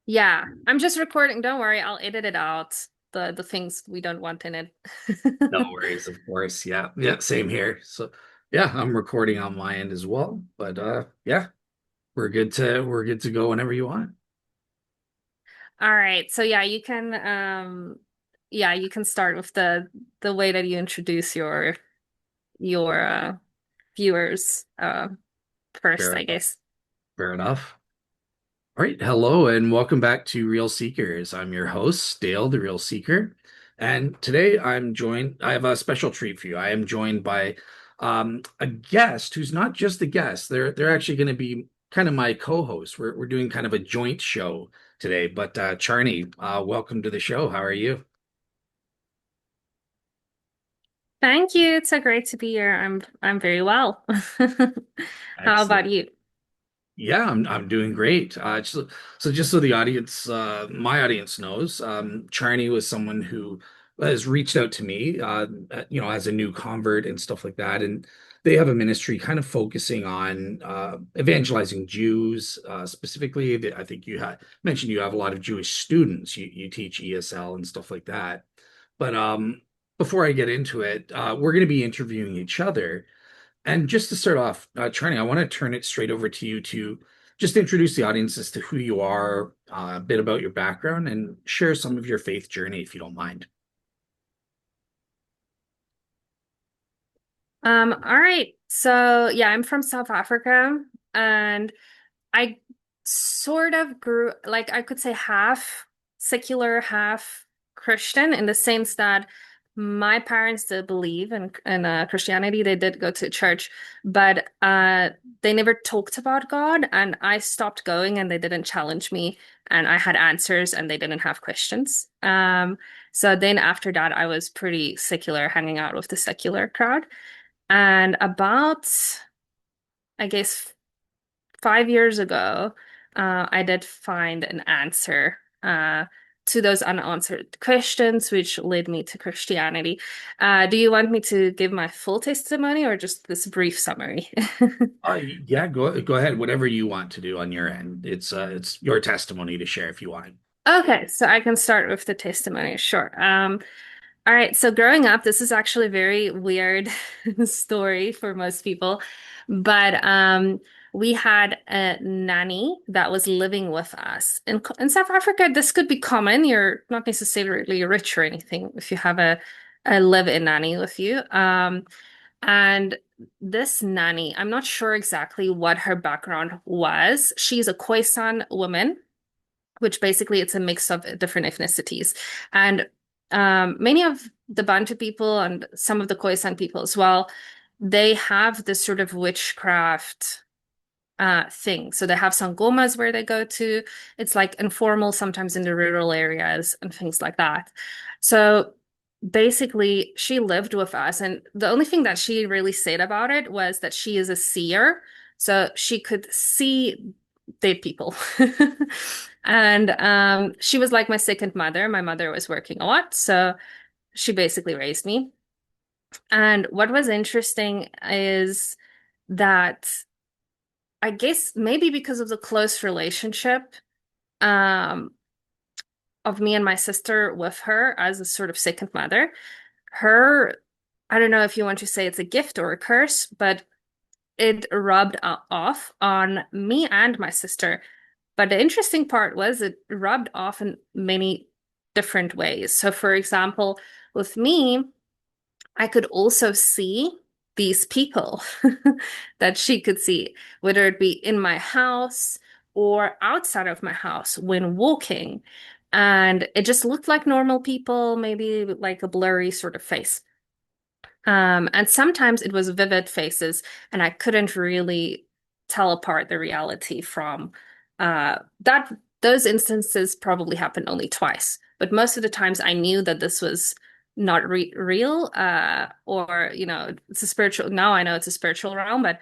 Yeah, I'm just recording. Don't worry, I'll edit it out. The things we don't want in it. No worries, of course. Yeah. Yeah, same here. So yeah, I'm recording on my end as well. But yeah, we're good to go whenever you want. All right. So yeah, you can start with the way that you introduce your viewers first, Fair I enough. guess. Fair enough. All right, hello and welcome back to Real Seekers. I'm your host, Dale, the Real Seeker. And today I have a special treat for you. I am joined by a guest who's not just a guest. They're actually going to be kind of my co-host. We're doing kind of a joint show today. But Charney, welcome to the show. How are you? Thank you. It's so great to be here. I'm very well. How about Excellent. you? Yeah, I'm doing great. So just so the audience, my audience knows, Charney was someone who has reached out to me, as a new convert and stuff like that, and they have a ministry kind of focusing on evangelizing Jews, specifically. I think you had mentioned you have a lot of Jewish students. You teach ESL and stuff like that. But before I get into it, we're going to be interviewing each other. And just to start off, Charney, I want to turn it straight over to you to just introduce the audience as to who you are, a bit about your background, and share some of your faith journey, if you don't mind. All right. So yeah, I'm from South Africa and I sort of grew like I could say half secular, half Christian in the sense that my parents did believe in Christianity. They did go to church, but they never talked about God, and I stopped going, and they didn't challenge me, and I had answers, and they didn't have questions. So then after that, I was pretty secular, hanging out with the secular crowd. And about, I guess, 5 years ago, I did find an answer to those unanswered questions, which led me to Christianity. Do you want me to give my full testimony or just this brief summary? Yeah, go ahead. Whatever you want to do on your end. It's your testimony to share if you want. Okay, so I can start with the testimony. Sure. All right, so growing up, this is actually a very weird story for most people, but we had a nanny that was living with us. In South Africa, this could be common. You're not necessarily rich or anything if you have a live-in nanny with you. And this nanny, I'm not sure exactly what her background was. She's a Khoisan woman, which basically it's a mix of different ethnicities. And many of the Bantu people and some of the Khoisan people as well, they have this sort of witchcraft thing. So they have sangomas where they go to. It's like informal, sometimes in the rural areas and things like that. So basically, she lived with us, and the only thing that she really said about it was that she is a seer. So she could see dead people. And she was like my second mother. My mother was working a lot, so she basically raised me. And what was interesting is that I guess maybe because of the close relationship um, of me and my sister with her as a sort of second mother, her, I don't know if you want to say it's a gift or a curse, but it rubbed off on me and my sister. But the interesting part was it rubbed off in many different ways. So, for example, with me, I could also see these people that she could see, whether it be in my house or outside of my house when walking. And it just looked like normal people, maybe like a blurry sort of face. And sometimes it was vivid faces, and I couldn't really tell apart the reality from that. Those instances probably happened only twice, but most of the times I knew that this was not real, or it's a spiritual. Now I know it's a spiritual realm, but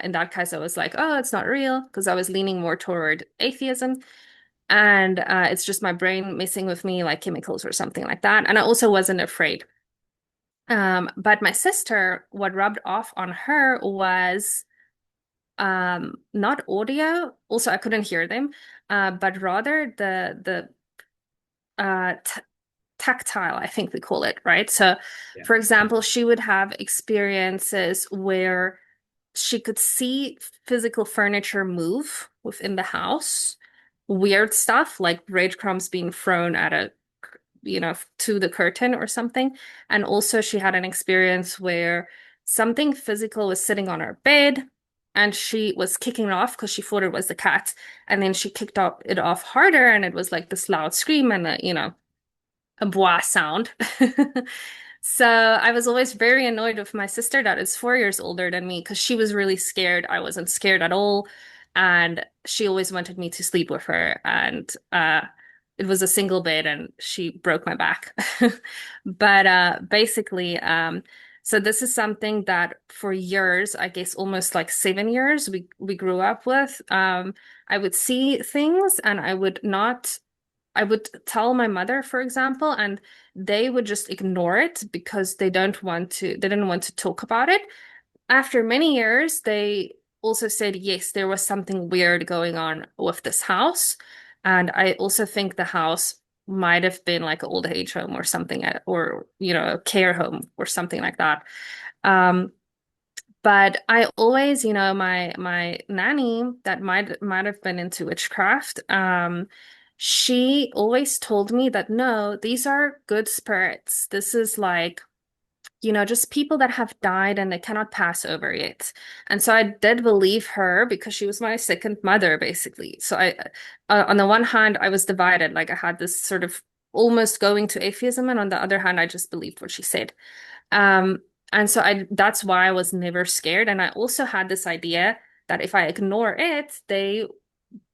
in that case, I was like, oh, it's not real because I was leaning more toward atheism. And it's just my brain messing with me like chemicals or something like that. And I also wasn't afraid. But my sister, what rubbed off on her was not audio. Also, I couldn't hear them, but rather the t tactile, I think we call it, right? So, Yeah. for example, she would have experiences where she could see physical furniture move within the house, weird stuff like breadcrumbs being thrown at to the curtain or something. And also, she had an experience where something physical was sitting on her bed and she was kicking it off because she thought it was the cat. And then she it off harder, and it was like this loud scream and a bois sound. So I was always very annoyed with my sister that is 4 years older than me because she was really scared. I wasn't scared at all. And she always wanted me to sleep with her. And it was a single bed and she broke my back. But basically, so this is something that for years, I guess almost like 7 years, we grew up with. I would see things and I would tell my mother, for example, and they would just ignore it because they didn't want to talk about it. After many years, they also said, yes, there was something weird going on with this house. And I also think the house might have been like an old age home or something, or, a care home or something like that. Um, but I always, my nanny that might have been into witchcraft, she always told me that no, these are good spirits. This is like, just people that have died and they cannot pass over yet. And so I did believe her because she was my second mother, basically. So on the one hand, I was divided. Like I had this sort of almost going to atheism, and on the other hand, I just believed what she said. Um, and so that's why I was never scared. And I also had this idea that if I ignore it, they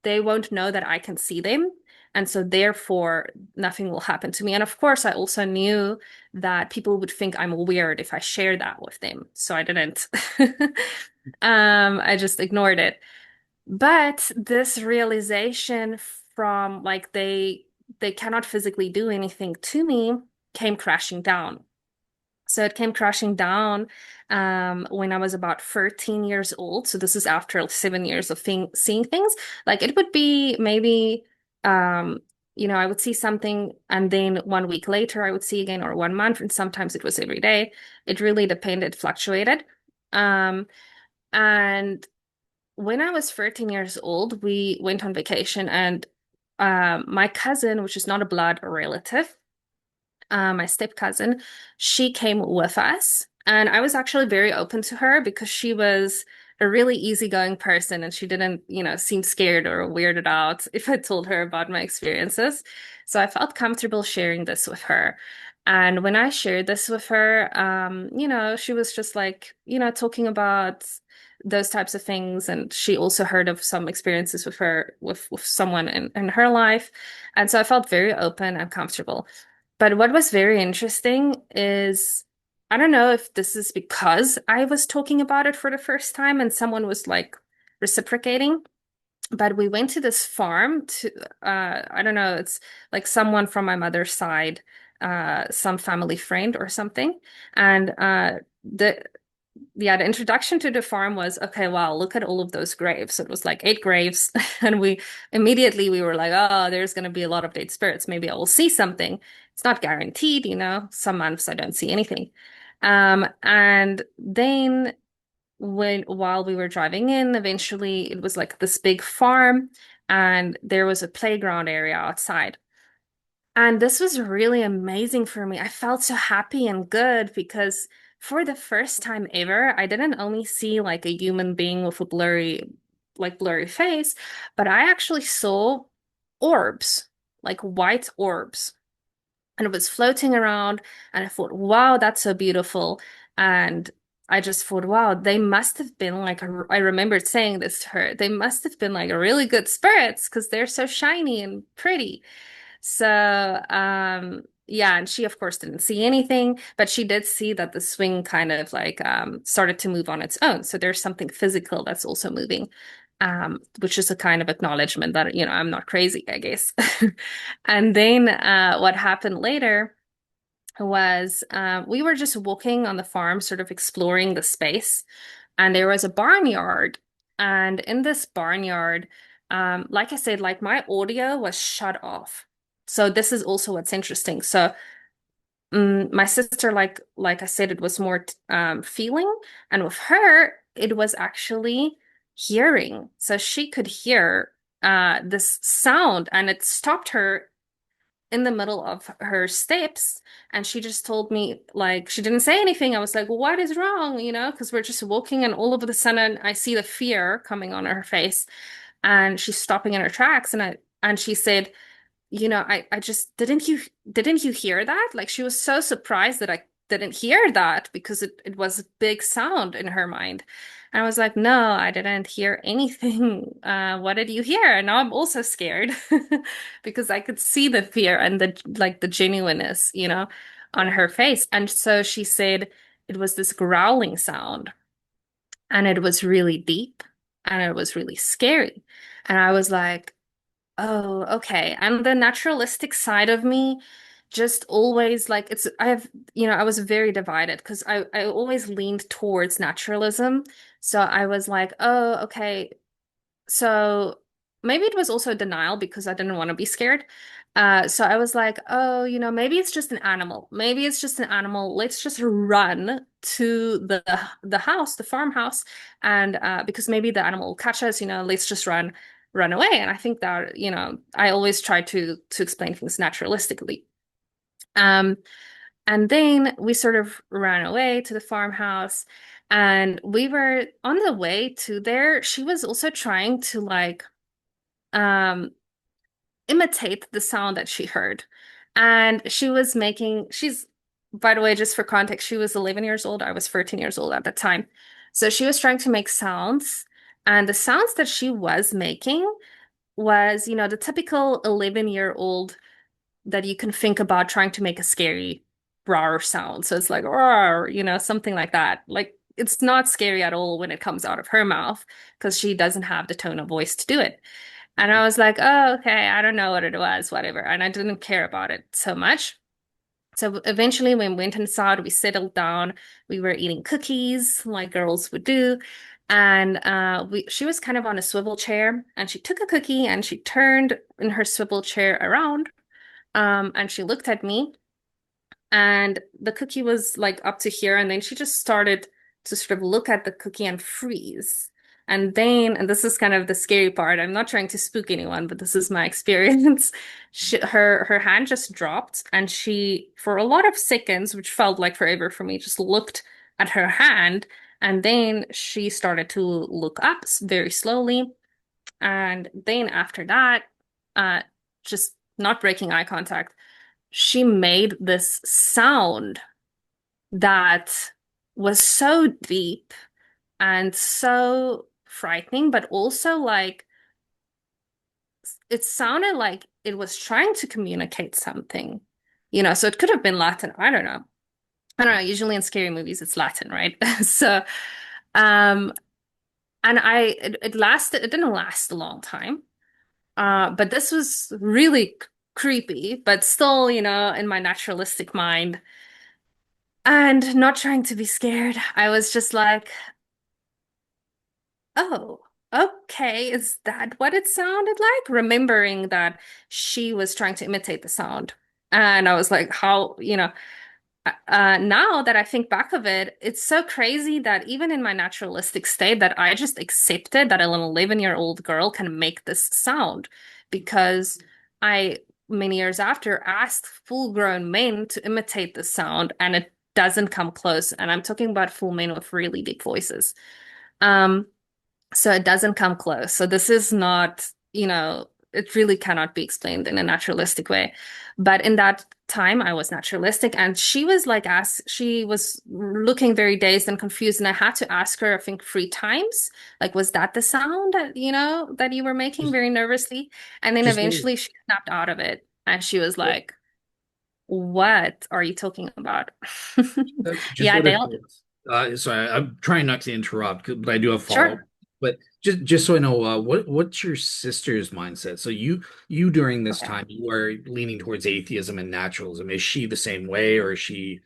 won't know that I can see them. And so therefore nothing will happen to me. And of course, I also knew that people would think I'm weird if I share that with them. So I didn't. I just ignored it. But this realization from like they cannot physically do anything to me came crashing down. So it came crashing down when I was about 13 years old. So this is after 7 years of seeing things. Like it would be maybe, um, I would see something and then 1 week later I would see again, or 1 month, and sometimes it was every day. It really depended, fluctuated. Um, and when I was 13 years old, we went on vacation, and my cousin, which is not a blood relative, my step cousin, she came with us. And I was actually very open to her because she was a really easygoing person and she didn't, seem scared or weirded out if I told her about my experiences. So I felt comfortable sharing this with her. And when I shared this with her, she was just like, talking about those types of things. And she also heard of some experiences with with someone in her life. And so I felt very open and comfortable. But what was very interesting is I don't know if this is because I was talking about it for the first time and someone was like reciprocating, but we went to this farm to I don't know, it's like someone from my mother's side, some family friend or something. And the the introduction to the farm was, okay, wow, look at all of those graves. It was like 8 graves. And we were like, oh, there's going to be a lot of dead spirits. Maybe I will see something. It's not guaranteed, some months I don't see anything. And then while we were driving in, eventually it was like this big farm and there was a playground area outside. And this was really amazing for me. I felt so happy and good because for the first time ever, I didn't only see like a human being with a blurry face, but I actually saw orbs, like white orbs. And it was floating around, and I thought, wow, that's so beautiful. And I just thought, wow, they must have been like, I remembered saying this to her, they must have been like a really good spirits because they're so shiny and pretty. So, yeah, and she of course didn't see anything, but she did see that the swing kind of like started to move on its own. So there's something physical that's also moving, which is a kind of acknowledgement that, I'm not crazy, I guess. And then what happened later was we were just walking on the farm, sort of exploring the space, and there was a barnyard. And in this barnyard, like I said, like my audio was shut off. So this is also what's interesting. So my sister, like I said, it was more feeling, and with her, it was actually hearing. So she could hear this sound, and it stopped her in the middle of her steps, and she just told me, like, she didn't say anything. I was like, what is wrong? Because we're just walking, and all of a sudden I see the fear coming on her face, and she's stopping in her tracks, and she said, I just didn't you hear that? Like, she was so surprised that I didn't hear that because it was a big sound in her mind. And I was like, no, I didn't hear anything. What did you hear? And now I'm also scared because I could see the fear and the genuineness, on her face. And so she said it was this growling sound, and it was really deep, and it was really scary. And I was like, oh, okay. And the naturalistic side of me just always like I was very divided because I always leaned towards naturalism. So I was like, oh, okay. So maybe it was also denial because I didn't want to be scared. So I was like, oh, maybe it's just an animal. Maybe it's just an animal. Let's just run to the house, the farmhouse, and because maybe the animal will catch us. Let's just run away. And I think that I always try to explain things naturalistically. Um, and then we sort of ran away to the farmhouse, and we were on the way to there. She was also trying to like um imitate the sound that she heard. And she's, by the way, just for context, she was 11 years old. I was 13 years old at the time. So she was trying to make sounds. And the sounds that she was making was, the typical 11-year-old that you can think about trying to make a scary roar sound. So it's like, roar, something like that. Like, it's not scary at all when it comes out of her mouth because she doesn't have the tone of voice to do it. And I was like, oh, okay, I don't know what it was, whatever. And I didn't care about it so much. So eventually, we went inside, we settled down, we were eating cookies like girls would do. And she was kind of on a swivel chair, and she took a cookie and she turned in her swivel chair around. And she looked at me, and the cookie was like up to here, and then she just started to sort of look at the cookie and freeze. And this is kind of the scary part. I'm not trying to spook anyone, but this is my experience. Her hand just dropped, and she, for a lot of seconds, which felt like forever for me, just looked at her hand, and then she started to look up very slowly. And then after that, uh, just not breaking eye contact, she made this sound that was so deep and so frightening, but also like it sounded like it was trying to communicate something, so it could have been Latin. I don't know. I don't know. Usually in scary movies, it's Latin, right? So, um, and it didn't last a long time. But this was really creepy, but still, in my naturalistic mind. And not trying to be scared. I was just like, oh, okay, is that what it sounded like? Remembering that she was trying to imitate the sound. And I was like, now that I think back of it, it's so crazy that even in my naturalistic state that I just accepted that an 11-year-old girl can make this sound because I, many years after, asked full-grown men to imitate the sound, and it doesn't come close. And I'm talking about full men with really deep voices. Um, so it doesn't come close. So this is not, it really cannot be explained in a naturalistic way. But in that time, I was naturalistic, and she was looking very dazed and confused. And I had to ask her, I think, 3 times, like, was that the sound that, that you were making Just, very nervously? And then just eventually she snapped out of it, and she was like, what are you talking about? just Yeah, out of Dale. sorry, I'm trying not to interrupt, but I do have follow-up. Sure. But just so I know, what's your sister's mindset? So you during this Okay. time you are leaning towards atheism and naturalism. Is she the same way, or is she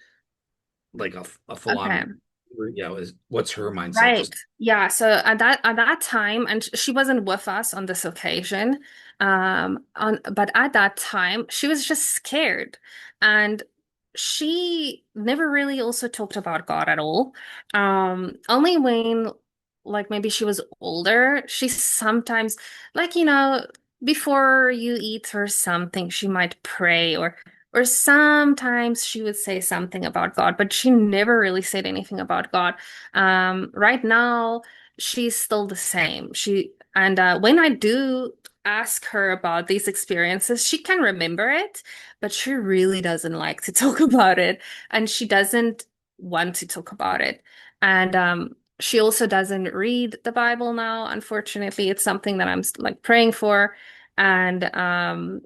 like a full-on Okay. Yeah, what's her mindset? Right. Just Yeah. So at that time, and she wasn't with us on this occasion, but at that time, she was just scared. And she never really also talked about God at all. Only when like maybe she was older, she sometimes like, before you eat or something, she might pray or sometimes she would say something about God, but she never really said anything about God. Right now, she's still the same. When I do ask her about these experiences, she can remember it, but she really doesn't like to talk about it, and she doesn't want to talk about it. And she also doesn't read the Bible now. Unfortunately, it's something that I'm like praying for, and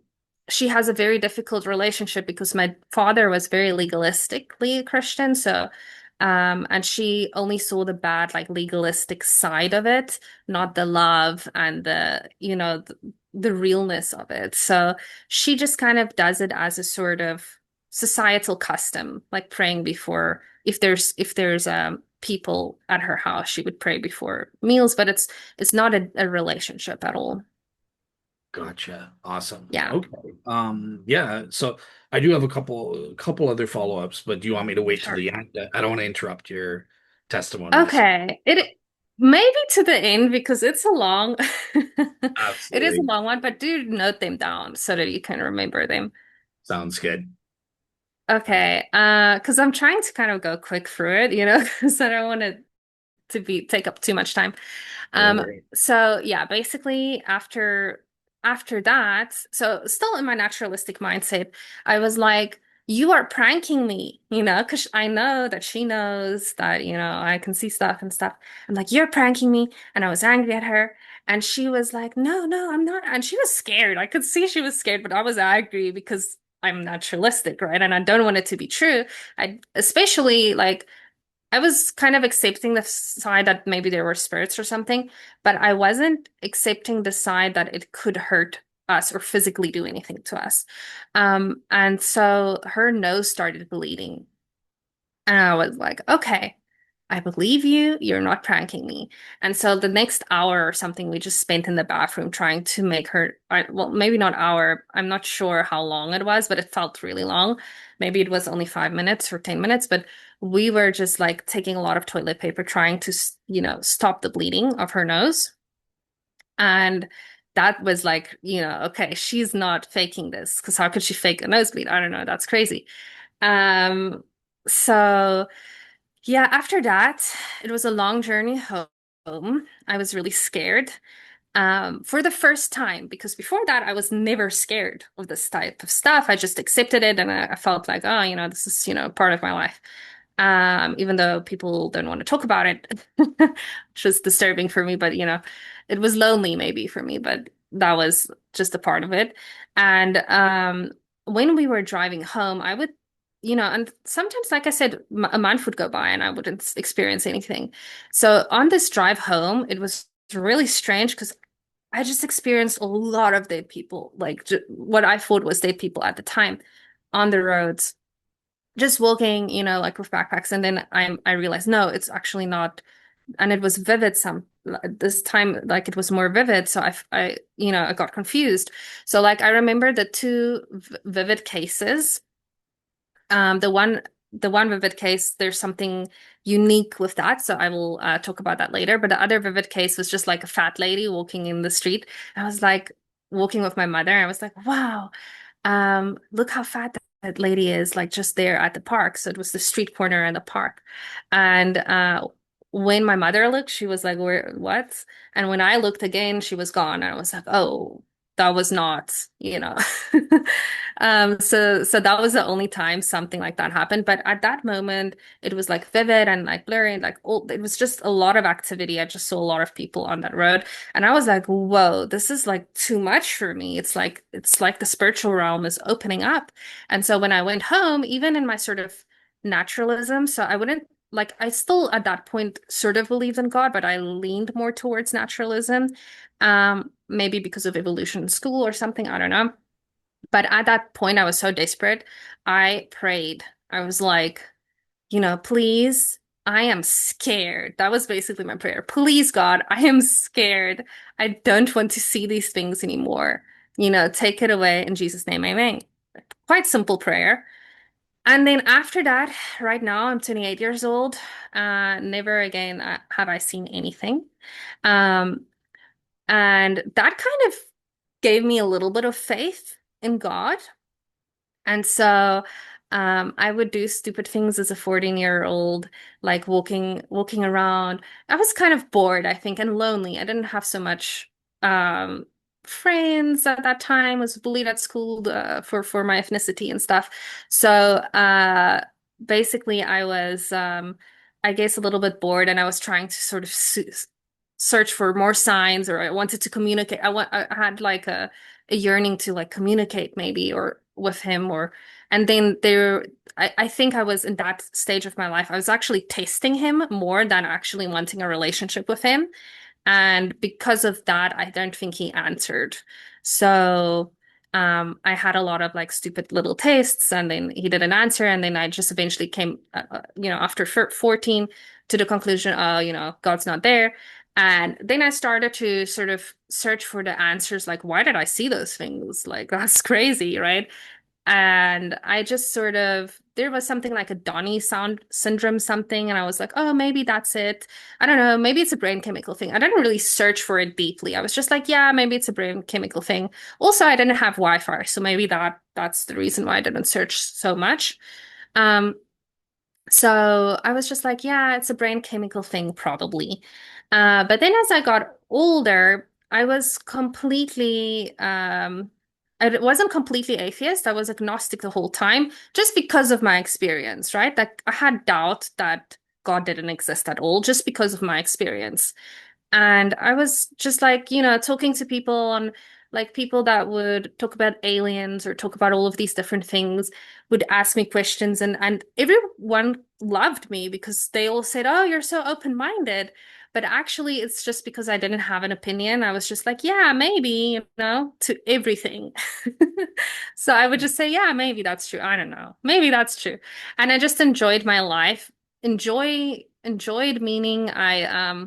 she has a very difficult relationship because my father was very legalistically Christian, so and she only saw the bad, like legalistic side of it, not the love and the realness of it. So she just kind of does it as a sort of societal custom, like praying before, if there's people at her house, she would pray before meals, but it's not a relationship at all. gotcha. Awesome. Yeah, Okay. Yeah. So I do have a couple other follow-ups, but do you want me to wait till sure. the end? I don't want to interrupt your testimonies. Okay. It maybe to the end because it's a long it is a Absolutely. long one, but do note them down so that you can remember them. Sounds good. Okay. Because I'm trying to kind of go quick through it, because I don't want it to be take up too much time. No worries. So yeah, basically after that, so still in my naturalistic mindset, I was like, you are pranking me, because I know that she knows that, I can see stuff and stuff. I'm like, you're pranking me. And I was angry at her. And she was like, no, no, I'm not. And she was scared. I could see she was scared, but I was angry because I'm naturalistic, right? And I don't want it to be true. I especially like I was kind of accepting the side that maybe there were spirits or something, but I wasn't accepting the side that it could hurt us or physically do anything to us. And so her nose started bleeding. And I was like, okay, I believe you. You're not pranking me. And so the next hour or something we just spent in the bathroom trying to make her, well, maybe not hour. I'm not sure how long it was, but it felt really long. Maybe it was only 5 minutes or 10 minutes, but we were just like taking a lot of toilet paper trying to, stop the bleeding of her nose. And that was like, okay, she's not faking this because how could she fake a nosebleed? I don't know. That's crazy. Um, so yeah, after that, it was a long journey home. I was really scared for the first time because before that, I was never scared of this type of stuff. I just accepted it and I felt like, oh, this is, part of my life. Even though people don't want to talk about it, which was disturbing for me, but it was lonely maybe for me, but that was just a part of it. And when we were driving home, I would, and sometimes, like I said, a month would go by and I wouldn't experience anything. So on this drive home, it was really strange because I just experienced a lot of dead people, like what I thought was dead people at the time on the roads just walking, like with backpacks. And then I realized, no, it's actually not. And it was vivid this time, like it was more vivid. So I got confused. So like I remember the two vivid cases. The one vivid case, there's something unique with that. So I will talk about that later. But the other vivid case was just like a fat lady walking in the street. I was like walking with my mother. I was like, wow, look how fat that lady is, like just there at the park. So it was the street corner and the park. And when my mother looked, she was like, where, what? And when I looked again, she was gone. And I was like, oh, that was not, you know. So that was the only time something like that happened. But at that moment, it was like vivid and like blurry and like all it was just a lot of activity. I just saw a lot of people on that road. And I was like, whoa, this is like too much for me. It's like the spiritual realm is opening up. And so when I went home, even in my sort of naturalism, so I wouldn't like I still at that point sort of believed in God, but I leaned more towards naturalism. Maybe because of evolution in school or something, I don't know. But at that point, I was so desperate. I prayed. I was like, please. I am scared. That was basically my prayer. Please, God, I am scared. I don't want to see these things anymore. Take it away in Jesus' name, amen. Quite simple prayer. And then after that, right now, I'm 28 years old. Never again have I seen anything. Um, and that kind of gave me a little bit of faith in God. And so I would do stupid things as a 14-year-old, like walking around. I was kind of bored, I think, and lonely. I didn't have so much um, friends at that time. I was bullied at school for my ethnicity and stuff. So basically, I was, I guess, a little bit bored, and I was trying to sort of search for more signs, or I wanted to communicate. I had like a yearning to like communicate maybe or with him or and then there I think I was in that stage of my life. I was actually testing him more than actually wanting a relationship with him. And because of that, I don't think he answered. So I had a lot of like stupid little tastes, and then he didn't answer. And then I just eventually came, after 14 to the conclusion, oh, God's not there. And then I started to sort of search for the answers, like, why did I see those things? Like, that's crazy, right? And I just sort of, there was something like a Donny sound syndrome something, and I was like, oh, maybe that's it. I don't know, maybe it's a brain chemical thing. I didn't really search for it deeply. I was just like, yeah, maybe it's a brain chemical thing. Also, I didn't have Wi-Fi, so maybe that's the reason why I didn't search so much. Um, so I was just like, yeah, it's a brain chemical thing, probably. But then as I got older, I wasn't completely atheist. I was agnostic the whole time, just because of my experience, right? Like I had doubt that God didn't exist at all, just because of my experience. And I was just like, talking to people on like people that would talk about aliens or talk about all of these different things would ask me questions, and everyone loved me because they all said, "Oh, you're so open-minded." But actually it's just because I didn't have an opinion. I was just like, "Yeah, maybe," to everything. So I would just say, "Yeah, maybe that's true. I don't know. Maybe that's true." And I just enjoyed my life. Enjoyed meaning I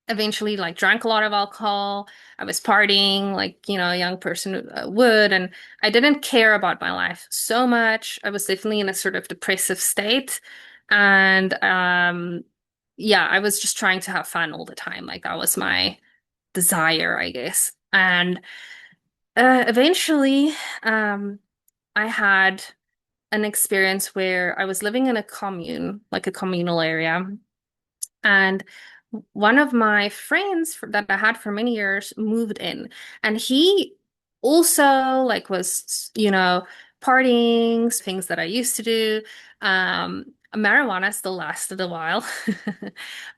eventually like drank a lot of alcohol. I was partying like, a young person would, and I didn't care about my life so much. I was definitely in a sort of depressive state. And yeah, I was just trying to have fun all the time. Like that was my desire, I guess. And eventually, um, I had an experience where I was living in a commune, like a communal area. And one of my friends that I had for many years moved in, and he also like was, partying, things that I used to do. Marijuana still lasted a while,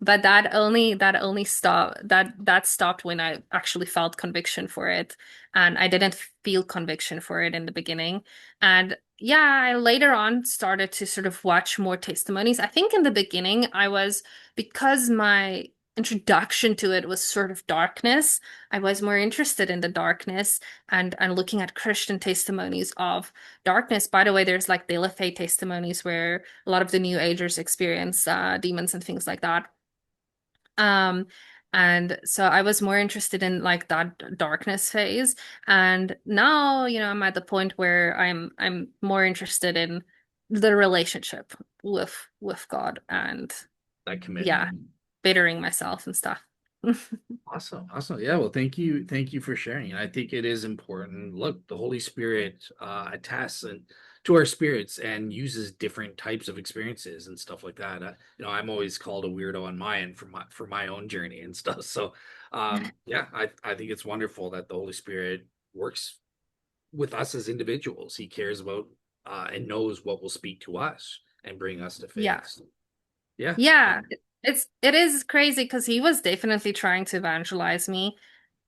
but that only stopped when I actually felt conviction for it, and I didn't feel conviction for it in the beginning. And yeah, I later on started to sort of watch more testimonies. I think in the beginning I was because my introduction to it was sort of darkness. I was more interested in the darkness and looking at Christian testimonies of darkness. By the way, there's like de la Fé testimonies where a lot of the New Agers experience demons and things like that. Um, and so I was more interested in like that darkness phase. And now, I'm at the point where I'm more interested in the relationship with God and That yeah, commitment. bettering myself and stuff. Awesome. Awesome. Yeah. Well, thank you. Thank you for sharing. And I think it is important. Look, the Holy Spirit attests and to our spirits and uses different types of experiences and stuff like that. I'm always called a weirdo on my end for my own journey and stuff. So, yeah, I think it's wonderful that the Holy Spirit works with us as individuals. He cares about and knows what will speak to us and bring us to Yeah. faith. So, yeah. Yeah. It is crazy because he was definitely trying to evangelize me.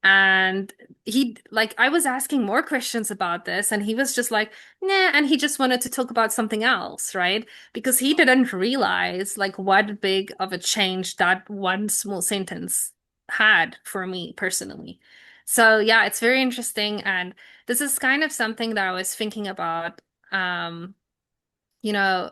And he like I was asking more questions about this, and he was just like, nah, and he just wanted to talk about something else, right? Because he didn't realize like what big of a change that one small sentence had for me personally. So yeah, it's very interesting. And this is kind of something that I was thinking about, um, you know,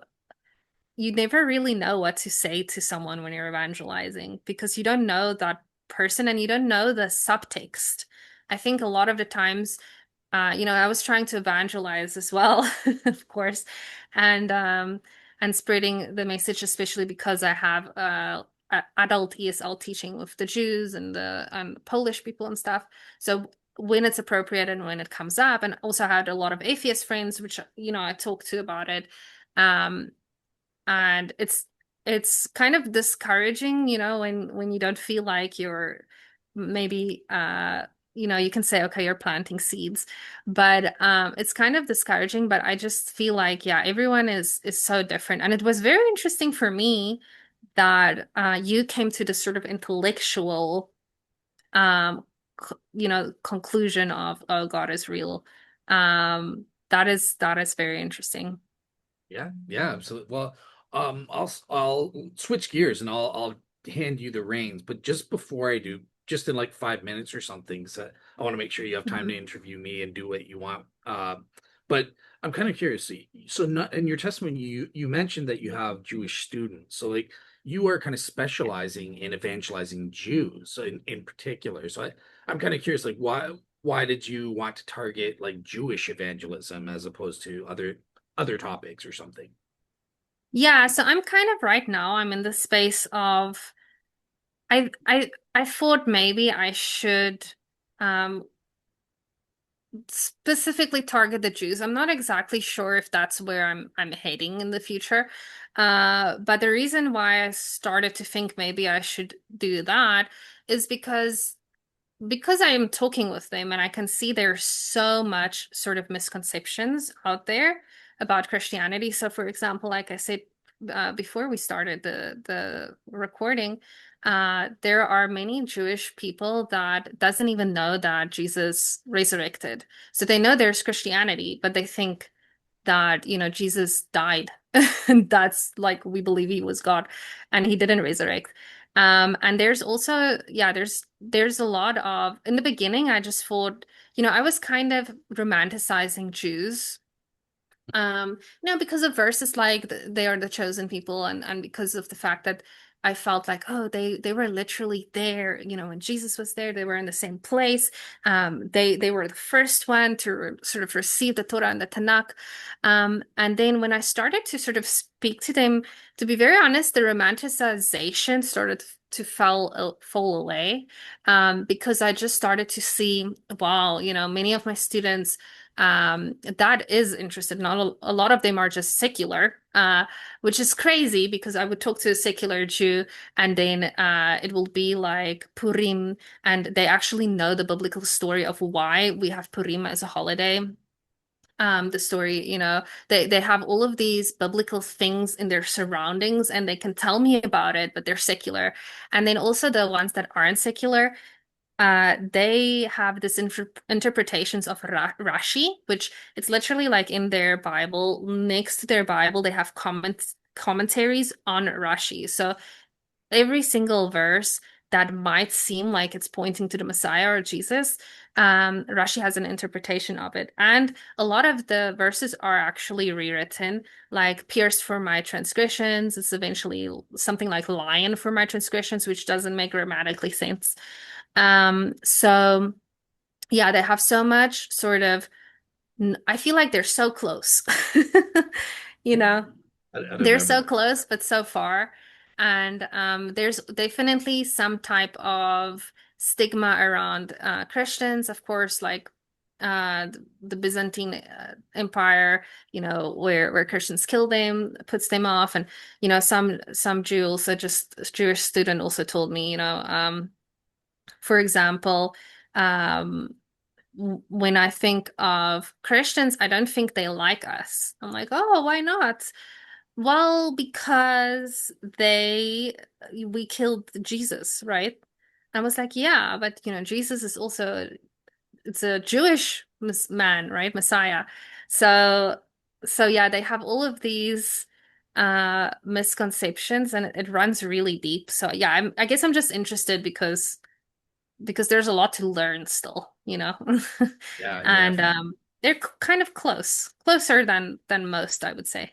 you never really know what to say to someone when you're evangelizing because you don't know that person and you don't know the subtext. I think a lot of the times, I was trying to evangelize as well, of course, and um, and spreading the message, especially because I have adult ESL teaching with the Jews and the Polish people and stuff. So when it's appropriate and when it comes up, and also had a lot of atheist friends, which I talked to about it. Um, and it's kind of discouraging, when you don't feel like you're maybe you can say, okay, you're planting seeds, but it's kind of discouraging. But I just feel like, yeah, everyone is so different, and it was very interesting for me that you came to this sort of intellectual conclusion of, oh, God is real. That is very interesting. Yeah, yeah, absolutely. Well, I'll switch gears and I'll hand you the reins, but just before I do, just in like 5 minutes or something, so I want to make sure you have time to Mhm. interview me and do what you want. But I'm kind of curious. So not in your testimony, you mentioned that you have Jewish students. So like you are kind of specializing in evangelizing Jews in particular. So I'm kind of curious, like why did you want to target like Jewish evangelism as opposed to other topics or something? Yeah, so I'm kind of right now, I'm in the space of I thought maybe I should um specifically target the Jews. I'm not exactly sure if that's where I'm heading in the future. But the reason why I started to think maybe I should do that is because I am talking with them and I can see there's so much sort of misconceptions out there about Christianity. So, for example, like I said before we started the recording, there are many Jewish people that doesn't even know that Jesus resurrected. So they know there's Christianity, but they think that, Jesus died. And that's like we believe he was God and he didn't resurrect. And there's also, yeah, there's a lot of in the beginning, I just thought, I was kind of romanticizing Jews. Because of verses like they are the chosen people, and because of the fact that I felt like, oh, they were literally there, when Jesus was there, they were in the same place. They were the first one to sort of receive the Torah and the Tanakh. And then when I started to sort of speak to them, to be very honest, the romanticization started to fall away, because I just started to see, wow, many of my students that is interested. Not a lot of them are just secular, which is crazy because I would talk to a secular Jew and then it will be like Purim, and they actually know the biblical story of why we have Purim as a holiday. The story, they have all of these biblical things in their surroundings and they can tell me about it, but they're secular. And then also the ones that aren't secular, they have this interpretations of Rashi, which it's literally like in their Bible, next to their Bible, they have commentaries on Rashi. So every single verse that might seem like it's pointing to the Messiah or Jesus, Rashi has an interpretation of it. And a lot of the verses are actually rewritten, like pierced for my transgressions. It's eventually something like lion for my transgressions, which doesn't make grammatically sense. So yeah, they have so much sort of, I feel like they're so close. You Yeah. know, I don't they're know. so close, but so far. And there's definitely some type of stigma around Christians, of course, like the Byzantine Empire, where Christians kill them, puts them off, and some Jew also just Jewish student also told me, for example, um, when I think of Christians, I don't think they like us. I'm like, oh, why not? Well, because we killed Jesus, right? I was like, yeah, but Jesus is also it's a Jewish man, right? Messiah. So so yeah, they have all of these misconceptions and it runs really deep. So yeah, I guess I'm just interested because there's a lot to learn still. Yeah, yeah. And they're kind of closer than most, I would say.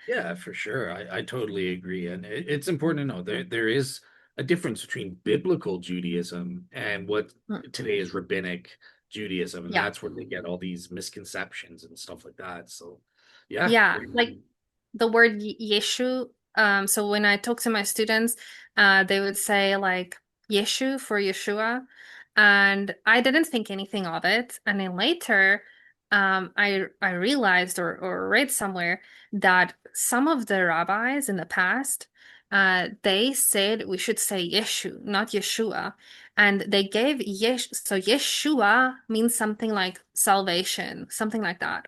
Yeah, for sure. I totally agree. And it's important to know there is a difference between biblical Judaism and what Mm. today is rabbinic Judaism. And Yeah. that's where they get all these misconceptions and stuff like that. So, yeah, Yeah, great. like the word Yeshu. So when I talk to my students, they would say like Yeshu for Yeshua, and I didn't think anything of it. And then later, I realized or read somewhere that some of the rabbis in the past, they said we should say Yeshu, not Yeshua, and they gave Yesh. So Yeshua means something like salvation, something like that.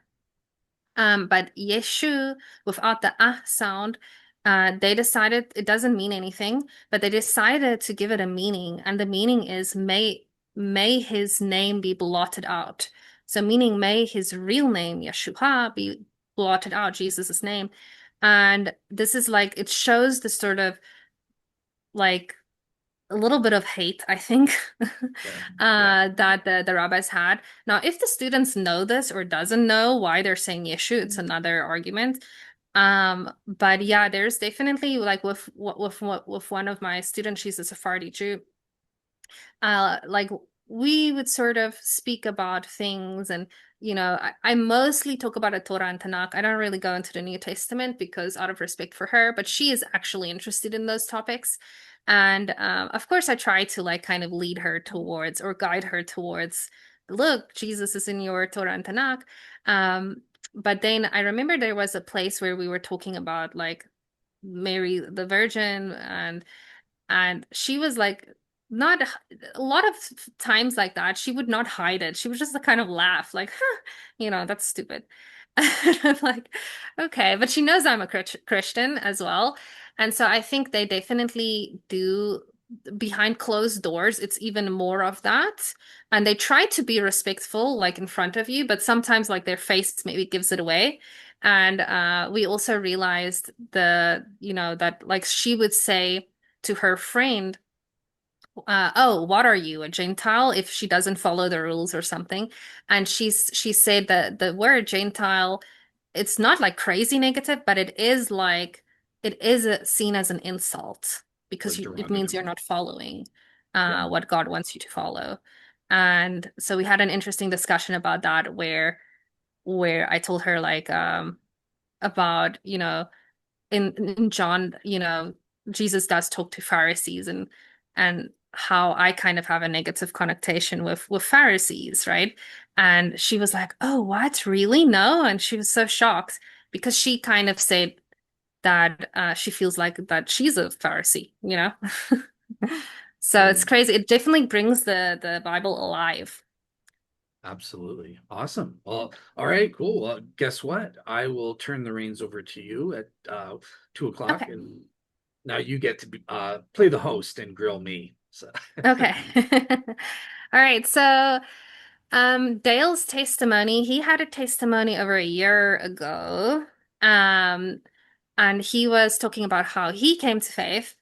But Yeshu, without the ah sound, they decided it doesn't mean anything, but they decided to give it a meaning, and the meaning is may his name be blotted out. So meaning may his real name, Yeshua, be blotted out, Jesus' name. And this is like it shows the sort of like a little bit of hate, I think, Yeah. Yeah. that the rabbis had. Now, if the students know this or doesn't know why they're saying Yeshu, it's another argument. But yeah, there's definitely like with one of my students, she's a Sephardi Jew. Like we would sort of speak about things and I mostly talk about the Torah and Tanakh. I don't really go into the New Testament because out of respect for her, but she is actually interested in those topics. And of course I try to like kind of lead her towards or guide her towards, look, Jesus is in your Torah and Tanakh. But then I remember there was a place where we were talking about like Mary the Virgin and she was like not a lot of times like that she would not hide it. She would just kind of laugh like huh, that's stupid. I'm like okay, but she knows I'm a Christian as well, and so I think they definitely do. Behind closed doors it's even more of that, and they try to be respectful like in front of you, but sometimes like their face maybe gives it away. And we also realized that like she would say to her friend, oh, what are you, a Gentile? If she doesn't follow the rules or something. And she said that the word Gentile, it's not like crazy negative, but it is seen as an insult because Like it means you're derogatory. not following Yeah. what God wants you to follow. And so we had an interesting discussion about that where I told her like about, in John, Jesus does talk to Pharisees and how I kind of have a negative connotation with Pharisees, right? And she was like, "Oh, what? Really? No?" And she was so shocked because she kind of said that she feels like that she's a Pharisee, you know? So it's Totally. crazy. It definitely brings the Bible alive. Absolutely. Awesome. Well, all right, cool. Well, guess what? I will turn the reins over to you at 2 o'clock, Okay. and now you get to play the host and grill me. So Okay. All right. So Dale's testimony, he had a testimony over a year ago. Um, and he was talking about how he came to faith.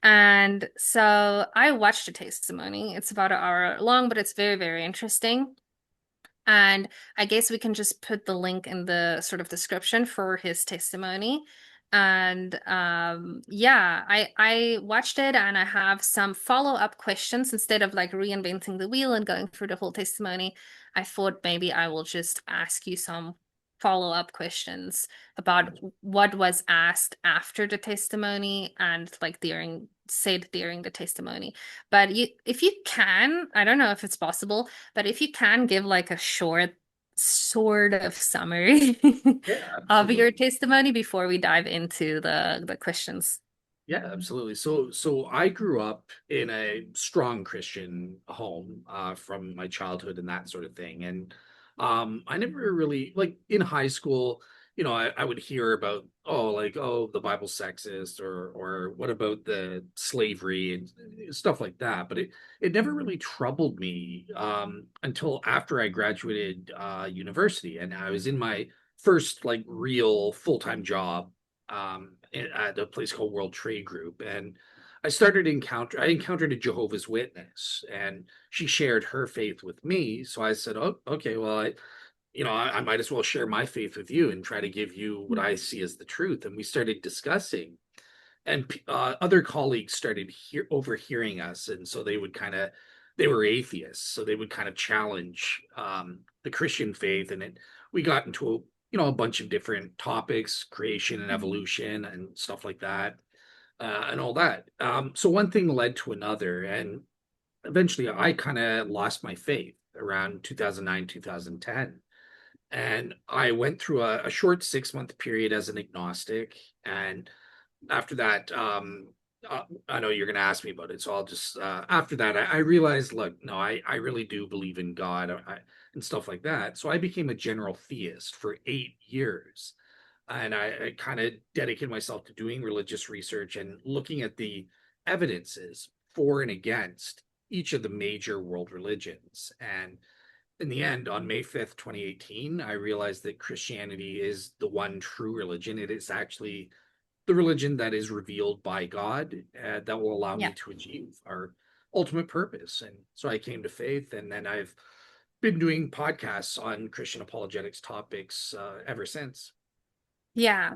And so I watched the testimony. It's about an hour long, but it's very, very interesting. And I guess we can just put the link in the sort of description for his testimony. And yeah, I watched it and I have some follow-up questions instead of like reinventing the wheel and going through the whole testimony. I thought maybe I will just ask you some follow-up questions about what was asked after the testimony and like during the testimony. But if you can, I don't know if it's possible, but if you can give like a short sort of summary yeah, of your absolutely. testimony before we dive into the questions. Yeah, absolutely. So I grew up in a strong Christian home from my childhood and that sort of thing. And I never really like in high school, I would hear about the Bible's sexist or what about the slavery and stuff like that. But it never really troubled me until after I graduated university and I was in my first like real full-time job at a place called World Trade Group, and I encountered a Jehovah's Witness, and she shared her faith with me. So I said, "Oh, okay, well, I might as well share my faith with you and try to give you what Mm. I see as the truth. And we started discussing, and other colleagues started overhearing us, and so they were atheists, so they would kind of challenge the Christian faith, and we got into a bunch of different topics, creation and Mm. evolution and stuff like that, and all that. So one thing led to another, and eventually I kind of lost my faith around 2009, 2010. And I went through a short 6 month period as an agnostic. And after that, I know you're going to ask me about it. So I'll just, after that, I realized, look, no, I really do believe in God, and stuff like that. So I became a general theist for 8 years. And I kind of dedicated myself to doing religious research and looking at the evidences for and against each of the major world religions. And in the end, on May 5th, 2018, I realized that Christianity is the one true religion. It is actually the religion that is revealed by God, that will allow Yeah. me to achieve our ultimate purpose. And so I came to faith, and then I've been doing podcasts on Christian apologetics topics ever since. Yeah.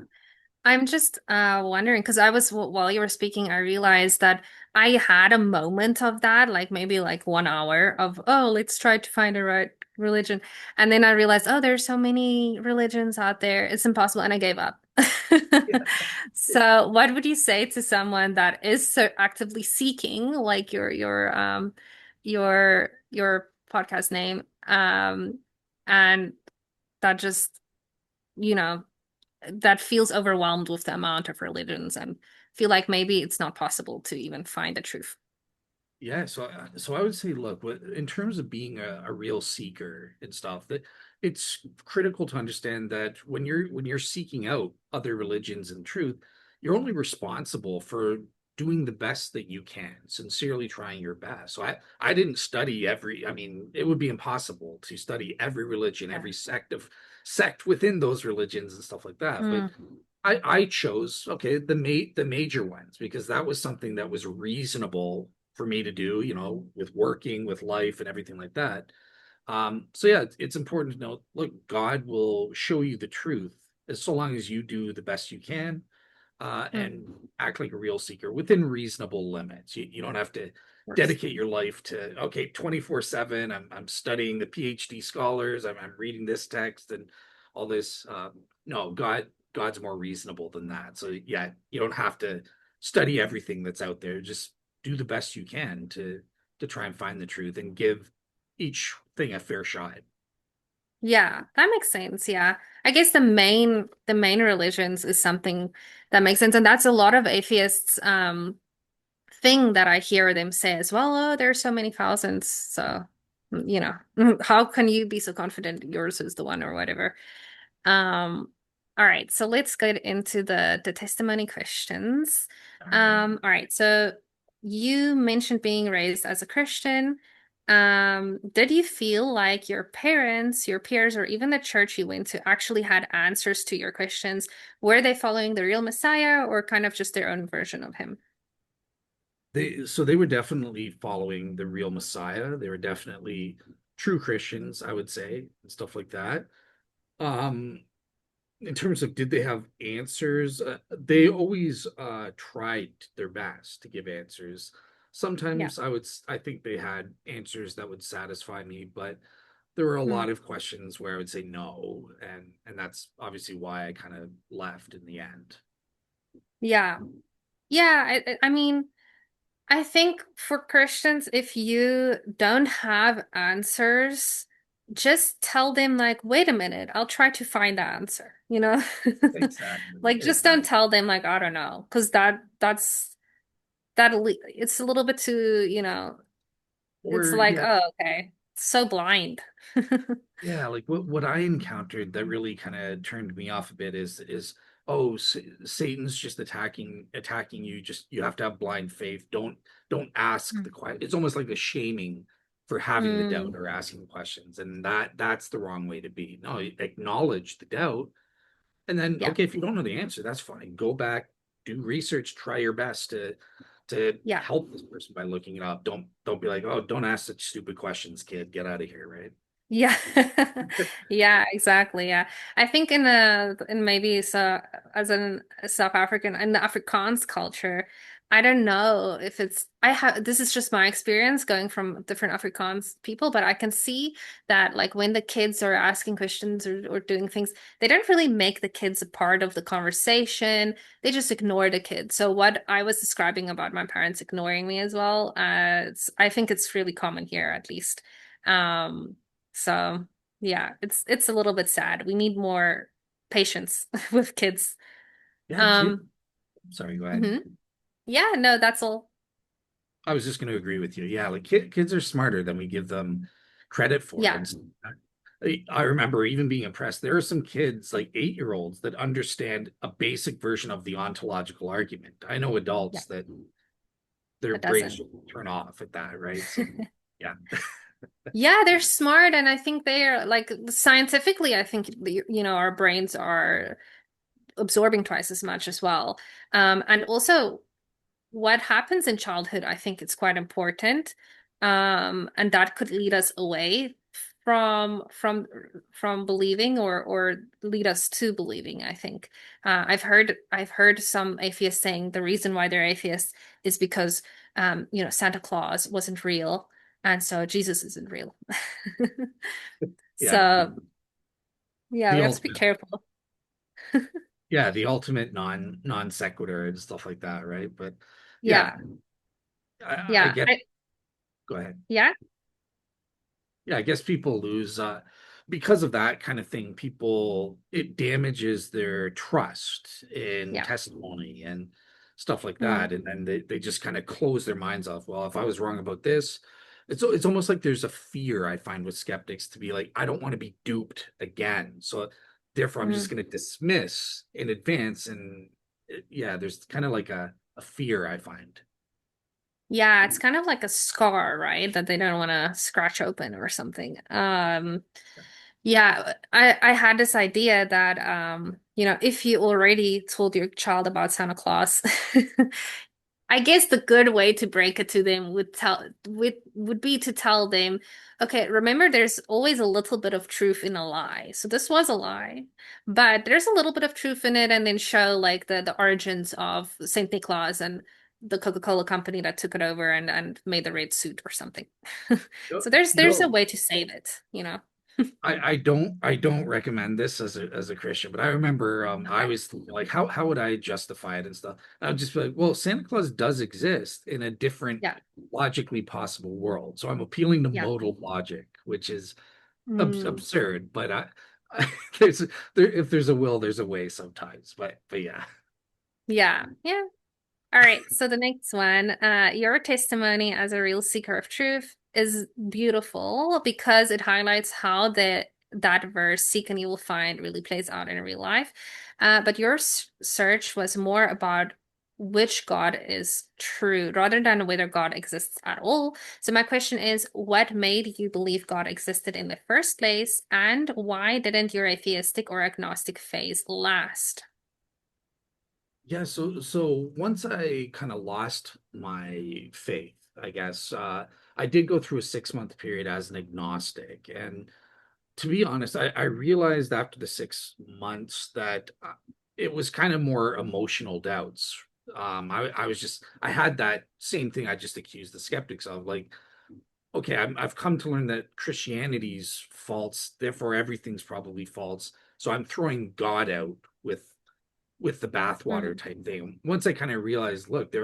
I'm just wondering because while you were speaking, I realized that I had a moment of that, like maybe like 1 hour of, oh, let's try to find the right religion. And then I realized, oh, there's so many religions out there. It's impossible. And I gave up. So what would you say to someone that is so actively seeking, like your podcast name, and that just, you know, that feels overwhelmed with the amount of religions and feel like maybe it's not possible to even find the truth. Yeah, so I would say, look, in terms of being a real seeker and stuff, that it's critical to understand that when you're seeking out other religions and truth, you're only responsible for doing the best that you can, sincerely trying your best. So I didn't study I mean, it would be impossible to study every religion, Yeah. every sect within those religions and stuff like that. But Mm. I chose, okay, the major ones, because that was something that was reasonable for me to do, with working, with life and everything like that. So yeah, it's important to know, look, God will show you the truth as so long as you do the best you can, Mm. and act like a real seeker within reasonable limits. You don't have to Of course. dedicate your life to, okay, 24/7. I'm studying the PhD scholars. I'm reading this text and all this. No, God's more reasonable than that. So yeah, you don't have to study everything that's out there. Just do the best you can to try and find the truth and give each thing a fair shot. Yeah, that makes sense. Yeah. I guess the main religions is something that makes sense. And that's a lot of atheists thing that I hear them say as well. Oh, there's so many thousands. So, how can you be so confident yours is the one or whatever? All right, so let's get into the testimony questions. All right. All right, so you mentioned being raised as a Christian. Did you feel like your parents, your peers, or even the church you went to actually had answers to your questions? Were they following the real Messiah or kind of just their own version of him? They were definitely following the real Messiah. They were definitely true Christians, I would say, and stuff like that. Um, in terms of, did they have answers? They always tried their best to give answers. Yeah. Sometimes I think they had answers that would satisfy me, but there were a Mm. lot of questions where I would say no, and that's obviously why I kind of left in the end. Yeah. Yeah, I mean, I think for Christians, if you don't have answers, just tell them, like, wait a minute, I'll try to find the answer, you know? Exactly. Like, just don't Exactly. tell them, like, I don't know, because it's a little bit too, it's Or like, yeah, oh, okay, so blind. yeah, like what I encountered that really kind of turned me off a bit is, oh, Satan's just attacking you. Just, you have to have blind faith. Don't ask the question. It's almost like the shaming for having the doubt Mm, or asking questions, and that's the wrong way to be. No, acknowledge the doubt, and then, yeah, okay, if you don't know the answer, that's fine. Go back, do research, try your best to yeah. help this person by looking it up. Don't be like, oh, don't ask such stupid questions, kid. Get out of here, right? Yeah. Yeah, exactly. Yeah. I think in maybe so as an South African in the Afrikaans culture, I don't know if it's I have this is just my experience going from different Afrikaans people, but I can see that like when the kids are asking questions or doing things, they don't really make the kids a part of the conversation. They just ignore the kids. So what I was describing about my parents ignoring me as well, I think it's really common here at least. Um so yeah, it's a little bit sad. We need more patience with kids. Yeah, Um, sorry, go ahead. mhm. Yeah, no, that's all. I was just going to agree with you. Yeah, like kids are smarter than we give them credit for. Yeah, And I remember even being impressed. There are some kids, like 8-year-olds, that understand a basic version of the ontological argument. I know yeah, adults that their that brains doesn't. just turn off at that, right? So, yeah, Yeah, they're smart, and I think they're like scientifically, I think our brains are absorbing twice as much as well. And also what happens in childhood, I think it's quite important. And that could lead us away from from from believing or lead us to believing, I think. I've heard some atheists saying the reason why they're atheists is because Santa Claus wasn't real, and so Jesus isn't real. yeah. So yeah, The we have to be ultimate, careful. yeah, the ultimate non sequitur and stuff like that, right? But yeah, Yeah. I Yeah. get. Go ahead. Yeah. Yeah, I guess people lose because of that kind of thing. People, it damages their trust in Yeah. testimony and stuff like Mm. that. And then they just kind of close their minds off. Well, if I was wrong about this, it's almost like there's a fear I find with skeptics to be like, I don't want to be duped again. So therefore I'm just Mm. going to dismiss in advance. And yeah, there's kind of like a fear I find. Yeah, it's kind of like a scar, right? That they don't want to scratch open or something. Yeah, I had this idea that if you already told your child about Santa Claus, I guess the good way to break it to them would be to tell them, okay, remember there's always a little bit of truth in a lie. So this was a lie, but there's a little bit of truth in it, and then show like the origins of Saint Nicholas and the Coca-Cola company that took it over and made the red suit or something. You So there's a know, way to save it. I don't recommend this as a Christian, but I remember I Okay. was thinking, like how would I justify it and stuff. And I'd just be like, well, Santa Claus does exist in a different Yeah. logically possible world. So I'm appealing to Yeah. modal logic, which is Mm. absurd, but there's there if there's a will, there's a way sometimes. But yeah. Yeah. Yeah. All right, so the next one, your testimony as a real seeker of truth is beautiful because it highlights how that verse "seek and you will find" really plays out in real life. But your search was more about which God is true rather than whether God exists at all. So my question is, what made you believe God existed in the first place, and why didn't your atheistic or agnostic phase last? Yeah, so once I kind of lost my faith, I guess, I did go through a 6-month period as an agnostic. And to be honest, I realized after the 6 months that it was kind of more emotional doubts. I was just, I had that same thing I just accused the skeptics of. Like, okay, I've come to learn that Christianity's false, therefore everything's probably false. So I'm throwing God out with the bathwater Mm, type thing. Once I kind of realized, look,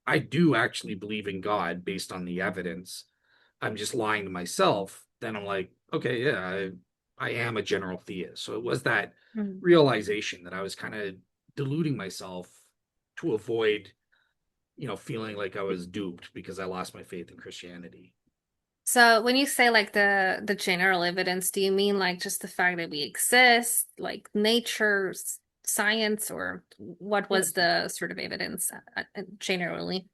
I do actually believe in God based on the evidence. I'm just lying to myself. Then I'm like, okay, yeah, I am a general theist. So it was that mm. realization that I was kind of deluding myself to avoid, feeling like I was duped because I lost my faith in Christianity. So when you say like the general evidence, do you mean like just the fact that we exist, like nature, science, or what was Yes. the sort of evidence generally?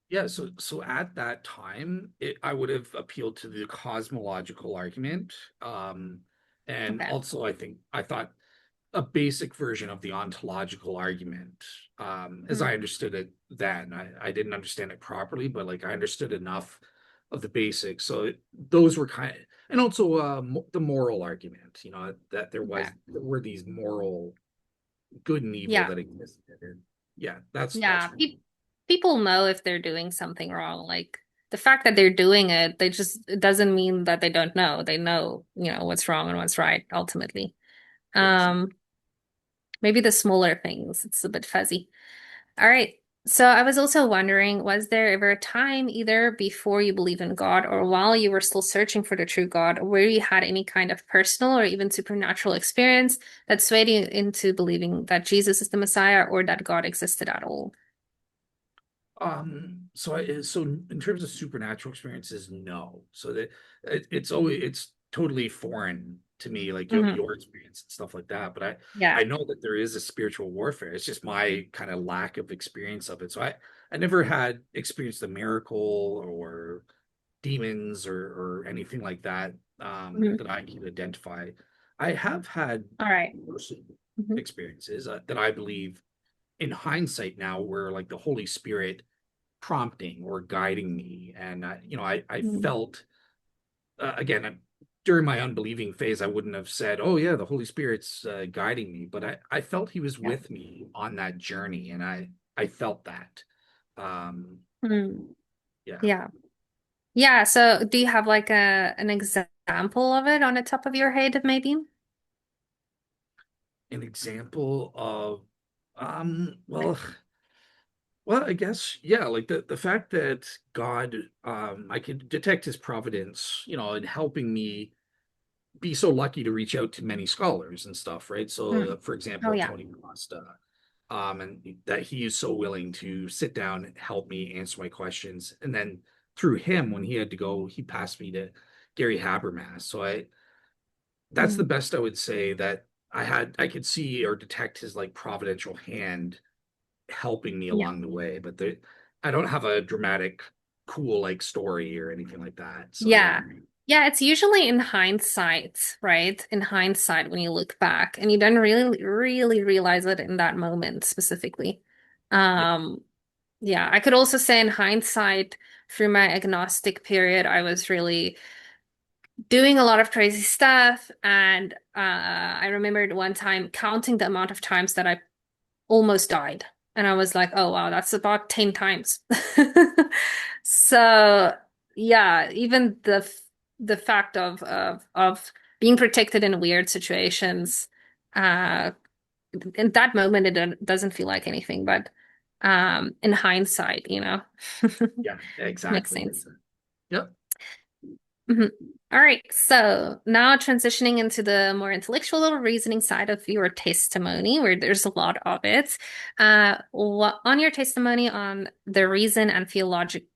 Yeah, so at that time, I would have appealed to the cosmological argument, and Okay. also I thought a basic version of the ontological argument, as Hmm. I understood it then. I didn't understand it properly, but like I understood enough of the basics. So those were kind of, and also the moral argument, that Okay. there were these moral good and evil Yeah. that existed. And yeah, that's Yeah. People know if they're doing something wrong. Like the fact that they're doing it, it doesn't mean that they don't know. They know, what's wrong and what's right ultimately. yes. Um, Maybe the smaller things, it's a bit fuzzy. All right. So I was also wondering, was there ever a time either before you believe in God or while you were still searching for the true God where you had any kind of personal or even supernatural experience that swayed you into believing that Jesus is the Messiah or that God existed at all? So in terms of supernatural experiences, no. So that it's totally foreign to me, like Hmm. your experience and stuff like that. But Yeah. I know that there is a spiritual warfare. It's just my kind of lack of experience of it. So I never had experienced a miracle or demons or anything like that Hmm. that I can identify. I have had All right. personal Hmm. experiences that I believe in hindsight now, where like the Holy Spirit prompting or guiding me. And I Hmm. felt again during my unbelieving phase, I wouldn't have said, "Oh yeah, the Holy Spirit's guiding me," but I felt He was Yeah. with me on that journey, and I felt that. Um, Hmm. yeah, Yeah. Yeah. So do you have like an example of it on the top of your head, maybe? an example of well. Well, I guess, yeah, like the fact that God, I could detect his providence, in helping me be so lucky to reach out to many scholars and stuff, right? So, Hmm. for Oh example, yeah. Tony Costa, and that he is so willing to sit down and help me answer my questions. And then through him, when he had to go, he passed me to Gary Habermas. So that's the Hmm. best I would say that I could see or detect his like providential hand helping me Yeah. along the way. But I don't have a dramatic, cool like story or anything like that. So yeah, Yeah. Yeah, it's usually in hindsight, right? In hindsight, when you look back and you don't really, really realize it in that moment specifically. yeah, Um, yeah, I could also say in hindsight, through my agnostic period, I was really doing a lot of crazy stuff. And I remembered one time counting the amount of times that I almost died. And I was like, oh wow, that's about 10 times. So yeah, even the fact of being protected in weird situations, uh in that moment doesn't feel like anything, but in hindsight, yeah, makes exactly. sense. Yep. Mhm. All right, so now transitioning into the more intellectual reasoning side of your testimony, where there's a lot of it. On your testimony on the Reason and Theology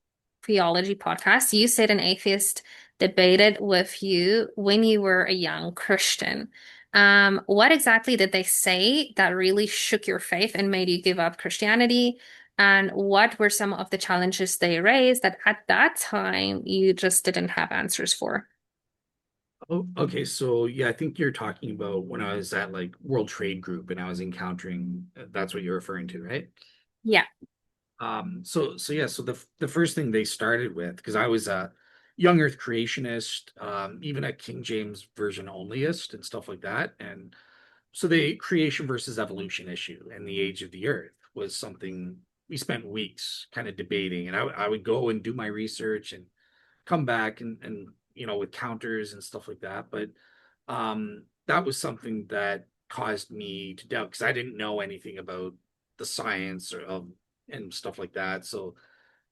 podcast, you said an atheist debated with you when you were a young Christian. What exactly did they say that really shook your faith and made you give up Christianity? And what were some of the challenges they raised that at that time you just didn't have answers for? Oh, okay. So yeah, I think you're talking about when I was at like World Trade Group and I was encountering, that's what you're referring to, right? Yeah. So yeah, so the first thing they started with, because I was a young Earth creationist, even a King James version onlyist and stuff like that. And so the creation versus evolution issue and the age of the Earth was something we spent weeks kind of debating. And I would go and do my research and come back and with counters and stuff like that. But that was something that caused me to doubt because I didn't know anything about the science or of and stuff like that. So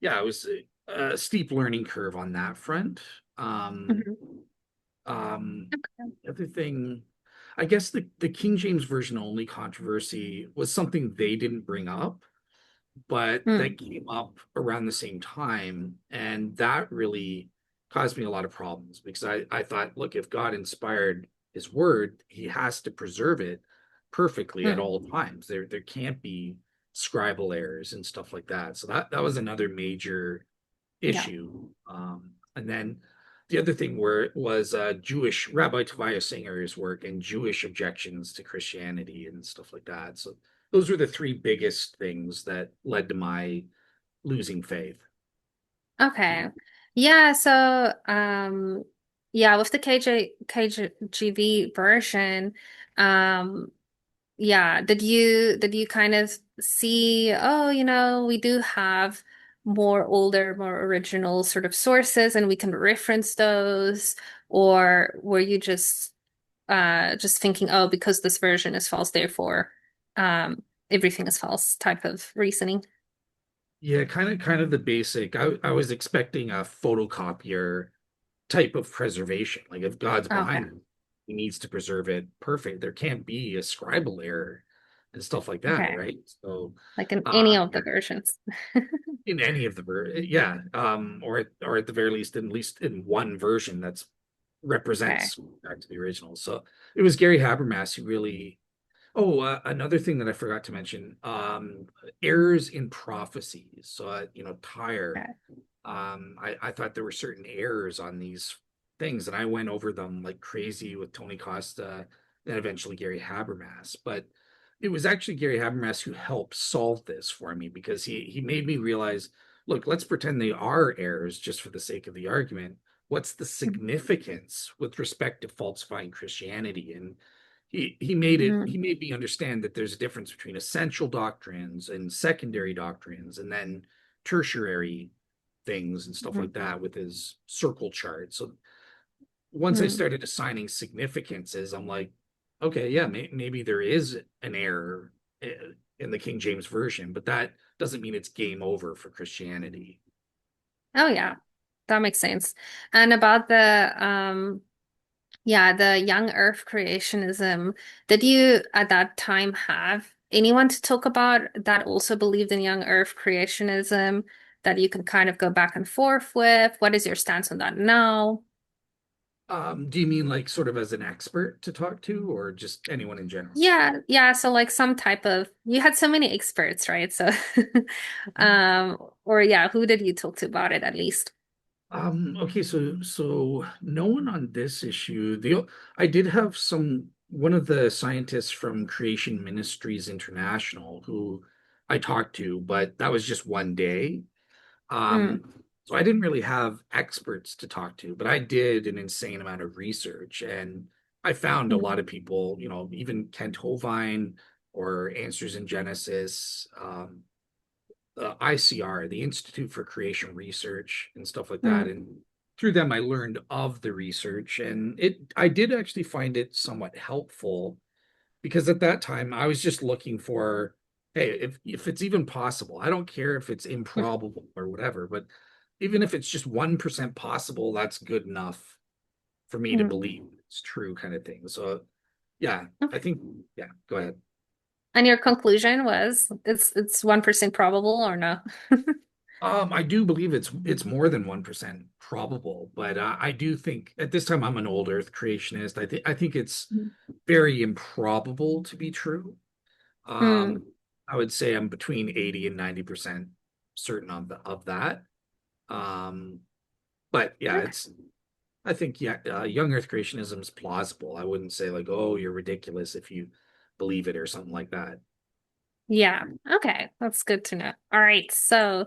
yeah, it was a steep learning curve on that front. Um, Mhm. the other thing, I guess the King James version only controversy was something they didn't bring up, but Mm, that came up around the same time. And that really caused me a lot of problems because I thought, look, if God inspired his word, he has to preserve it perfectly at mm, all times. There can't be scribal errors and stuff like that. So that was another major yeah. issue. And then the other thing where it was Jewish Rabbi Tovia Singer's work and Jewish objections to Christianity and stuff like that. So those were the three biggest things that led to my losing faith. Okay. Yeah, so yeah, with the KGV version, um yeah, did you kind of see, oh, we do have more older, more original sort of sources and we can reference those, or were you just thinking, oh, because this version is false, therefore everything is false type of reasoning? Yeah, kind of the basic. I was expecting a photocopier type of preservation. Like if God's Okay. behind it, he needs to preserve it perfect. There can't be a scribal error and stuff like that, Okay. right? So Like in any uh of the versions. in any of the yeah, or at the very least, at least in one version that's Okay. represents back to the original. So it was Gary Habermas who really. Oh, another thing that I forgot to mention, errors in prophecies. So, Tyre, Okay. I thought there were certain errors on these things, and I went over them like crazy with Tony Costa and eventually Gary Habermas. But it was actually Gary Habermas who helped solve this for me because he made me realize, look, let's pretend they are errors just for the sake of the argument. What's the significance with respect to falsifying Christianity? And he Mhm. made me understand that there's a difference between essential doctrines and secondary doctrines and then tertiary things and stuff like Mhm. that with his circle chart. So once I Mhm. started assigning significances, I'm like, okay, yeah, maybe there is an error in the King James version, but that doesn't mean it's game over for Christianity. Oh yeah, that makes sense. And about the young earth creationism, did you at that time have anyone to talk about that also believed in young earth creationism that you can kind of go back and forth with? What is your stance on that now? Do you mean like sort of as an expert to talk to, or just anyone in general? Yeah, yeah, so like some type of, you had so many experts, right? So or yeah, who did you talk to about it at least? Okay, so no one on this issue. I did have one of the scientists from Creation Ministries International who I talked to, but that was just one day. Mm, So I didn't really have experts to talk to, but I did an insane amount of research and I found a mm, lot of people, even Kent Hovind or Answers in Genesis, ICR, the Institute for Creation Research, and stuff like that. mm, And through them, I learned of the research, and I did actually find it somewhat helpful because at that time I was just looking for, hey, if it's even possible, I don't care if it's mm, improbable or whatever, but even if it's just 1% possible, that's good enough for me to mm. believe it's true, kind of thing. So yeah, I Okay. think yeah, go ahead. And your conclusion was it's 1% probable or no? I do believe it's more than 1% probable, but I do think at this time I'm an old Earth creationist. I think it's very improbable to be true. Mm, Um, I would say I'm between 80 and 90% certain of that. Um, but yeah, okay. I think yeah, young Earth creationism is plausible. I wouldn't say like, oh, you're ridiculous if you believe it or something like that. Yeah. Okay. That's good to know. All right. So,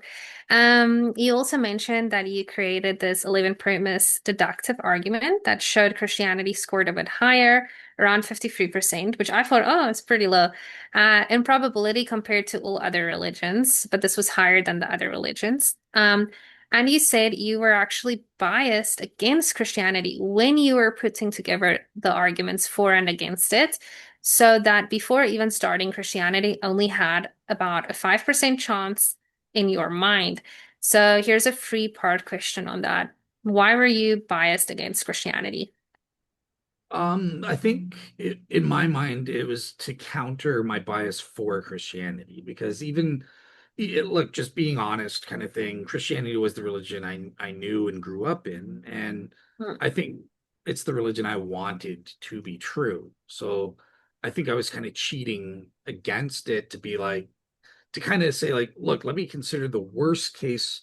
you also mentioned that you created this 11 premise deductive argument that showed Christianity scored a bit higher, around 53%, which I thought, oh, it's pretty low, in probability compared to all other religions, but this was higher than the other religions. And you said you were actually biased against Christianity when you were putting together the arguments for and against it. So that before even starting Christianity, only had about a 5% chance in your mind. So here's a three-part question on that. Why were you biased against Christianity? I think in my mind, it was to counter my bias for Christianity because look, just being honest kind of thing, Christianity was the religion I knew and grew up in. And Hmm. I think it's the religion I wanted to be true. So I think I was kind of cheating against it to be like, to kind of say like, look, let me consider the worst case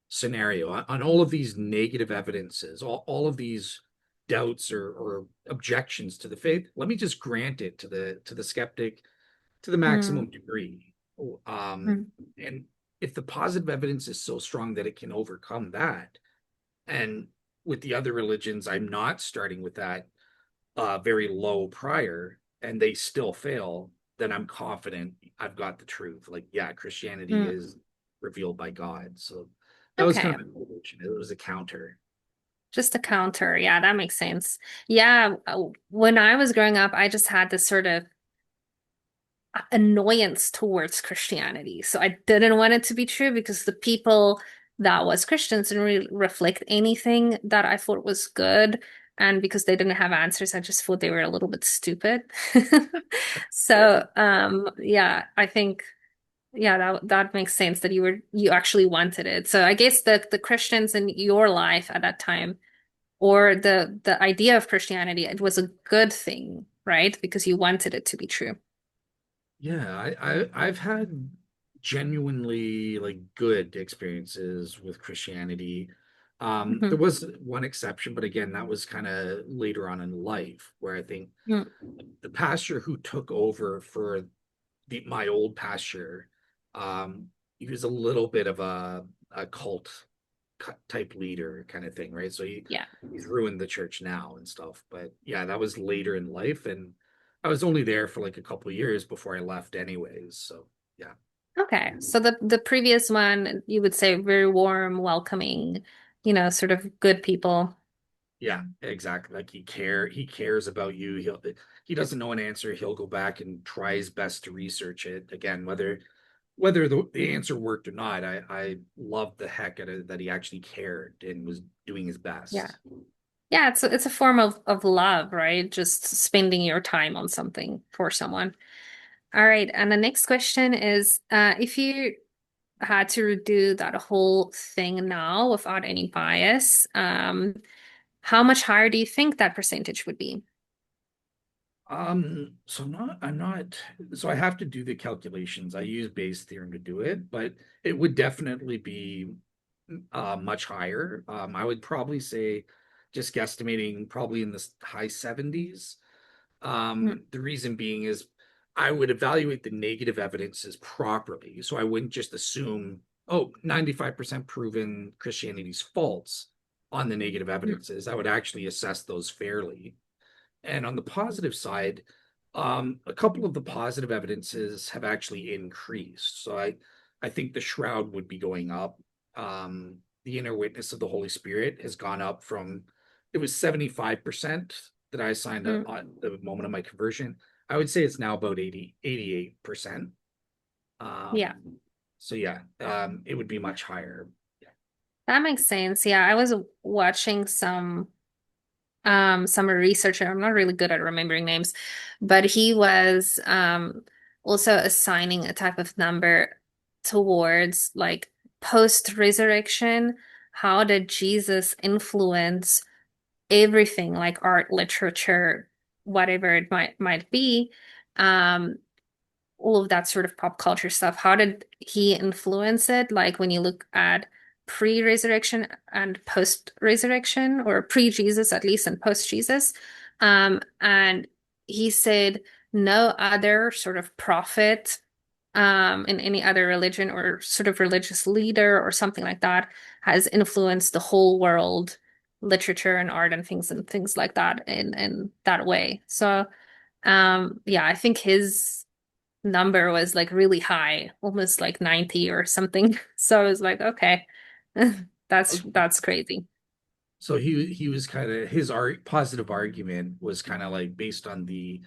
scenario on all of these negative evidences, all of these doubts or objections to the faith. Let me just grant it to the skeptic to the Hmm. maximum degree. Um, Hmm. and if the positive evidence is so strong that it can overcome that, And with the other religions, I'm not starting with that very low prior, and they still fail, then I'm confident I've got the truth. Like, yeah, Christianity Mm, is revealed by God. So that was okay. kind of an evolution. It was a counter. Just a counter. Yeah, that makes sense. Yeah, when I was growing up, I just had this sort of annoyance towards Christianity. So I didn't want it to be true because the people that was Christians didn't really reflect anything that I thought was good. And because they didn't have answers, I just thought they were a little bit stupid. Fair. So, yeah, I think, yeah, that makes sense that you actually wanted it. So I guess the Christians in your life at that time, or the idea of Christianity, it was a good thing, right? Because you wanted it to be true. Yeah, I've had genuinely like good experiences with Christianity. There Hmm. was one exception, but again, that was kind of later on in life where I think Mm, the pastor who took over for my old pastor, um, he was a little bit of a cult type leader kind of thing, right? So yeah. he's ruined the church now and stuff. But yeah, that was later in life, and I was only there for like a couple of years before I left, anyways. So yeah, Okay. So the previous one, you would say very warm, welcoming, sort of good people. yeah, exactly. Like he cares about you. He doesn't know an answer. He'll go back and try his best to research it again, whether the answer worked or not. I loved the heck out of it that he actually cared and was doing his Yeah. best. Yeah, it's a form of love, right? Just spending your time on something for someone. All right. And the next question is, if you had to redo that whole thing now without any bias, how much higher do you think that percentage would be? I'm not, so I have to do the calculations. I use Bayes' theorem to do it, but it would definitely be much higher. I would probably say, just guesstimating, probably in the high 70s. Mm, The reason being is I would evaluate the negative evidences properly. So I wouldn't just assume, oh, 95% proven Christianity's false on the negative mm, evidences. I would actually assess those fairly. And on the positive side, a couple of the positive evidences have actually increased. So I think the shroud would be going up. The inner witness of the Holy Spirit has gone up from, it was 75% that I signed up mm. on the moment of my conversion. I would say it's now about 88%. Yeah. So yeah, it would be much higher. That makes sense. Yeah, I was watching some researcher. I'm not really good at remembering names, but he was also assigning a type of number towards like post-resurrection. How did Jesus influence everything, like art, literature, whatever it might be? Um, all of that sort of pop culture stuff. How did he influence it? Like when you look at pre-resurrection and post-resurrection, or pre-Jesus at least and post-Jesus. And he said no other sort of prophet in any other religion or sort of religious leader or something like that has influenced the whole world, literature and art and things like that in that way. So yeah, I think his number was like really high, almost like 90 or something. So I was like, okay, that's crazy. So he was kind of his positive argument was kind of like based on the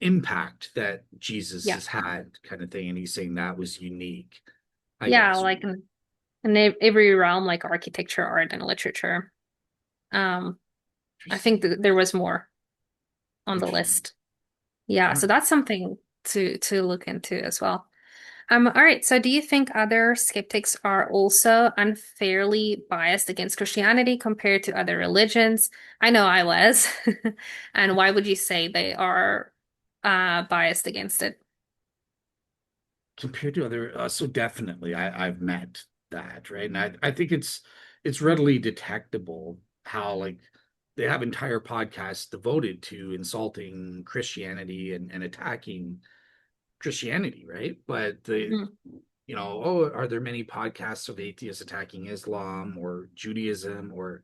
impact that Jesus Yeah. has had, kind of thing, and he's saying that was unique, I Yeah, guess. like in every realm, like architecture, art, and literature. Um, I think Interesting. th there was more on the Interesting. list. Yeah, All so right. that's something to look into as well. All right. So do you think other skeptics are also unfairly biased against Christianity compared to other religions? I know I was. And why would you say they are biased against it? Compared to other, so definitely I've met that, right? And I think it's readily detectable how like they have entire podcasts devoted to insulting Christianity and attacking Christianity, right? But Mm, oh, are there many podcasts of atheists attacking Islam or Judaism or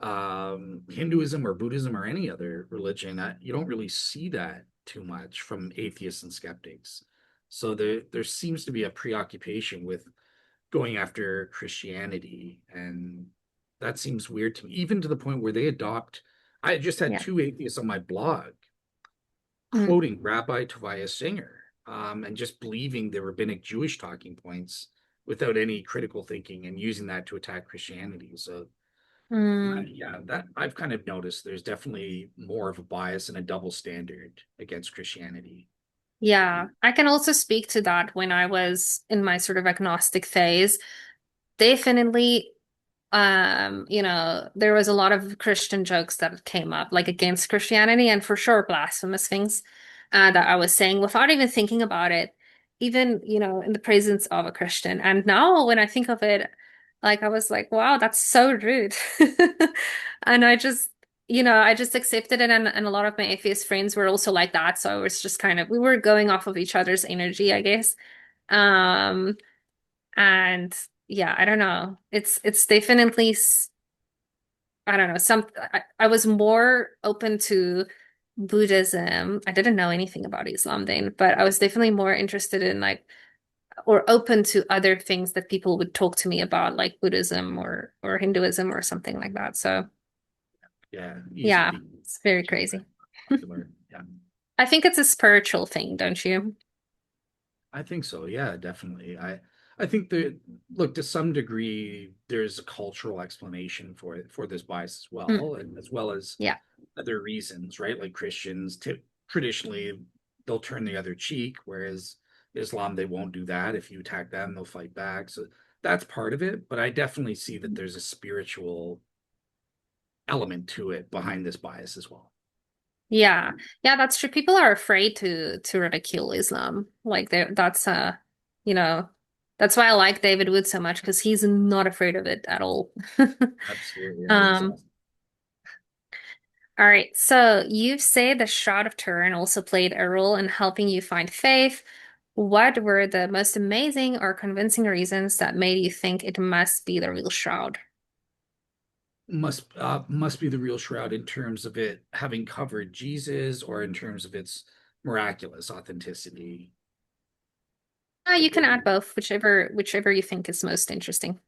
Hinduism or Buddhism or any other religion, you don't really see that too much from atheists and skeptics. So there seems to be a preoccupation with going after Christianity, and that seems weird to me, even to the point where they adopt. I just had Yeah. two atheists on my blog Mm. quoting Rabbi Tobias Singer, and just believing the rabbinic Jewish talking points without any critical thinking and using that to attack Christianity. So Mm. yeah, that I've kind of noticed there's definitely more of a bias and a double standard against Christianity. Yeah. I can also speak to that when I was in my sort of agnostic phase. Definitely, there was a lot of Christian jokes that came up, like against Christianity, and for sure blasphemous things that I was saying without even thinking about it, even, in the presence of a Christian. And now when I think of it, like I was like, wow, that's so rude. And I just accepted it, and a lot of my atheist friends were also like that. So it was just kind of we were going off of each other's energy, I guess. Um, and yeah, I don't know. It's definitely I don't know. I was more open to Buddhism. I didn't know anything about Islam then, but I was definitely more interested in like or open to other things that people would talk to me about, like Buddhism or Hinduism or something like that. So Yeah, easy yeah, to it's very keep crazy. that popular. Yeah, I think it's a spiritual thing, don't you? I think so. Yeah, definitely. I think that look, to some degree there's a cultural explanation for it, for this bias as Mm, well, and as well as yeah. other reasons, right? Like Christians traditionally they'll turn the other cheek, whereas Islam they won't do that. If you attack them, they'll fight back. So that's part of it, but I definitely see that there's a spiritual element to it behind this bias as well. Yeah. Yeah, that's true. People are afraid to ridicule Islam. Like you know, that's why I like David Wood so much because he's not afraid of it at all. Absolutely. Yeah, he's Um, awesome. all right. So you've said the Shroud of Turin also played a role in helping you find faith. What were the most amazing or convincing reasons that made you think it must be the real Shroud? Must be the real shroud in terms of it having covered Jesus or in terms of its miraculous authenticity. You Like can what add both, whichever you think is most interesting.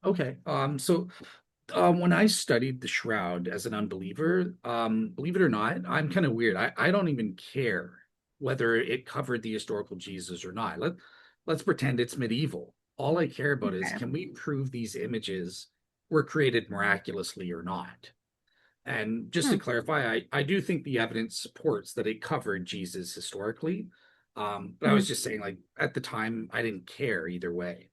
okay. When I studied the shroud as an unbeliever, believe it or not, I'm kind of weird. I don't even care whether it covered the historical Jesus or not. Let's pretend it's medieval. All I care about is Okay. can we prove these images were created miraculously or not? And just to Hmm. clarify, I do think the evidence supports that it covered Jesus historically. But I was Mm, just saying, like, at the time, I didn't care either way.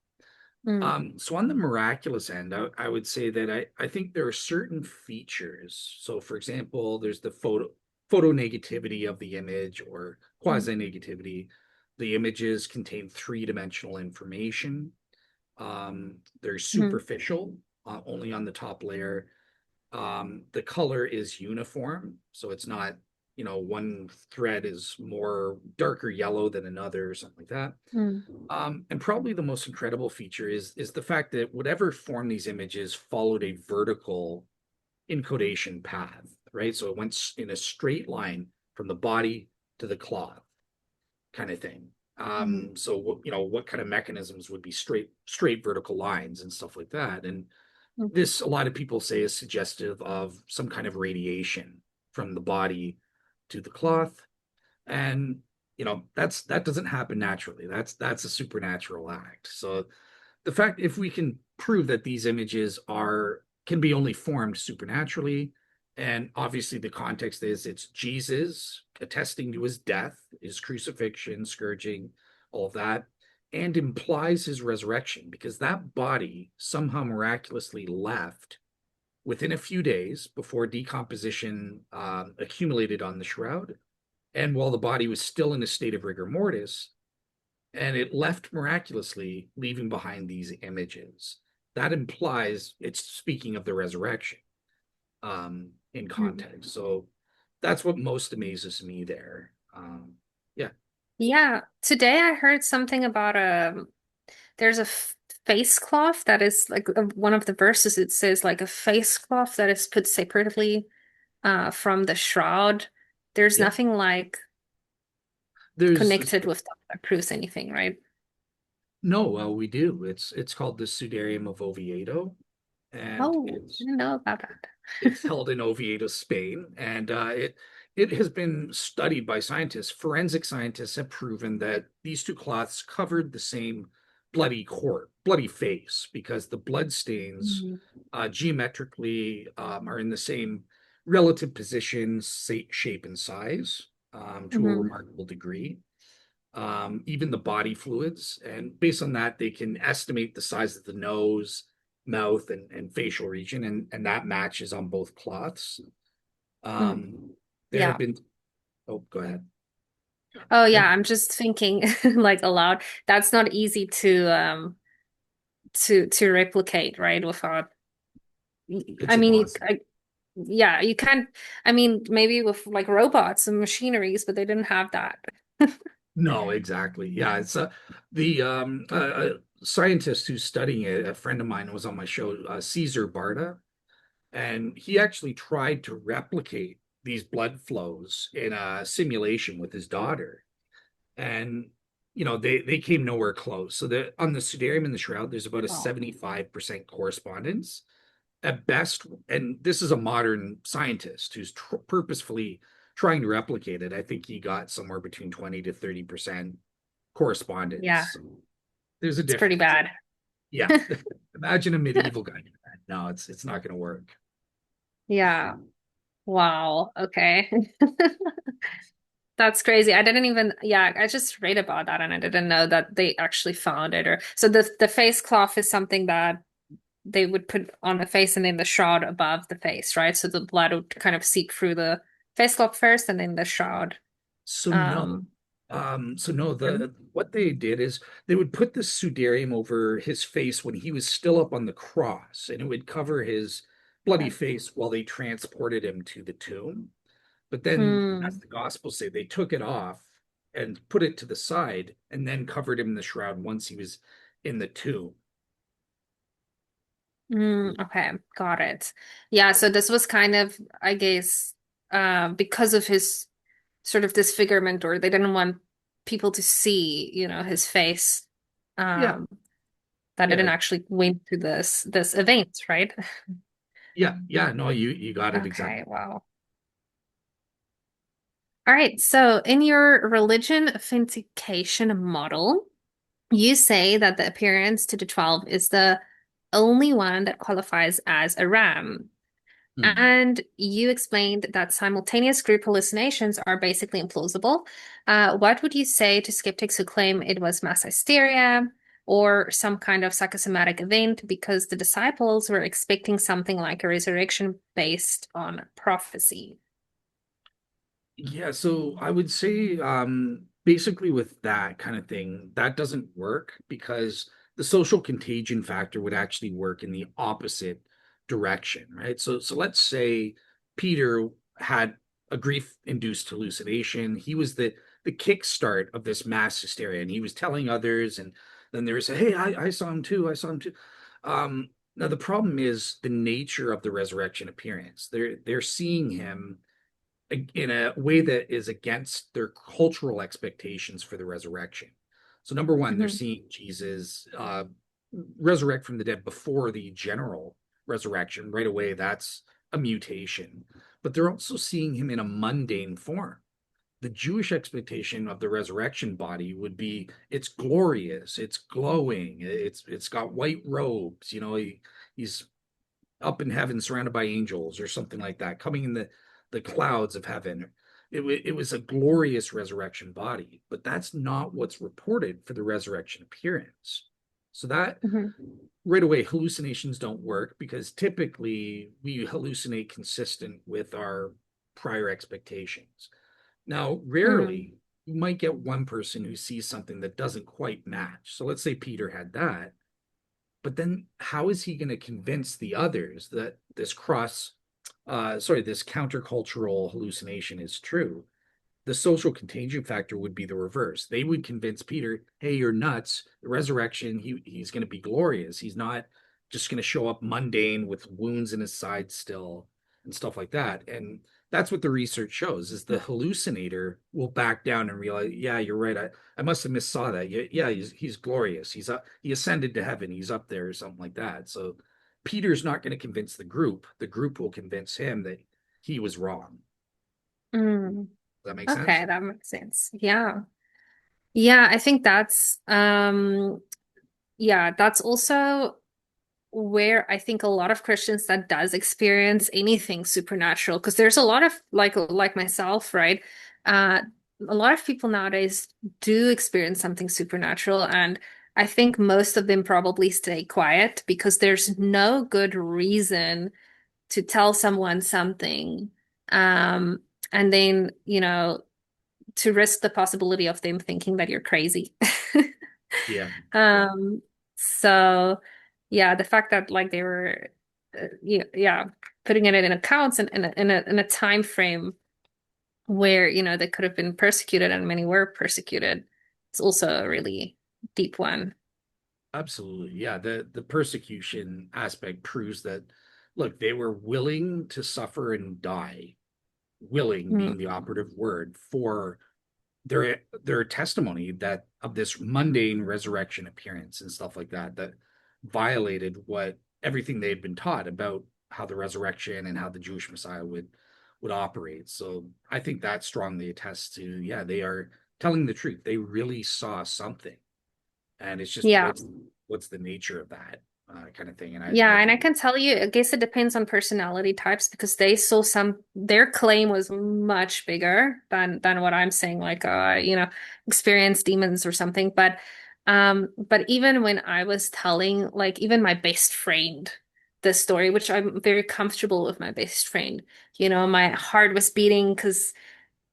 mm, So on the miraculous end, I would say that I think there are certain features. So for example, there's the photo negativity of the image or mm, quasi negativity. The images contain three-dimensional information. They're mm, superficial, only on the top layer. The color is uniform, so it's not, one thread is more darker yellow than another or something like that. mm, And probably the most incredible feature is the fact that whatever form these images followed a vertical encodation path, right? So it went in a straight line from the body to the cloth, kind of thing. mm, So what kind of mechanisms would be straight vertical lines and stuff like that? And mm, this a lot of people say is suggestive of some kind of radiation from the body to the cloth, and that doesn't happen naturally. That's a supernatural act. So the fact if we can prove that these images are can be only formed supernaturally, and obviously the context is it's Jesus attesting to his death, his crucifixion, scourging, all of that, and implies his resurrection because that body somehow miraculously left within a few days before decomposition accumulated on the shroud, and while the body was still in a state of rigor mortis, and it left miraculously, leaving behind these images. That implies it's speaking of the resurrection in mm. context. So that's what most amazes me there. Yeah. Yeah. Today I heard something about there's face cloth that is like one of the verses, it says like a face cloth that is put separately from the shroud. There's Yeah. nothing like There's connected with that that proves anything, right? no, well, we do. It's called the Sudarium of Oviedo, and Oh, I didn't know about that. it's held in Oviedo, Spain, and it has been studied by scientists. Forensic scientists have proven that these two cloths covered the same bloody face, because the blood stains Mm-hmm. geometrically are in the same relative position, shape, and size to a Mm-hmm. remarkable degree. Even the body fluids, and based on that, they can estimate the size of the nose, mouth, and facial region, and that matches on both cloths. Mm. There Yeah. have been, oh, go ahead. Oh yeah, And I'm just thinking like aloud. That's not easy to replicate, right? Without, it's I mean, impossible. yeah, you can't. I mean, maybe with like robots and machineries, but they didn't have that. No, exactly. Yeah, it's the scientist who's studying it. A friend of mine was on my show, Caesar Barta, and he actually tried to replicate these blood flows in a simulation with his daughter, and they came nowhere close. So the on the Sudarium and the Shroud, there's about a Wow. 75% correspondence at best. And this is a modern scientist who's purposefully trying to replicate it. I think he got somewhere between 20 to 30% Yeah, correspondence. So there's a it's pretty difference. bad. Yeah. Imagine a medieval guy doing that. No, it's not going to work. Yeah. Wow. Okay. That's crazy. I didn't even, yeah, I just read about that and I didn't know that they actually found it. Or so the face cloth is something that they would put on the face and then the shroud above the face, right? So the blood would kind of seep through the face cloth first and then the shroud. So no. Um, So no, the what they did is they would put the Sudarium over his face when he was still up on the cross, and it would cover his bloody face while they transported him to the tomb. But then, as mm, the Gospels say, they took it off and put it to the side, and then covered him in the shroud once he was in the tomb. okay, got it. Yeah, so this was kind of, I guess, because of his sort of disfigurement, or they didn't want people to see, his face. Yeah, Um, that didn't yeah, actually went to this event, right? yeah, yeah. No, you got it exactly. Okay, wow. All right, so in your religion authentication model, you say that the appearance to the 12 is the only one that qualifies as a ram. Hmm. And you explained that simultaneous group hallucinations are basically implausible. What would you say to skeptics who claim it was mass hysteria or some kind of psychosomatic event because the disciples were expecting something like a resurrection based on prophecy? Yeah, so I would say basically with that kind of thing, that doesn't work because the social contagion factor would actually work in the opposite direction, right? So let's say Peter had a grief-induced hallucination. He was the kickstart of this mass hysteria, and he was telling others, and then they were saying, "Hey, I saw him too. I saw him too." Now the problem is the nature of the resurrection appearance. They're seeing him in a way that is against their cultural expectations for the resurrection. So, number one, they're Mhm. seeing Jesus resurrect from the dead before the general resurrection. Right away, that's a mutation. But they're also seeing him in a mundane form. The Jewish expectation of the resurrection body would be it's glorious, it's glowing, it's got white robes, he's up in heaven surrounded by angels or something like that, coming in the clouds of heaven. It was a glorious resurrection body, but that's not what's reported for the resurrection appearance. So that Mhm. right away, hallucinations don't work because typically we hallucinate consistent with our prior expectations. Now, Mm, rarely you might get one person who sees something that doesn't quite match. So let's say Peter had that, but then how is he going to convince the others that this countercultural hallucination is true? The social contagion factor would be the reverse. They would convince Peter, hey, you're nuts. The resurrection, he's going to be glorious. He's not just going to show up mundane with wounds in his side still and stuff like that. And that's what the research shows is the hallucinator will back down and realize, yeah, you're right. I must have missaw that. Yeah, he's glorious. He's up, he ascended to heaven. He's up there or something like that. So Peter's not going to convince the group. The group will convince him that he was wrong. Mm. Does that make sense? Okay, that makes sense. Yeah. Yeah, I think that's yeah, that's also where I think a lot of Christians that does experience anything supernatural, because there's a lot of like myself, right? Uh, a lot of people nowadays do experience something supernatural, and I think most of them probably stay quiet because there's no good reason to tell someone something, um, and then, to risk the possibility of them thinking that you're crazy. Yeah. Um, so yeah, the fact that like they were, yeah, putting it in accounts and in a time frame where, they could have been persecuted and many were persecuted. It's also a really deep one. Absolutely. Yeah, the persecution aspect proves that look, they were willing to suffer and die, willing Mm. being the operative word for their testimony that of this mundane resurrection appearance and stuff like that that violated what everything they'd been taught about how the resurrection and how the Jewish Messiah would operate. So I think that strongly attests to, yeah, they are telling the truth. They really saw something, and it's just Yeah. what's the nature of that kind of thing. And I Yeah, and think I can tell you, I guess it depends on personality types because they saw their claim was much bigger than what I'm saying, like experience demons or something. But even when I was telling like even my best friend the story, which I'm very comfortable with my best friend, my heart was beating because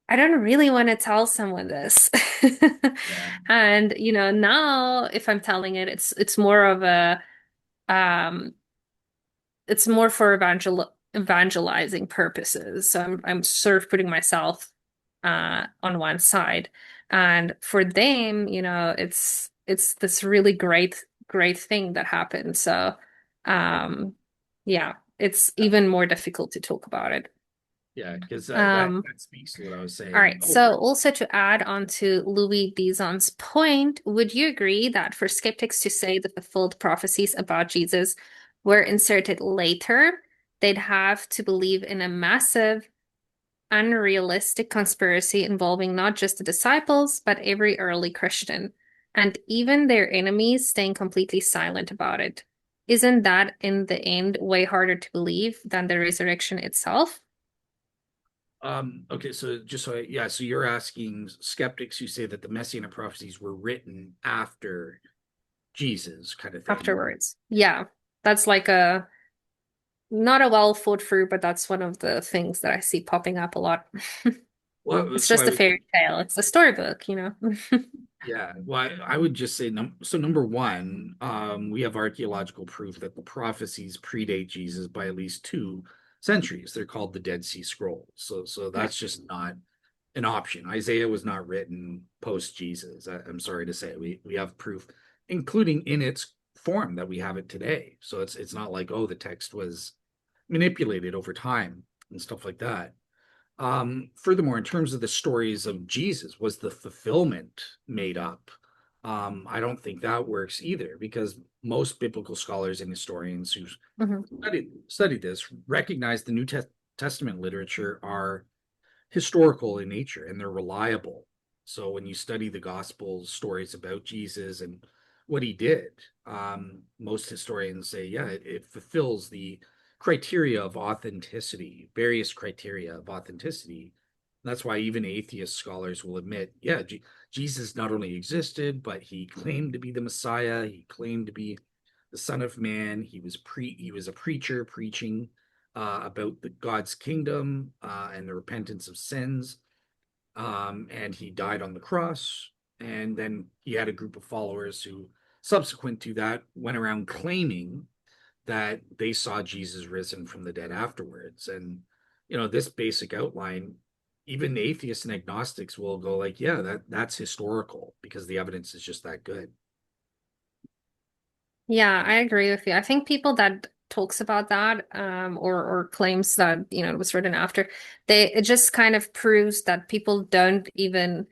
I don't really want to tell someone this. yeah, And now if I'm telling it, it's more of a um it's more for evangelizing purposes. So I'm sort of putting myself on one side. And for them, it's this really great thing that happened. So um yeah, it's even more difficult to talk about it. yeah, because Um that speaks to what I was all saying. right. Oh, So also to add on to Louis Dizon's point, would you agree that for skeptics to say the fulfilled prophecies about Jesus were inserted later, they'd have to believe in a massive, unrealistic conspiracy involving not just the disciples, but every early Christian, and even their enemies staying completely silent about it? Isn't that in the end way harder to believe than the resurrection itself? okay, so just so yeah, so you're asking skeptics who say that the messianic prophecies were written after Jesus, kind of thing. Afterwards. Yeah. That's like a not a well thought through, but that's one of the things that I see popping up a lot. Well, It's so I just a would, fairy tale. It's a storybook. yeah, well, I would just say, so number one, we have archaeological proof that the prophecies predate Jesus by at least 2 centuries. They're called the Dead Sea Scrolls. So Yeah. that's just not an option. Isaiah was not written post Jesus. I'm sorry to say, we have proof, including in its form that we have it today. So it's not like, oh, the text was manipulated over time and stuff like that. Furthermore, in terms of the stories of Jesus, was the fulfillment made up? I don't think that works either, because most biblical scholars and historians who Mhm. studied this recognize the Testament literature are historical in nature and they're reliable. So when you study the gospel stories about Jesus and what he did, most historians say, yeah, it fulfills the criteria of authenticity, various criteria of authenticity. That's why even atheist scholars will admit, yeah, Jesus not only existed, but he claimed to be the Messiah. He claimed to be the Son of Man. He was a preacher preaching about God's kingdom and the repentance of sins. And he died on the cross. And then he had a group of followers who, subsequent to that, went around claiming that they saw Jesus risen from the dead afterwards. And, this basic outline, even atheists and agnostics will go like, yeah, that's historical because the evidence is just that good. Yeah, I agree with you. I think people that talks about that or claims that, it was written after, it just kind of proves that people don't even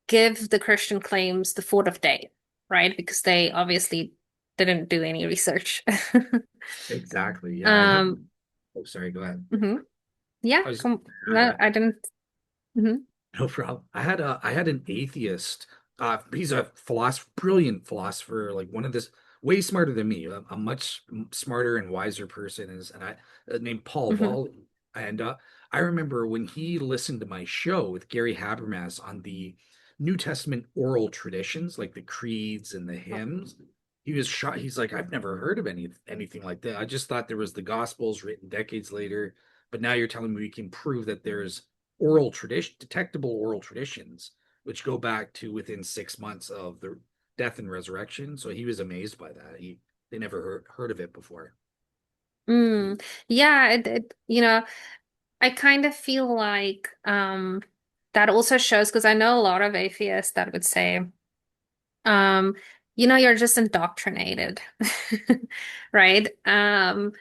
give the Christian claims the thought of day, right? Because they obviously didn't do any research. Exactly. Yeah, I had. Um, Oh, sorry. Go ahead. mhm. Yeah, I was come. had No, a I didn't. Mhm. No problem. I had an atheist. He's a philosopher, brilliant philosopher, like one of this way smarter than me, a much smarter and wiser person is, and named Paul Mhm. Volley. And I remember when he listened to my show with Gary Habermas on the New Testament oral traditions, like the creeds and the hymns. He was shocked. He's like, I've never heard of anything like that. I just thought there was the Gospels written decades later, but now you're telling me we can prove that there's oral tradition, detectable oral traditions, which go back to within 6 months of the death and resurrection. So he was amazed by that. They never heard of it before. Mm. Yeah, I kind of feel like that also shows because I know a lot of atheists that would say, um, you're just indoctrinated, right? And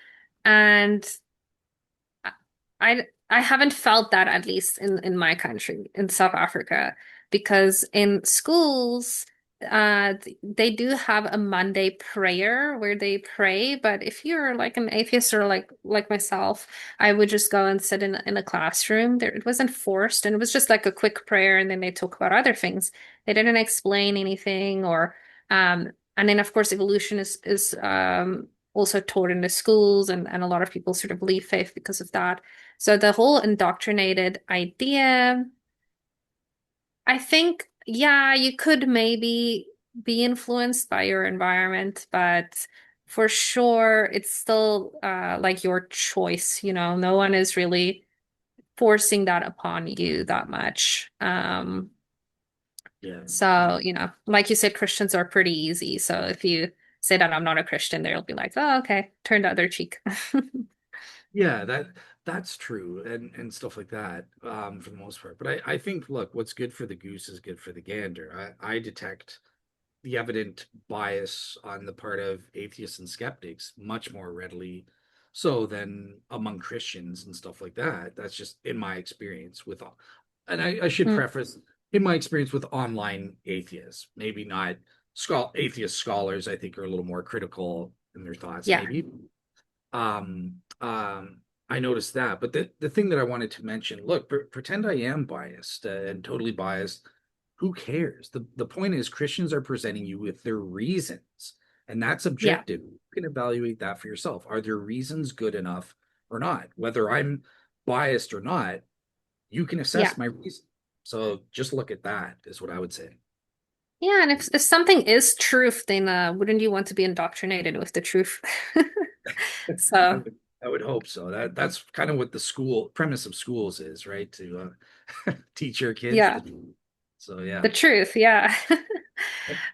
I haven't felt that at least in my country, in South Africa, because in schools, they do have a Monday prayer where they pray. But if you're like an atheist or like myself, I would just go and sit in a classroom. There, it wasn't forced, and it was just like a quick prayer, and then they talk about other things. They didn't explain anything, or and then of course evolution is also taught in the schools, and a lot of people sort of leave faith because of that. So the whole indoctrinated idea, I think, yeah, you could maybe be influenced by your environment, but for sure, it's still like your choice, no one is really forcing that upon you that much. Yeah. So, like you said, Christians are pretty easy. So if you say that I'm not a Christian, they'll be like, oh, okay, turn the other cheek. Yeah, that's true and stuff like that, for the most part. But I think, look, what's good for the goose is good for the gander. I detect the evident bias on the part of atheists and skeptics much more readily so than among Christians and stuff like that. That's just in my experience with all, and I should Mm, preface in my experience with online atheists, maybe not atheist scholars, I think are a little more critical in their thoughts, yeah, maybe. Um, um, I noticed that. But the thing that I wanted to mention, look, pretend I am biased and totally biased. Who cares? The point is Christians are presenting you with their reasons, and that's yeah, objective. You can evaluate that for yourself. Are their reasons good enough or not? Whether I'm biased or not, you can yeah. assess my reason. So just look at that, is what I would say. Yeah, and if something is truth, then wouldn't you want to be indoctrinated with the truth? I So, would hope so. That's kind of what the school premise of schools is, right? To teach your kids yeah, the truth. So yeah. the truth, yeah.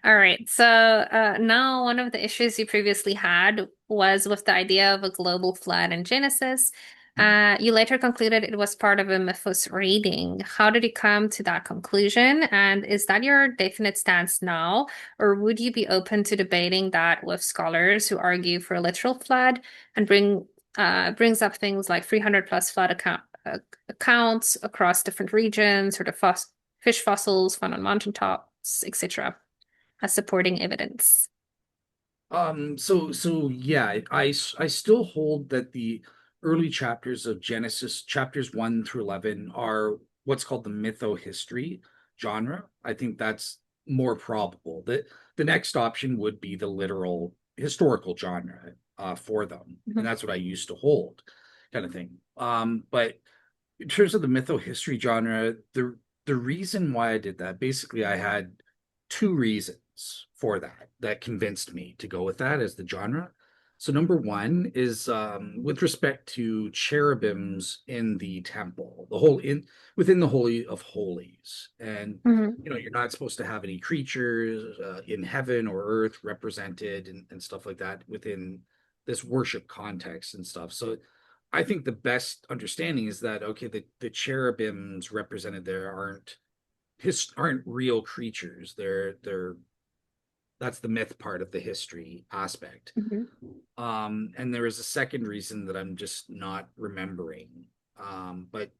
All right. So now one of the issues you previously had was with the idea of a global flood in Genesis. You later concluded it was part of a mythos reading. How did you come to that conclusion? And is that your definite stance now? Or would you be open to debating that with scholars who argue for a literal flood and brings up things like 300 plus accounts across different regions, sort of fish fossils found on mountaintops, etc as supporting evidence. So yeah, I still hold that the early chapters of Genesis, chapters 1 through 11, are what's called the mytho-history genre. I think that's more probable. The next option would be the literal historical genre for them. And Mhm. that's what I used to hold, kind of thing. But in terms of the mytho history genre, the reason why I did that, basically, I had two reasons for that convinced me to go with that as the genre. So number one is with respect to cherubims in the temple, the whole in within the holy of holies, and Mhm. you're not supposed to have any creatures in heaven or earth represented and stuff like that within this worship context and stuff. So I think the best understanding is that okay, the cherubims represented there aren't real creatures. They're that's the myth part of the history aspect. Mhm. And there is a second reason that I'm just not remembering. But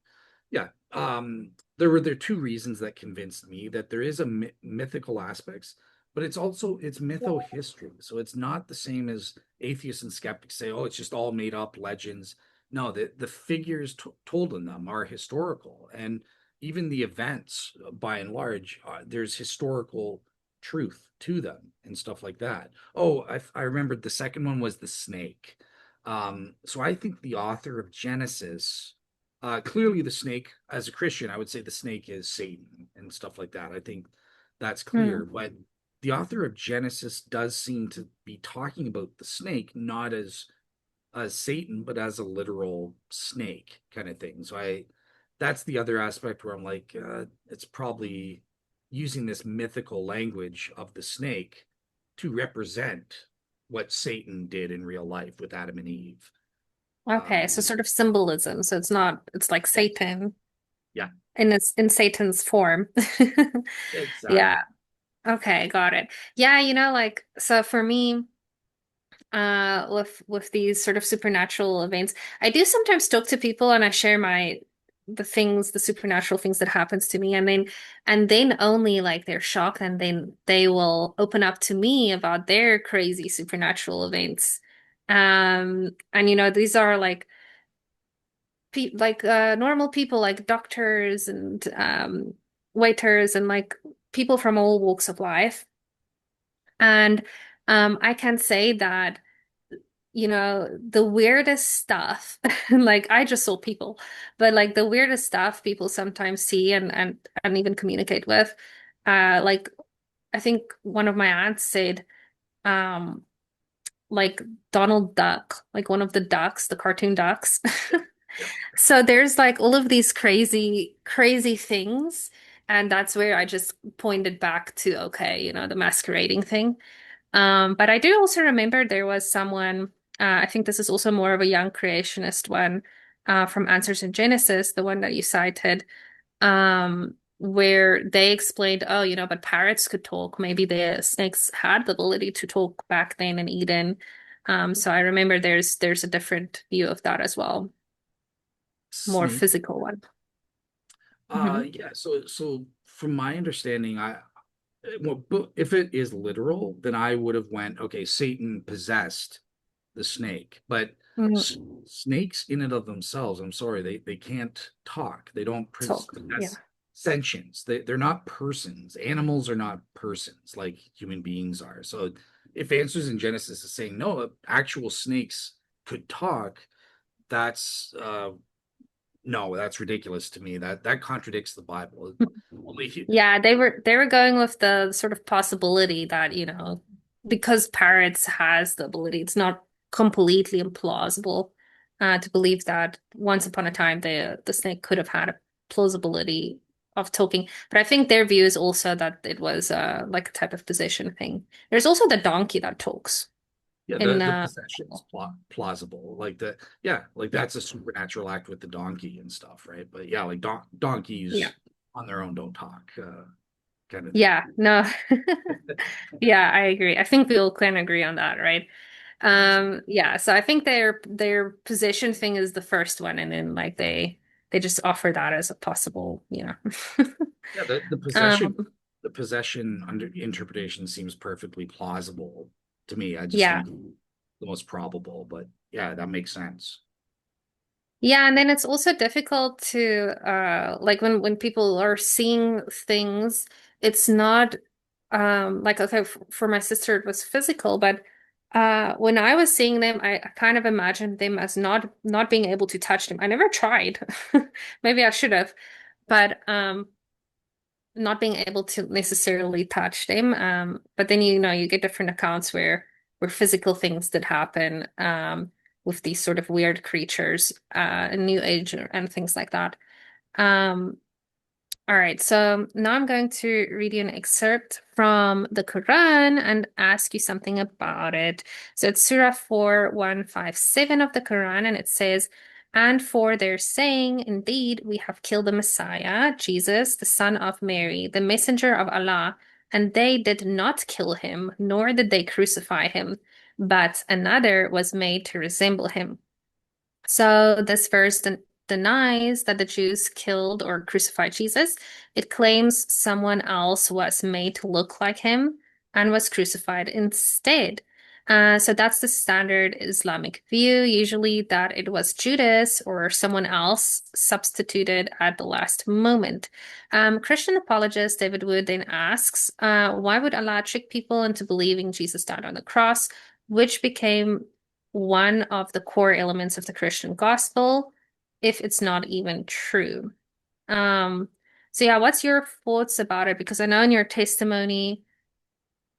yeah, there are two reasons that convinced me that there is a mythical aspects, but it's mytho history. So it's not the same as atheists and skeptics say, oh, it's just all made up legends. No, the figures told in them are historical, and even the events, by and large, there's historical truth to them and stuff like that. Oh, I remembered the second one was the snake. So I think the author of Genesis, clearly the snake, as a Christian, I would say the snake is Satan and stuff like that. I think that's clear. Mm. But the author of Genesis does seem to be talking about the snake not as Satan, but as a literal snake kind of thing. So that's the other aspect where I'm like, it's probably using this mythical language of the snake to represent what Satan did in real life with Adam and Eve. Okay, so Um, sort of symbolism. So it's not, it's like yes, Satan yeah, in its in Satan's form. Yeah. exactly. Okay, got it. Yeah, like so for me, with these sort of supernatural events, I do sometimes talk to people and I share the things, the supernatural things that happens to me, and then only like they're shocked and then they will open up to me about their crazy supernatural events. And these are like pe like normal people like doctors and waiters and like people from all walks of life. And I can say that, the weirdest stuff, like I just saw people, but like the weirdest stuff people sometimes see and even communicate with. Like I think one of my aunts said, um, like Donald Duck, like one of the ducks, the cartoon ducks. Yep, yep. So there's like all of these crazy, crazy things. And that's where I just pointed back to, okay, the masquerading thing. But I do also remember there was someone, I think this is also more of a young creationist one, from Answers in Genesis, the one that you cited, where they explained, oh, but parrots could talk. Maybe the snakes had the ability to talk back then in Eden. So I remember there's a different view of that as well, more Snake. physical one. Hmm. Yeah. So from my understanding, well, but if it is literal, then I would have went, okay, Satan possessed the snake, but s Hmm. snakes in and of themselves, I'm sorry, they can't talk. They don't Talk. Yeah. possess sentience. They're not persons. Animals are not persons like human beings are. So if Answers in Genesis is saying no, actual snakes could talk, that's no, that's ridiculous to me. That contradicts the Bible. Only Yeah, they were going with the sort of possibility that, because parrots has the ability, it's not completely implausible to believe that once upon a time the snake could have had a plausibility of talking. But I think their view is also that it was like a type of possession thing. There's also the donkey that talks Yeah, in the possession is plausible. Like yeah, like yeah. that's a supernatural act with the donkey and stuff, right? But yeah, like Yeah. donkeys on their own don't talk, kind of thing. Yeah, no. Yeah, I agree. I think we all can agree on that, right? Yeah, so I think their position thing is the first one, and then like they just offer that as a possible. Yeah, Um, the possession under interpretation seems perfectly plausible to me. I just yeah. think the most probable, but yeah, that makes sense. Yeah, and then it's also difficult to like when people are seeing things, it's not like okay, for my sister it was physical, but when I was seeing them, I kind of imagined them as not being able to touch them. I never tried. Maybe I should have, but not being able to necessarily touch them. But then you get different accounts where physical things did happen with these sort of weird creatures in New Age and things like that. Um, all right, so now I'm going to read you an excerpt from the Quran and ask you something about it. So it's Surah 4157 of the Quran, and it says, And for their saying, indeed, we have killed the Messiah, Jesus, the son of Mary, the messenger of Allah, and they did not kill him, nor did they crucify him, but another was made to resemble him. So this verse denies that the Jews killed or crucified Jesus. It claims someone else was made to look like him and was crucified instead. So that's the standard Islamic view, usually that it was Judas or someone else substituted at the last moment. Christian apologist David Wood then asks, why would Allah trick people into believing Jesus died on the cross, which became one of the core elements of the Christian gospel, if it's not even true. Um, so yeah, what's your thoughts about it? Because I know in your testimony,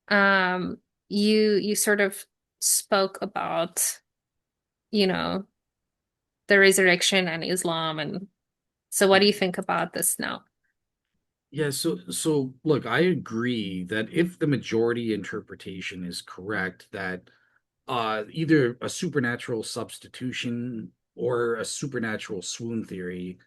um, you sort of spoke about, you know, the resurrection and Islam, and so what do you think about this now? Yeah, so look, I agree that if the majority interpretation is correct, that either a supernatural substitution or a supernatural swoon theory,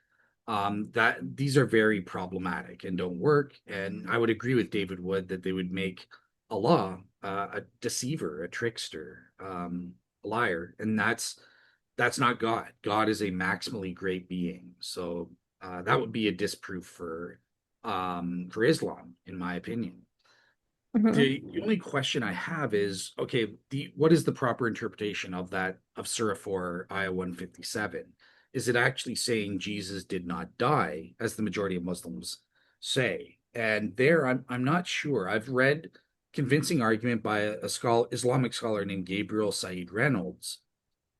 that these are very problematic and don't work. And I would agree with David Wood that they would make Allah a deceiver, a trickster, a liar, and that's not God. God is a maximally great being. So that would be a disproof for Islam, in my opinion. Hmm. The only question I have is, okay, the what is the proper interpretation of that of Surah 4, Ayah 157? Is it actually saying Jesus did not die, as the majority of Muslims say? And there, I'm not sure. I've read convincing argument by a scholar, Islamic scholar named Gabriel Said Reynolds,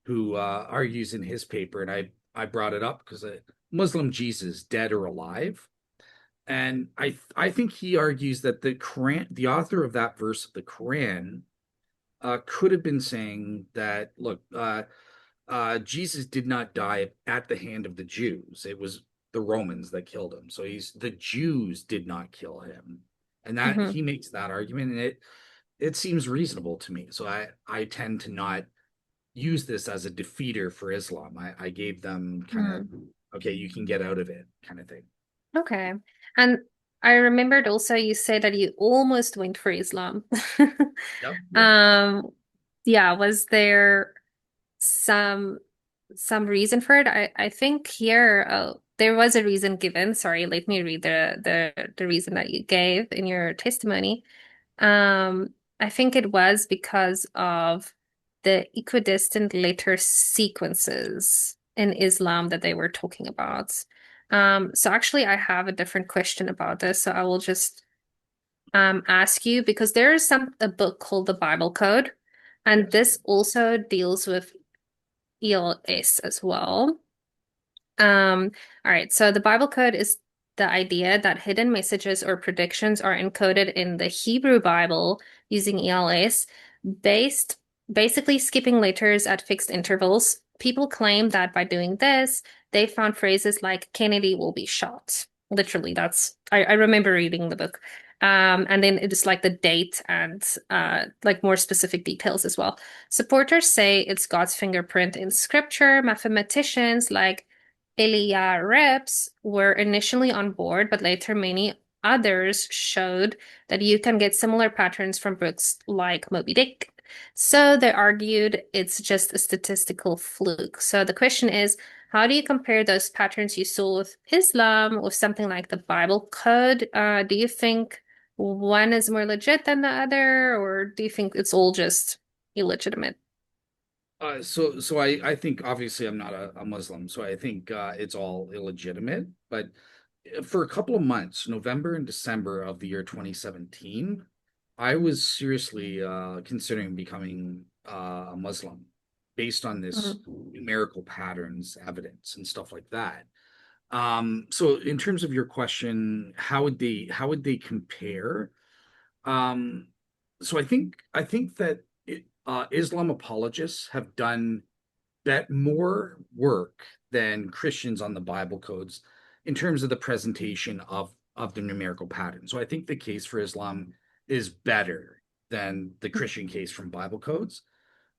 who argues in his paper, and I brought it up because a Muslim Jesus, dead or alive, and I think he argues that the Quran, the author of that verse of the Quran, could have been saying that, look, Jesus did not die at the hand of the Jews. It was the Romans that killed him. So the Jews did not kill him, and that Hmm. he makes that argument, and it seems reasonable to me. So I tend to not use this as a defeater for Islam. I gave them kind of, Hmm. okay, you can get out of it kind of thing. Okay. And I remembered also you said that you almost went for Islam. Yep. Yep. Um, yeah, was there some some reason for it? I think here there was a reason given. Sorry, let me read the reason that you gave in your testimony. I think it was because of the equidistant letter sequences in Islam that they were talking about. So actually I have a different question about this, so I will just ask you because there is a book called the Bible Code, and Yes. this also deals with ELS as well. Um, all right, so the Bible code is the idea that hidden messages or predictions are encoded in the Hebrew Bible using ELS, based basically skipping letters at fixed intervals. People claim that by doing this, they found phrases like Kennedy will be shot. Literally, I remember reading the book. And then it is like the date and like more specific details as well. Supporters say it's God's fingerprint in scripture. Mathematicians like Elia Reps were initially on board, but later many others showed that you can get similar patterns from books like Moby Dick. So they argued it's just a statistical fluke. So the question is, how do you compare those patterns you saw with Islam with something like the Bible code? Do you think one is more legit than the other, or do you think it's all just illegitimate? So I think obviously I'm not a Muslim, so I think it's all illegitimate. But for a couple of months, November and December of the year 2017, I was seriously considering becoming a Muslim based on this Mhm. numerical patterns, evidence, and stuff like that. So in terms of your question, how would they compare? Um, so I think that Islam apologists have done that more work than Christians on the Bible codes in terms of the presentation of the numerical pattern. So I think the case for Islam is better than the Christian case from Bible codes.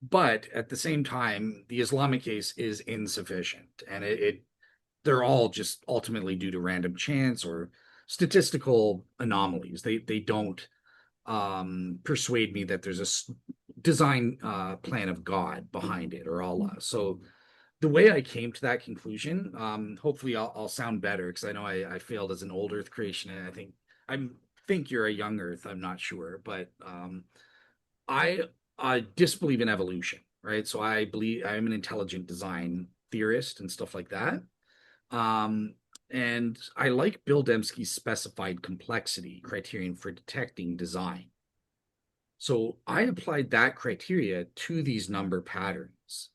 But at the same time, the Islamic case is insufficient, and they're all just ultimately due to random chance or statistical anomalies. They don't persuade me that there's a design plan of God behind it or Allah. So the way I came to that conclusion, hopefully I'll sound better because I know I failed as an old Earth creation, and I think you're a young Earth. I'm not sure, but I I disbelieve in evolution, right? So I believe I'm an intelligent design theorist and stuff like that. Um, and I like Bill Dembski's specified complexity criterion for detecting design. So I applied that criteria to these number patterns.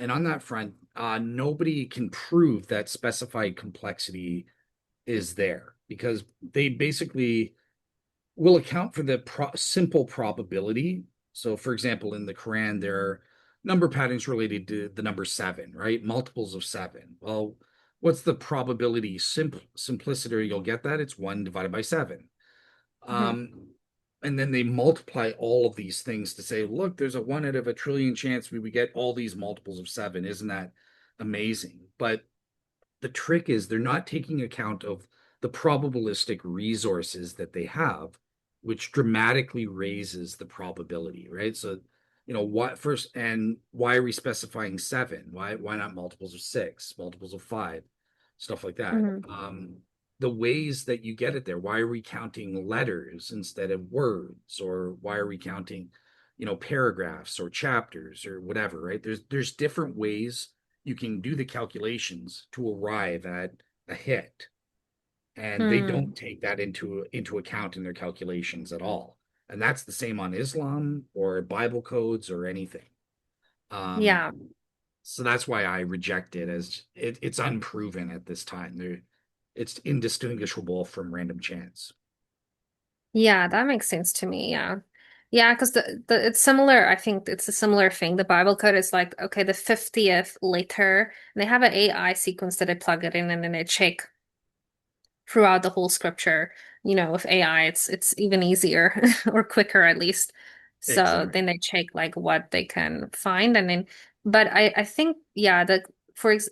And on that front, nobody can prove that specified complexity is there because they basically will account for the simple probability. So, for example, in the Quran, there are number patterns related to the number seven, right? Multiples of seven. Well, what's the probability simplicity you'll get that? It's one divided by seven. Hmm. Um, and then they multiply all of these things to say, look, there's a one out of a trillion chance we would get all these multiples of seven. Isn't that amazing? But the trick is they're not taking account of the probabilistic resources that they have, which dramatically raises the probability, right? So, what first and why are we specifying seven? Why not multiples of six, multiples of five, stuff like that? Hmm. The ways that you get it there. Why are we counting letters instead of words, or why are we counting, paragraphs or chapters or whatever, right? There's different ways you can do the calculations to arrive at a hit, and they Hmm. don't take that into account in their calculations at all. And that's the same on Islam or Bible codes or anything. um Yeah. so that's why I reject it as it's unproven at this time. It's indistinguishable from random chance. Yeah, that makes sense to me. Yeah. Yeah, because the it's similar. I think it's a similar thing. The Bible code is like, okay, the 50th letter, and they have an AI sequence that they plug it in and then they check throughout the whole scripture. With AI, it's even easier or quicker at least. So Exactly. then they check like what they can find and then but I think yeah, for ex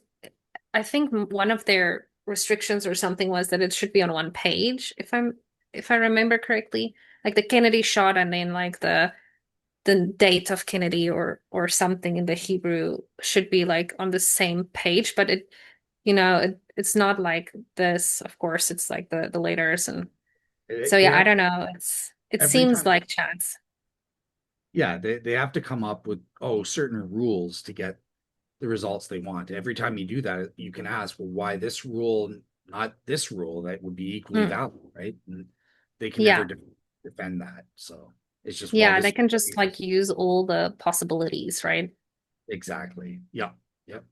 I think one of their restrictions or something was that it should be on one page, if I remember correctly. Like the Kennedy shot and then like the date of Kennedy or something in the Hebrew should be like on the same page, but it's not like this, of course, it's like the letters and so They yeah, I have don't know. It every seems time. like chance. Yeah, they have to come up with certain rules to get the results they want. Every time you do that, you can ask, well, why this rule, not this rule that would be equally Mm. valid, right? And they can never Yeah. defend that. So it's just, well, Yeah, this they is can what just we like just use all the possibilities, right? exactly. Yeah. Yep.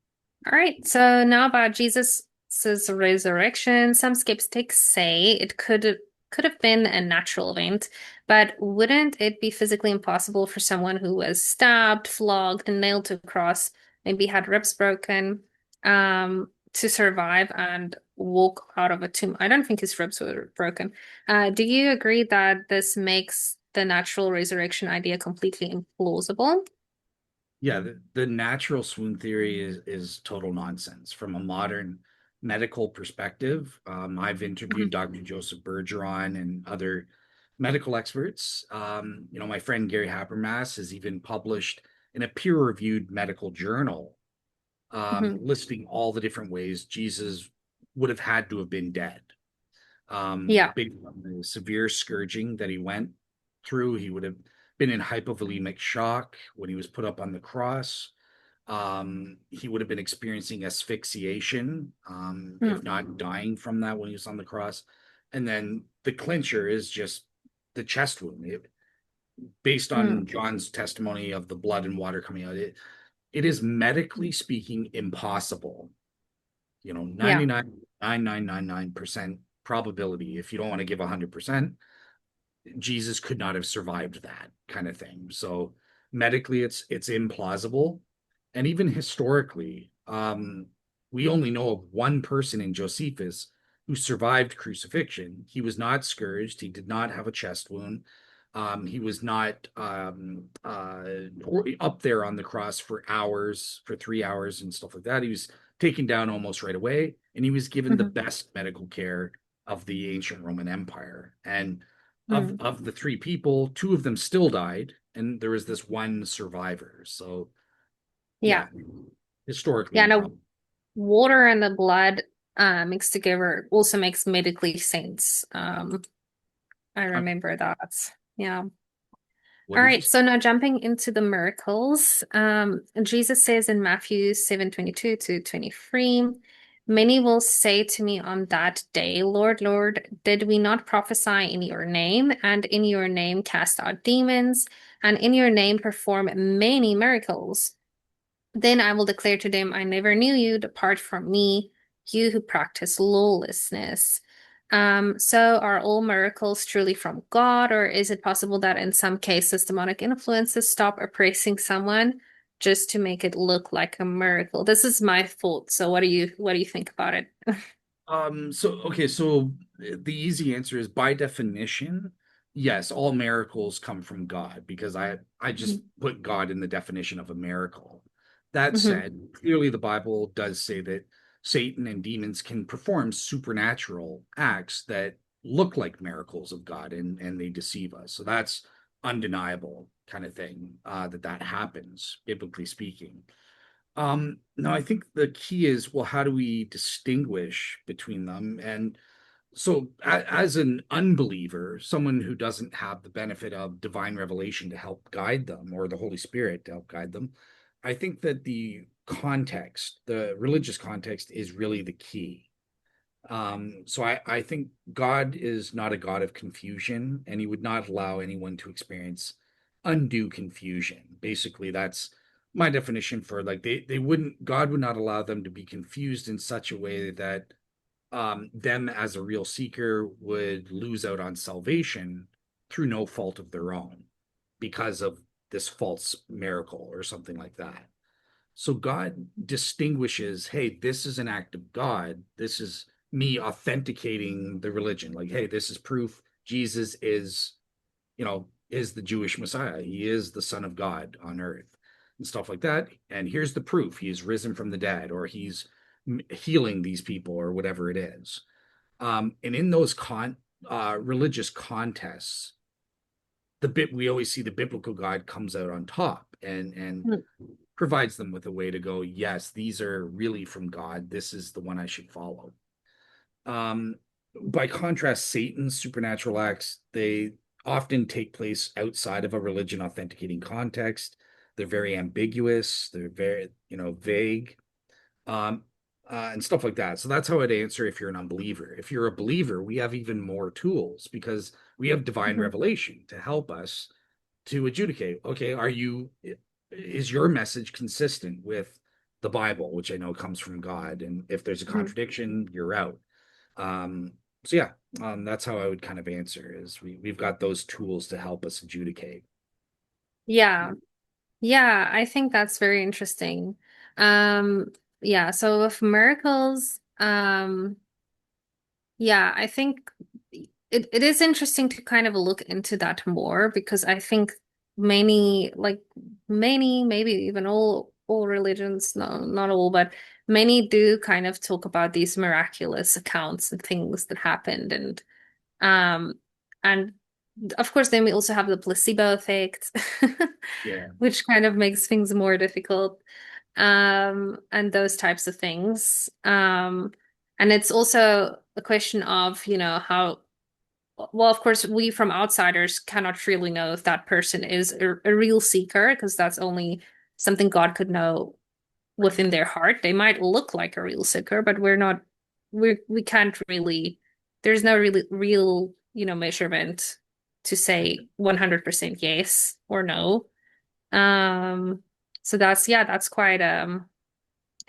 All right, so now about Jesus's resurrection. Some skeptics say it could have been a natural event, but wouldn't it be physically impossible for someone who was stabbed, flogged, and nailed to a cross, maybe had ribs broken, to survive and walk out of a tomb? I don't think his ribs were broken. Do you agree that this makes the natural resurrection idea completely implausible? Yeah, the natural swoon theory is total nonsense from a modern medical perspective. I've interviewed Mhm. Dr. Joseph Bergeron and other medical experts. My friend Gary Habermas has even published in a peer-reviewed medical journal, Mhm. listing all the different ways Jesus would have had to have been dead. Yeah. Based on the severe scourging that he went through, he would have been in hypovolemic shock when he was put up on the cross. He would have been experiencing asphyxiation, if Mm. not dying from that when he was on the cross. And then the clincher is just the chest wound. Based Mm. on John's testimony of the blood and water coming out, it is medically speaking impossible. Yeah. 99.9999% probability. If you don't want to give 100%, Jesus could not have survived that kind of thing. So medically, it's implausible, and even historically, we only know of one person in Josephus who survived crucifixion. He was not scourged. He did not have a chest wound. He was not up there on the cross for hours, for 3 hours and stuff like that. He was taken down almost right away, and he was given the Hmm. best medical care of the ancient Roman Empire. And of Hmm. of the three people, two of them still died, and there was this one survivor. So Yeah. yeah, historically, Yeah, you no, probably water and the blood mixed together also makes medically sense. I uh, remember that. Yeah. what All did you right, say? so now jumping into the miracles, Jesus says in Matthew 7:22 to 23, many will say to me on that day, Lord, Lord, did we not prophesy in your name, and in your name cast out demons, and in your name perform many miracles? Then I will declare to them, I never knew you. Depart from me, you who practice lawlessness. So are all miracles truly from God, or is it possible that in some cases demonic influences stop oppressing someone just to make it look like a miracle? This is my thought. So what do you think about it? So the easy answer is by definition, yes, all miracles come from God because I just put God in the definition of a miracle. That Hmm. said, clearly the Bible does say that Satan and demons can perform supernatural acts that look like miracles of God and they deceive us. So that's undeniable kind of thing that happens, biblically speaking. No, I think the key is, well, how do we distinguish between them? And so, as an unbeliever, someone who doesn't have the benefit of divine revelation to help guide them or the Holy Spirit to help guide them, I think that the context, the religious context, is really the key. So I think God is not a God of confusion, and he would not allow anyone to experience undue confusion. Basically, that's my definition for like they wouldn't God would not allow them to be confused in such a way that them as a real seeker would lose out on salvation through no fault of their own because of this false miracle or something like that. So God distinguishes, hey, this is an act of God. This is me authenticating the religion. Like, hey, this is proof Jesus is, is the Jewish Messiah. He is the Son of God on earth and stuff like that. And here's the proof. He is risen from the dead, or he's healing these people, or whatever it is. And in those religious contests, the bit we always see the biblical God comes out on top and provides them with a way to go, yes, these are really from God. This is the one I should follow. Um, by contrast, Satan's supernatural acts, they often take place outside of a religion authenticating context. They're very ambiguous, they're very, vague, um, and stuff like that. So that's how I'd answer if you're an unbeliever. If you're a believer, we have even more tools because we have divine Hmm. revelation to help us to adjudicate, okay, is your message consistent with the Bible, which I know comes from God, and if there's a Hmm. contradiction, you're out. So yeah, that's how I would kind of answer is we've got those tools to help us adjudicate. Yeah. Yeah, I think that's very interesting. Um, yeah, so with miracles, yeah, I think it is interesting to kind of look into that more because I think many, maybe even all religions, no, not all, but many do kind of talk about these miraculous accounts and things that happened um and of course then we also have the placebo effect, Yeah. which kind of makes things more difficult, and those types of things. And it's also a question of, how well, of course, we from outsiders cannot really know if that person is a real seeker, because that's only something God could know Right. within their heart. They might look like a real seeker, but we can't really, there's no really real, measurement to say 100% yes or no. Um, so that's quite a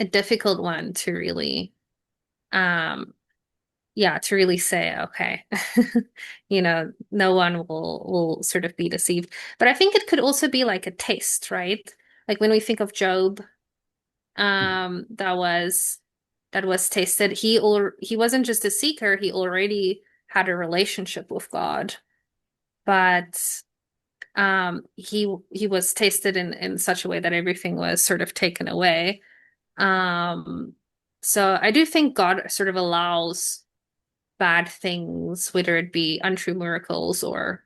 difficult one to really um to really say, okay, no one will sort of be deceived. But I think it could also be like a test, right? Like when we think of Job, that was tested. He wasn't just a seeker, he already had a relationship with God. But he was tasted in such a way that everything was sort of taken away. Um, so I do think God sort of allows bad things, whether it be untrue miracles or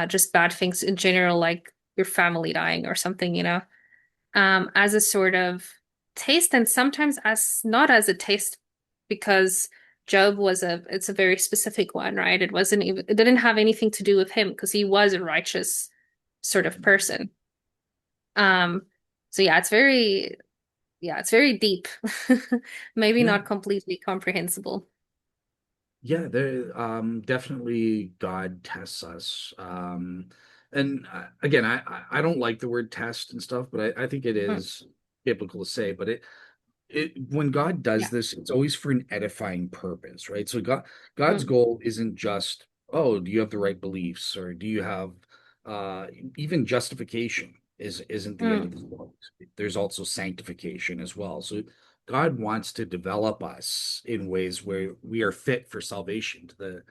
just bad things in general, like your family dying or something, as a sort of taste, and sometimes as not as a taste, because Job it's a very specific one, right? It didn't have anything to do with him because he was a righteous sort of person. Um, so it's very deep. Maybe Yeah. not completely comprehensible. Yeah, there definitely God tests us. And again, I don't like the word test and stuff, but I think it Mhm. is biblical to say, but it when God does Yeah. this, it's always for an edifying purpose, right? So God's Mm, goal isn't just, oh, do you have the right beliefs, or do you have uh even justification isn't the end of the mm. world. There's also sanctification as well. So God wants to develop us in ways where we are fit for salvation to the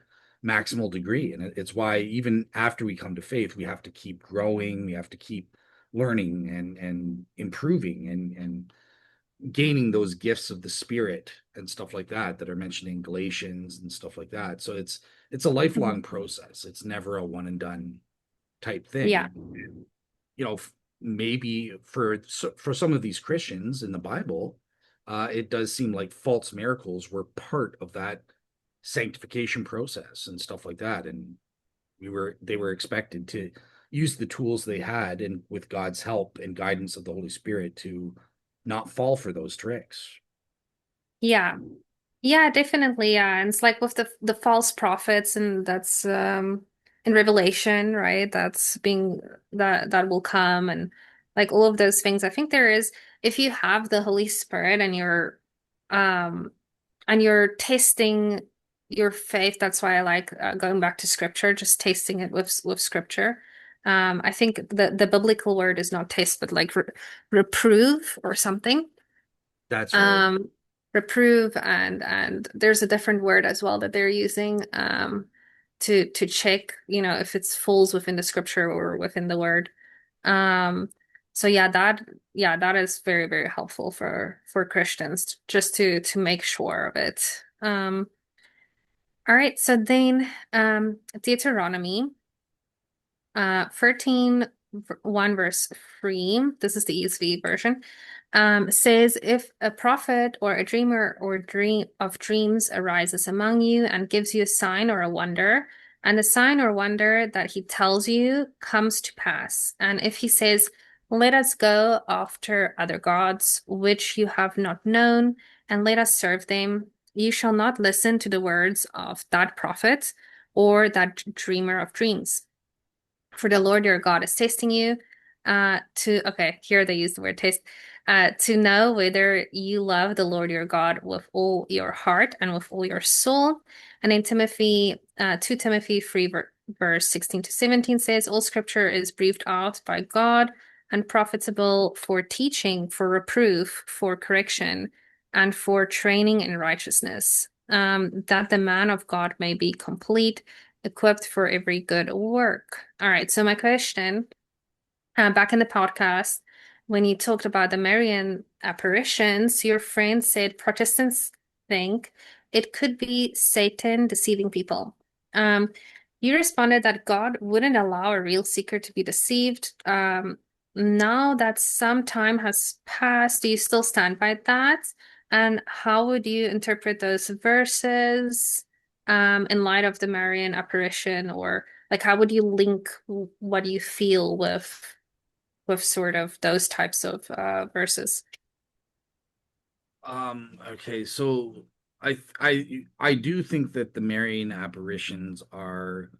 maximal degree. And it's why even after we come to faith, we have to keep growing, we have to keep learning and improving and gaining those gifts of the spirit and stuff like that that are mentioned in Galatians and stuff like that. So it's a lifelong Mhm. process. It's never a one and done type thing. Yeah. And, you know, maybe for some of these Christians in the Bible, it does seem like false miracles were part of that sanctification process and stuff like that. And they were expected to use the tools they had and with God's help and guidance of the Holy Spirit to not fall for those tricks. Yeah. Yeah, definitely. Yeah. And it's like with the false prophets, and that's in Revelation, right? That will come, and like all of those things. I think there is, if you have the Holy Spirit um and you're testing your faith, that's why I like going back to scripture, just tasting it with scripture. I think the biblical word is not test, but like reprove or something. That's right. um Reprove, and there's a different word as well that they're using to check, if it falls within the scripture or within the word. um so that is very, very helpful for Christians, just to make sure of it. All right, so then Deuteronomy 13 1 verse 3, this is the ESV version, says, if a prophet or a dreamer or dream of dreams arises among you and gives you a sign or a wonder, and the sign or wonder that he tells you comes to pass, and if he says, let us go after other gods which you have not known, and let us serve them, you shall not listen to the words of that prophet or that dreamer of dreams. For the Lord your God is testing you, okay, here they use the word taste, to know whether you love the Lord your God with all your heart and with all your soul. And in 2 Timothy 3, verse 16 to 17 says, all scripture is breathed out by God and profitable for teaching, for reproof, for correction, and for training in righteousness, that the man of God may be complete, equipped for every good work. All right. So my question, back in the podcast, when you talked about the Marian apparitions, your friend said Protestants think it could be Satan deceiving people. Um, you responded that God wouldn't allow a real seeker to be deceived. Now that some time has passed, do you still stand by that? And how would you interpret those verses in light of the Marian apparition, or like how would you link what you feel with sort of those types of verses? Okay, so I do think that the Marian apparitions are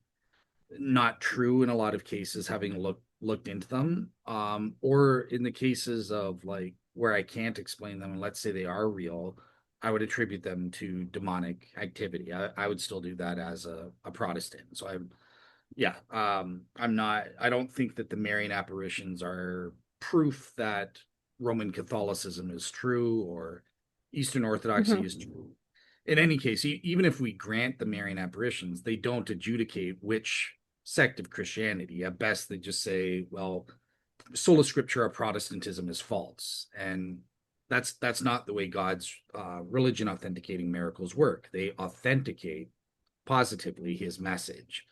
not true in a lot of cases, having looked into them. Or in the cases of like where I can't explain them, and let's say they are real, I would attribute them to demonic activity. I would still do that as a Protestant. So yeah, I don't think that the Marian apparitions are proof that Roman Catholicism is true or Eastern Orthodoxy is Hmm. true. In any case, even if we grant the Marian apparitions, they don't adjudicate which sect of Christianity. At best, they just say, well, sola scriptura Protestantism is false, and that's not the way God's religion authenticating miracles work. They authenticate positively His message.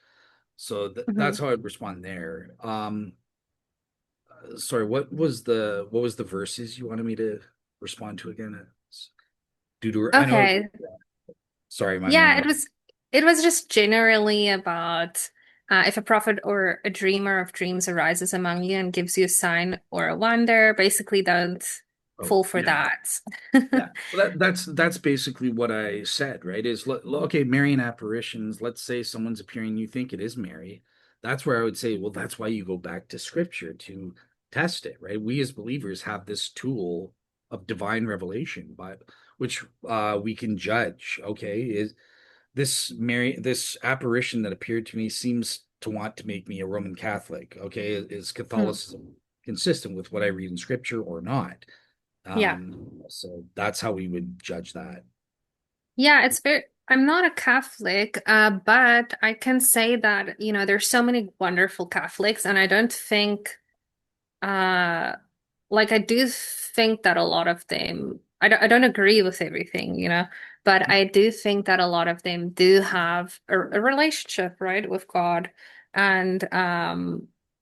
So that's Mhm. how I'd respond there. Sorry, what was the verses you wanted me to respond to again? I know. Okay. Sorry, my Yeah, memory. it was just generally about if a prophet or a dreamer of dreams arises among you and gives you a sign or a wonder, basically don't Oh, fall for yeah. that. Yeah, well, that's basically what I said, right? Okay, Marian apparitions. Let's say someone's appearing, you think it is Mary. That's where I would say, well, that's why you go back to Scripture to test it, right? We as believers have this tool of divine revelation, but which we can judge. Okay, is this apparition that appeared to me seems to want to make me a Roman Catholic? Okay, is Hmm. Catholicism consistent with what I read in Scripture or not? Yeah. So that's how we would judge that. Yeah, it's very, I'm not a Catholic, but I can say that, there's so many wonderful Catholics, and I don't think Uh, like I do think that a lot of them, I don't agree with everything, but I do think that a lot of them do have a relationship, right, with God. And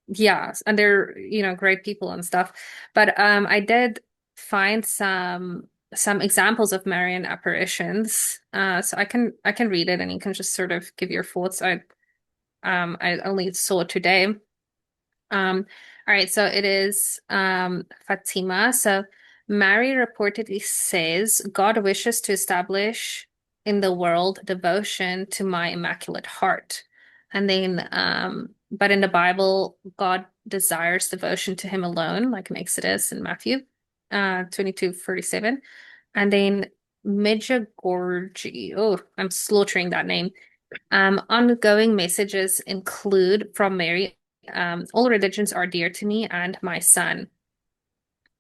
yeah, and they're, great people and stuff. But I did find some examples of Marian apparitions. So I can read it and you can just sort of give your thoughts. I only saw it today. All right, so it is Fatima. So Mary reportedly says, God wishes to establish in the world devotion to my Immaculate Heart. And then, but in the Bible, God desires devotion to him alone, like in Exodus and Matthew 22:47. And then Medjugorje, oh, I'm slaughtering that name. Ongoing messages include from Mary, all religions are dear to me and my son.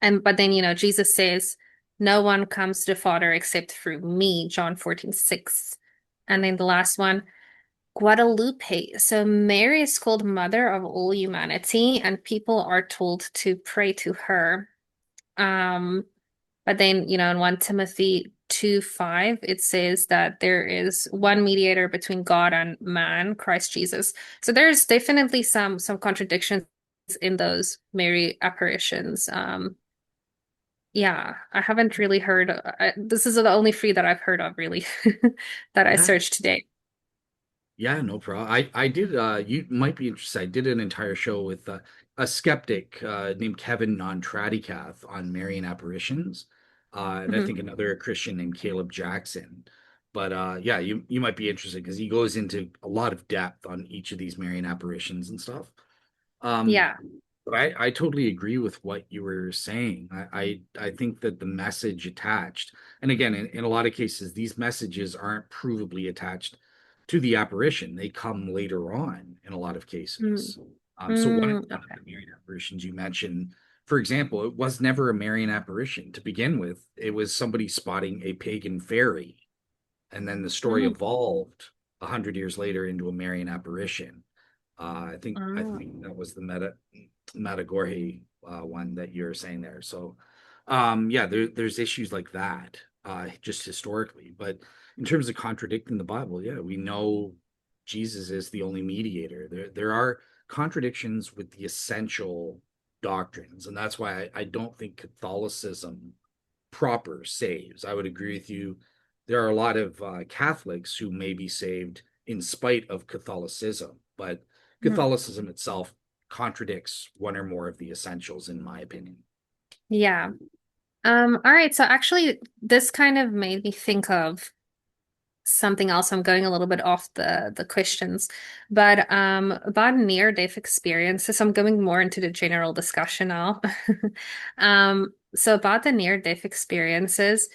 And but then, Jesus says, no one comes to the Father except through me, John 14:6. And then the last one, Guadalupe. So Mary is called Mother of all humanity, and people are told to pray to her. Um, but then, in 1 Timothy 2:5, it says that there is one mediator between God and man, Christ Jesus. So there's definitely some contradictions in those Mary apparitions. Yeah, I haven't really heard. This is the only three that I've heard of, really, that I Yeah, searched today. yeah, no problem. I did. You might be interested. I did an entire show with a skeptic named Kevin Non-Tradicath on Marian apparitions, and I Hmm. think another Christian named Caleb Jackson. But yeah, you might be interested because he goes into a lot of depth on each of these Marian apparitions and stuff. Um, Yeah. but I totally agree with what you were saying. I think that the message attached, and again, in a lot of cases, these messages aren't provably attached to the apparition. They come later on in a lot of Mm. cases. So one of Okay. the Marian apparitions you mentioned, for example, it was never a Marian apparition to begin with. It was somebody spotting a pagan fairy, and then the story Mm. evolved 100 years later into a Marian apparition. I think Mm. that was the Matagorje one that you're saying there. So yeah, there's issues like that just historically, but in terms of contradicting the Bible, yeah, we know Jesus is the only mediator. There are contradictions with the essential doctrines, and that's why I don't think Catholicism proper saves. I would agree with you. There are a lot of Catholics who may be saved in spite of Catholicism, but Mm. Catholicism itself contradicts one or more of the essentials, in my opinion. Yeah. All right, so actually this kind of made me think of something else. I'm going a little bit off the questions, but about near-death experiences, I'm going more into the general discussion now. So about the near-death experiences,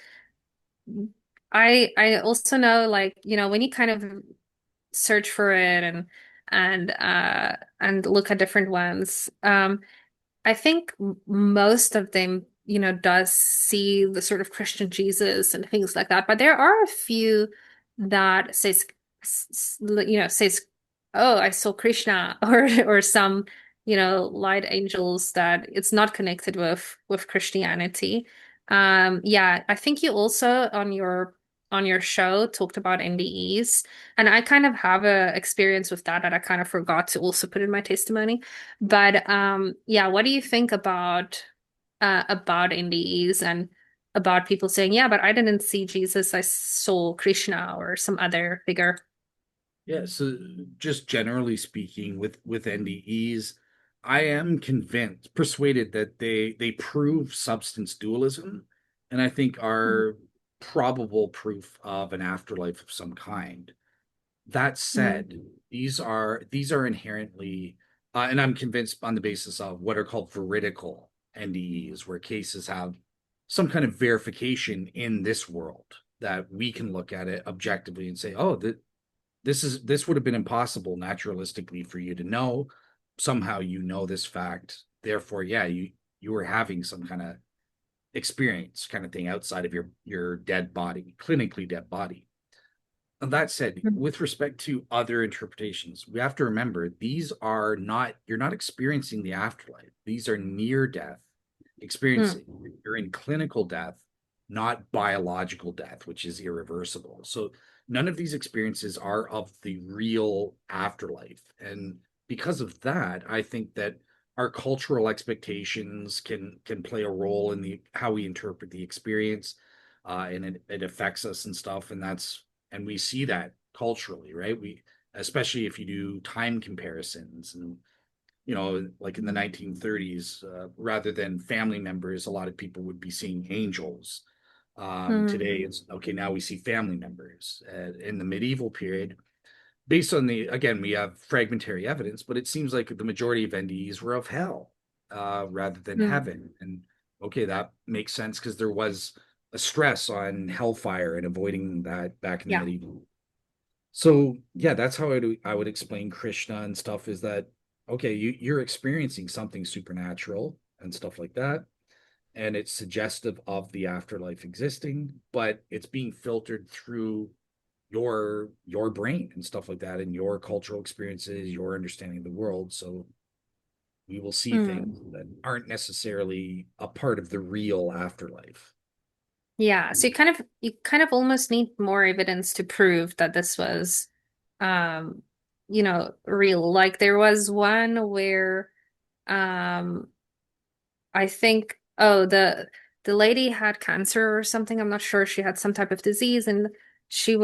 I also know, like, when you kind of search for it and look at different ones, I think most of them, does see the sort of Christian Jesus and things like that. But there are a few that says oh, I saw Krishna or some, light angels that it's not connected with Christianity. Yeah, I think you also on your show talked about NDEs, and I kind of have a experience with that I kind of forgot to also put in my testimony. But yeah, what do you think about NDEs and about people saying, yeah, but I didn't see Jesus, I saw Krishna or some other figure. Yeah, so just generally speaking, with NDEs, I am convinced, persuaded that they prove substance dualism, and I think are probable proof of an afterlife of some kind. That said, Mm-hmm. these are inherently, and I'm convinced on the basis of what are called veridical NDEs, where cases have some kind of verification in this world that we can look at it objectively and say, oh, this would have been impossible naturalistically for you to know. Somehow you know this fact. Therefore, yeah, you were having some kind of experience kind of thing outside of your dead body, clinically dead body. And that said, with respect to other interpretations, we have to remember these are not, you're not experiencing the afterlife. These are near death experiencing. You're in clinical death, not biological death, which is irreversible. So none of these experiences are of the real afterlife. And because of that, I think that our cultural expectations can play a role in the how we interpret the experience, and it affects us and stuff. And we see that culturally, right? We, especially if you do time comparisons, and like in the 1930s, rather than family members, a lot of people would be seeing angels. Today Mm-hmm. it's okay, now we see family members. In the medieval period, based on the, again, we have fragmentary evidence, but it seems like the majority of NDEs were of hell, rather than heaven. And okay, that makes sense because there was a stress on hellfire and avoiding that back in the Yeah. medieval. So yeah, that's how I would explain Krishna and stuff, is that okay, you're experiencing something supernatural and stuff like that, and it's suggestive of the afterlife existing, but it's being filtered through your brain and stuff like that, and your cultural experiences, your understanding of the world. So we will see things Mm. that aren't necessarily a part of the real afterlife. Yeah. So you kind of almost need more evidence to prove that this was um real. Like there was one where um I think, oh, the lady had cancer or something. I'm not sure. She had some type of disease, and she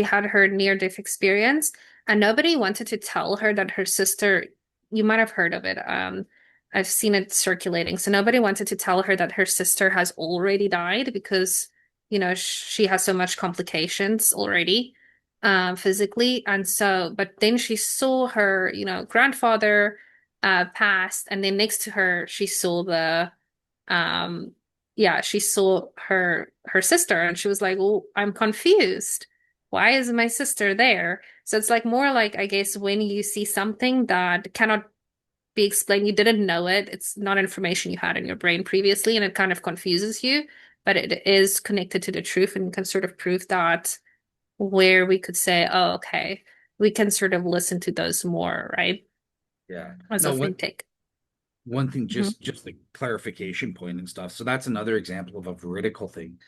had her near-death experience, and nobody wanted to tell her that her sister, you might have heard of it. I've seen it circulating. So nobody wanted to tell her that her sister has already died because, she has so much complications already, physically. And so, but then she saw her, grandfather passed, and then next to her she saw the um yeah, she saw her sister, and she was like, well, I'm confused, why is my sister there? So it's like more like, I guess, when you see something that cannot be explained, you didn't know it, it's not information you had in your brain previously, and it kind of confuses you, but it is connected to the truth and can sort of prove that, where we could say, oh, okay, we can sort of listen to those more, right, Yeah. as No, authentic. one thing, Mhm. just the clarification point and stuff. So that's another example of a veridical thing,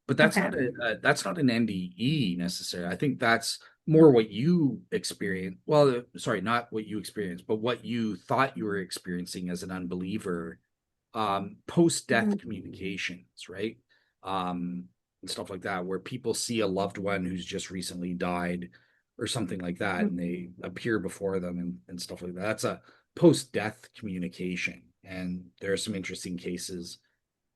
but Okay. that's not an NDE necessarily. I think that's more what you experience. Well, sorry, not what you experienced, but what you thought you were experiencing as an unbeliever, post-death Mhm. communications, right? And stuff like that, where people see a loved one who's just recently died or something like that, and they appear before them and stuff like that. That's a post-death communication. And there are some interesting cases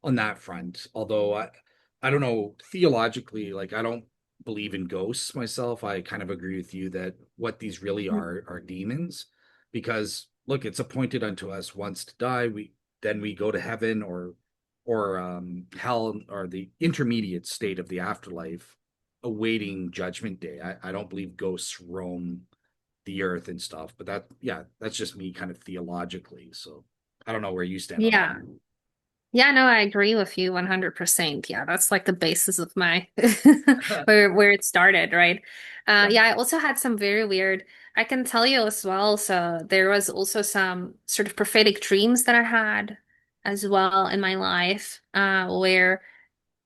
on that front. Although I don't know, theologically, like I don't believe in ghosts myself. I kind of agree with you that what these really Mhm. are demons, because look, it's appointed unto us once to die. We go to heaven or hell, or the intermediate state of the afterlife, awaiting judgment day. I don't believe ghosts roam the earth and stuff, but that's just me kind of theologically. So I don't know where you stand on that. Yeah. Yeah, no, I agree with you 100%. Yeah, that's like the basis of my where it started, right? Yeah. Yeah, I also had some very weird. I can tell you as well. So there was also some sort of prophetic dreams that I had as well in my life, where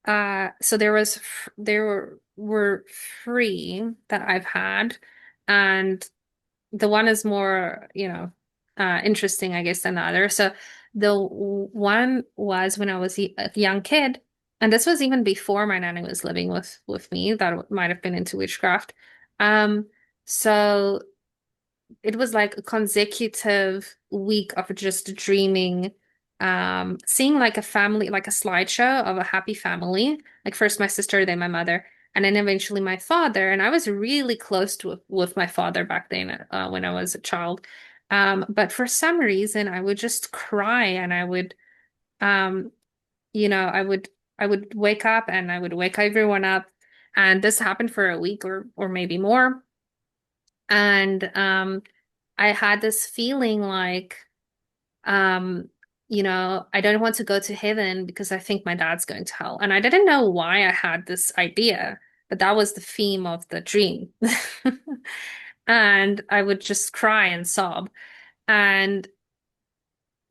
so there were three that I've had, and the one is more, interesting, I guess, than the other. So one was when I was a young kid, and this was even before my nanny was living with me. That might have been into witchcraft. Um, so it was like a consecutive week of just dreaming, seeing like a family, like a slideshow of a happy family. Like first my sister, then my mother, and then eventually my father. And I was really close to with my father back then, when I was a child. But for some reason, I would just cry, and I would, um, I would wake up, and I would wake everyone up, and this happened for a week or maybe more. And I had this feeling like, um, I don't want to go to heaven because I think my dad's going to hell. And I didn't know why I had this idea, but that was the theme of the dream. And I would just cry and sob. And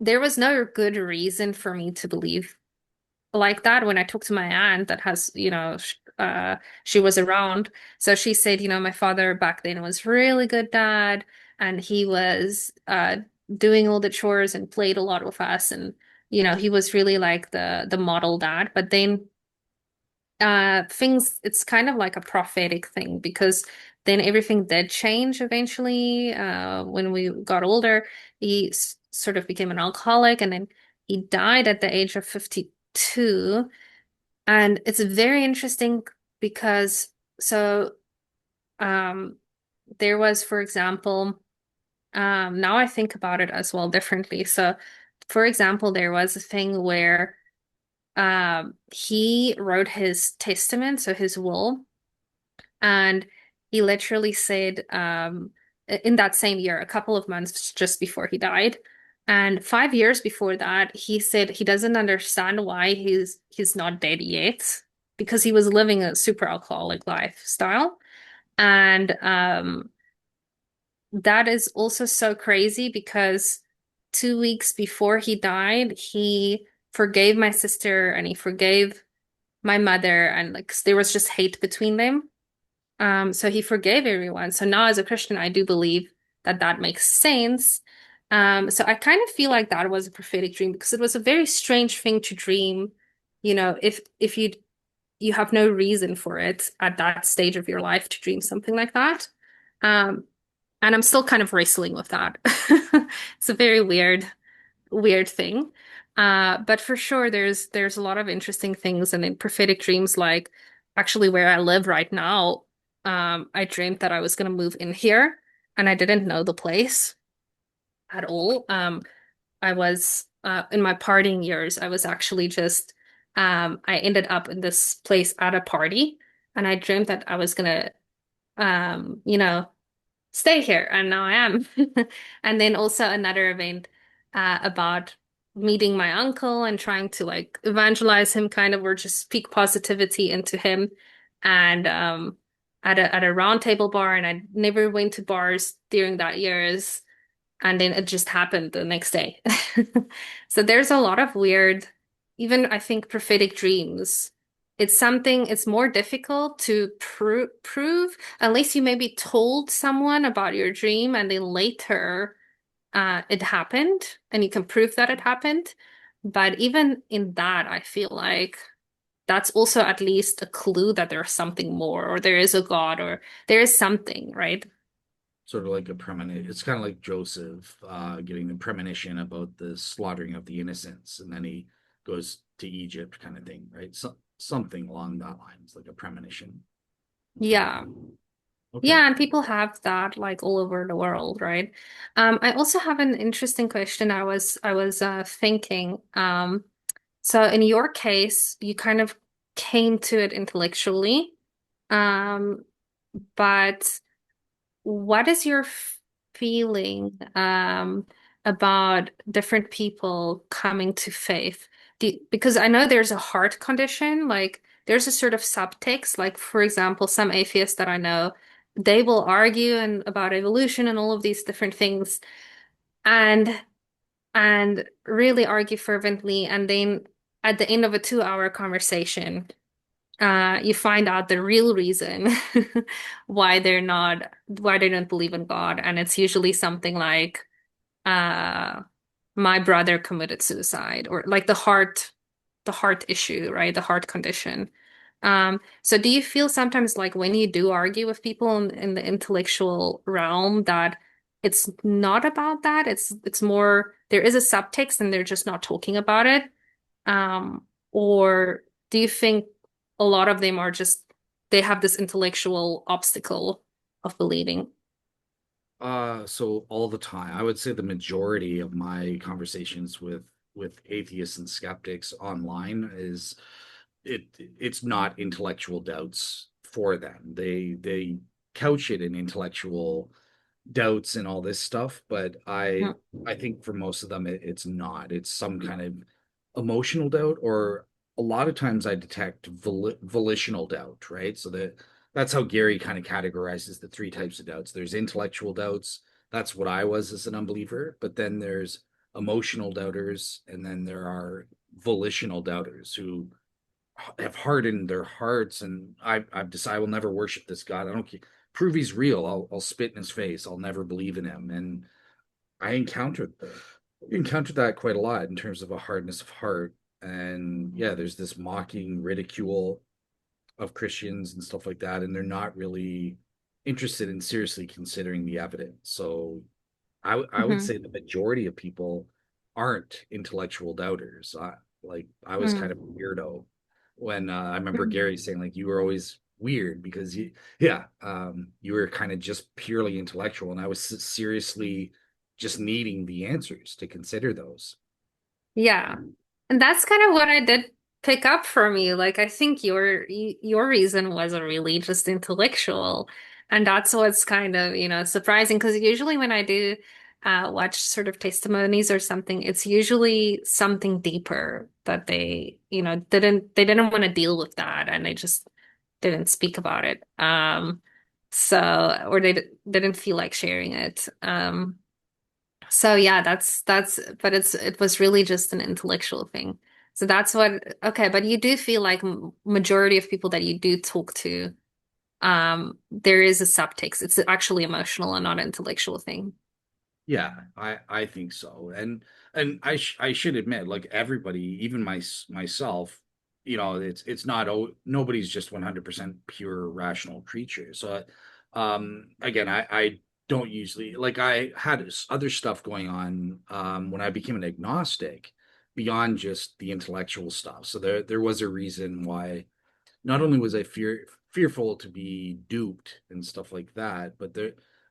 there was no good reason for me to believe like that. When I talked to my aunt that has, she was around. So she said, my father back then was really good dad, and he was doing all the chores and played a lot with us, and he was really like the model dad. But then things, it's kind of like a prophetic thing, because then everything did change eventually. When we got older, he sort of became an alcoholic, and then he died at the age of 52. And it's very interesting because so um there was, for example, now I think about it as well differently. So for example, there was a thing where he wrote his testament, so his will, and he literally said, in that same year, a couple of months just before he died, and 5 years before that, he said he doesn't understand why he's not dead yet, because he was living a super alcoholic lifestyle. And that is also so crazy because 2 weeks before he died, he forgave my sister and he forgave my mother, and like there was just hate between them. So he forgave everyone. So now as a Christian, I do believe that that makes sense. So I kind of feel like that was a prophetic dream, because it was a very strange thing to dream, if you have no reason for it at that stage of your life to dream something like that. Um, and I'm still kind of wrestling with that. It's a very weird thing. But for sure, there's a lot of interesting things, and in prophetic dreams, like actually where I live right now, I dreamed that I was gonna move in here, and I didn't know the place at all. I was in my partying years, I was actually just I ended up in this place at a party, and I dreamed that I was gonna um, you know, stay here, and now I am. And then also another event about meeting my uncle and trying to like evangelize him, kind of, or just speak positivity into him. And at a round table bar, and I never went to bars during that years, and then it just happened the next day. So there's a lot of weird, even I think prophetic dreams. It's more difficult to prove unless you maybe told someone about your dream, and then later it happened and you can prove that it happened. But even in that, I feel like that's also at least a clue that there's something more, or there is a God, or there is something, right? Sort of like a premonition. It's kind of like Joseph getting the premonition about the slaughtering of the innocents, and then he goes to Egypt, kind of thing, right? So something along that lines, like a premonition. Okay. Yeah. Okay. Yeah, and people have that like all over the world, right? I also have an interesting question. I was thinking, so in your case, you kind of came to it intellectually, um, but what is your feeling about different people coming to faith? Because I know there's a heart condition, like there's a sort of subtext, like for example, some atheists that I know. they will argue and about evolution and all of these different things and really argue fervently. And then at the end of a 2 hour conversation, you find out the real reason why they don't believe in God. And it's usually something like, uh, my brother committed suicide, or like the heart issue, right? The heart condition. So do you feel sometimes like when you do argue with people in the intellectual realm that it's not about that? It's more there is a subtext and they're just not talking about it. Or do you think a lot of them are just they have this intellectual obstacle of believing? So all the time, I would say the majority of my conversations with atheists and skeptics online is it's not intellectual doubts for them. They couch it in intellectual doubts and all this stuff, but Mhm. I think for most of them it's not. It's some kind of emotional doubt, or a lot of times I detect volitional doubt, right? So that's how Gary kind of categorizes the three types of doubts. There's intellectual doubts. That's what I was as an unbeliever, but then there's emotional doubters, and then there are volitional doubters who have hardened their hearts, and I've decided I will never worship this God. I don't care. Prove he's real. I'll spit in his face. I'll never believe in him. And I encountered that quite a lot in terms of a hardness of heart. And yeah, there's this mocking ridicule of Christians and stuff like that, and they're not really interested in seriously considering the evidence. So I would Mhm. say the majority of people aren't intellectual doubters. I was kind Mhm. of a weirdo when I remember Mhm. Gary saying like you were always weird because yeah, you were kind of just purely intellectual, and I was seriously just needing the answers to consider those. Yeah. And that's kind of what I did pick up from you. Like I think your reason was a really just intellectual. And that's what's kind of, surprising because usually when I do watch sort of testimonies or something, it's usually something deeper that they didn't want to deal with that and they just didn't speak about it. Or didn't feel like sharing it. So yeah, but it was really just an intellectual thing. So that's what, okay, but you do feel like majority of people that you do talk to, there is a subtext. It's actually emotional and not an intellectual thing. Yeah, I think so. And I should admit, like everybody, even myself, it's not nobody's just 100% pure rational creature. So again, I don't usually like I had other stuff going on when I became an agnostic beyond just the intellectual stuff. So there was a reason why not only was I fearful to be duped and stuff like that, but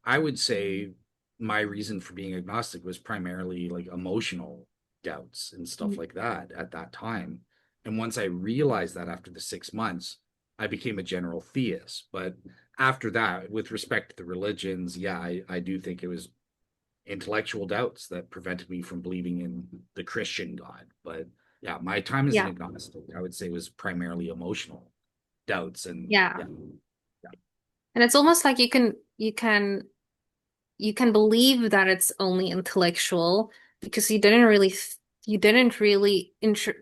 I would say my reason for being agnostic was primarily like emotional doubts and stuff like that at that time. And once I realized that after the 6 months, I became a general theist. But after that, with respect to the religions, yeah, I do think it was intellectual doubts that prevented me from believing in the Christian God. But yeah, my time as an Yeah. agnostic, I would say, was primarily emotional doubts. And Yeah. yeah, yeah, And it's almost like you can believe that it's only intellectual because you didn't really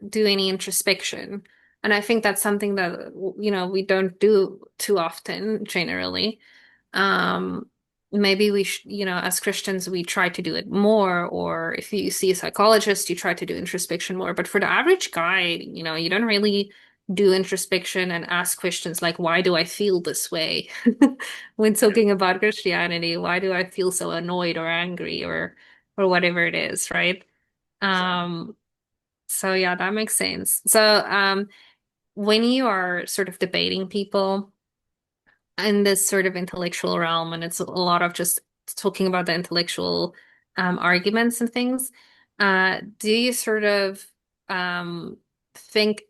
do any introspection. And I think that's something that we don't do too often generally. Um, Maybe we sh as Christians, we try to do it more, or if you see a psychologist, you try to do introspection more. But for the average guy, you don't really do introspection and ask questions like, why do I feel this way? When yeah, talking about Christianity, why do I feel so annoyed or angry or whatever it is, right? exactly. Um, so yeah, that makes sense. So when you are sort of debating people, in this sort of intellectual realm, and it's a lot of just talking about the intellectual arguments and things. Do you sort of think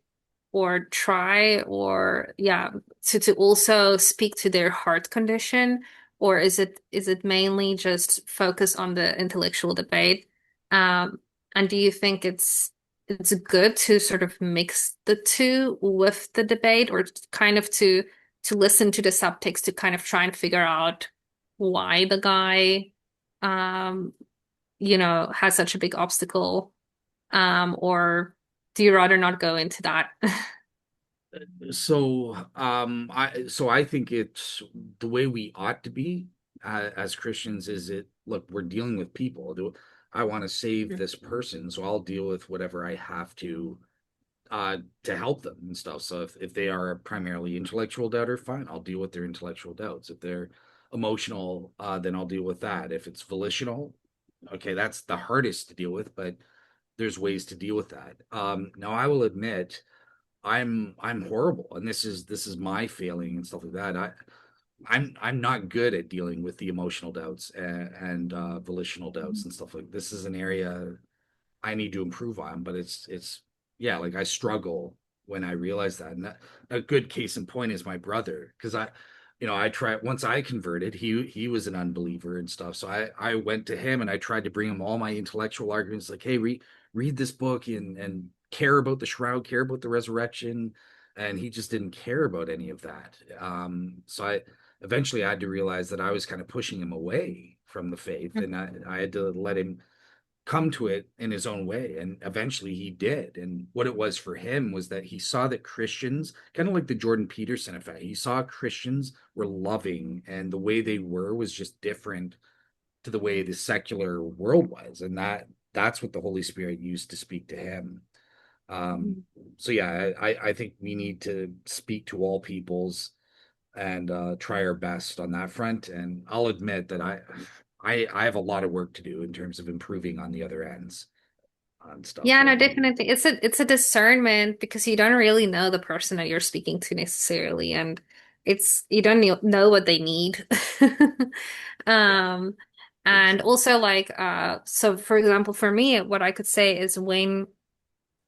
or try or yeah to also speak to their heart condition, or is it mainly just focus on the intellectual debate? And do you think it's good to sort of mix the two with the debate, or kind of to listen to the subtext to kind of try and figure out why the guy, um, has such a big obstacle? Or do you rather not go into that? So I think it's the way we ought to be as Christians is it look, we're dealing with people. Do I want to save this person, so I'll deal with whatever I have to help them and stuff. So if they are a primarily intellectual doubter, fine, I'll deal with their intellectual doubts. If they're emotional, then I'll deal with that. If it's volitional, okay, that's the hardest to deal with, but there's ways to deal with that. Now I will admit I'm horrible, and this is my failing and stuff like that. I'm not good at dealing with the emotional doubts and volitional doubts and stuff like this is an area I need to improve on, but it's yeah, like I struggle when I realize that. And a good case in point is my brother, because I tried once I converted, he was an unbeliever and stuff. So I went to him and I tried to bring him all my intellectual arguments, like, hey, read this book and care about the shroud, care about the resurrection. And he just didn't care about any of that. So I eventually I had to realize that I was kind of pushing him away from the faith, and I had to let him come to it in his own way. And eventually he did. And what it was for him was that he saw that Christians, kind of like the Jordan Peterson effect, he saw Christians were loving and the way they were was just different to the way the secular world was. And that's what the Holy Spirit used to speak to him. Um, so yeah, I think we need to speak to all peoples and try our best on that front. And I'll admit that I have a lot of work to do in terms of improving on the other ends on stuff. Yeah, Yeah. no, definitely. It's a discernment because you don't really know the person that you're speaking to necessarily, and it's you don't know what they need. Yeah. Um, and Exactly. also like so for example, for me, what I could say is when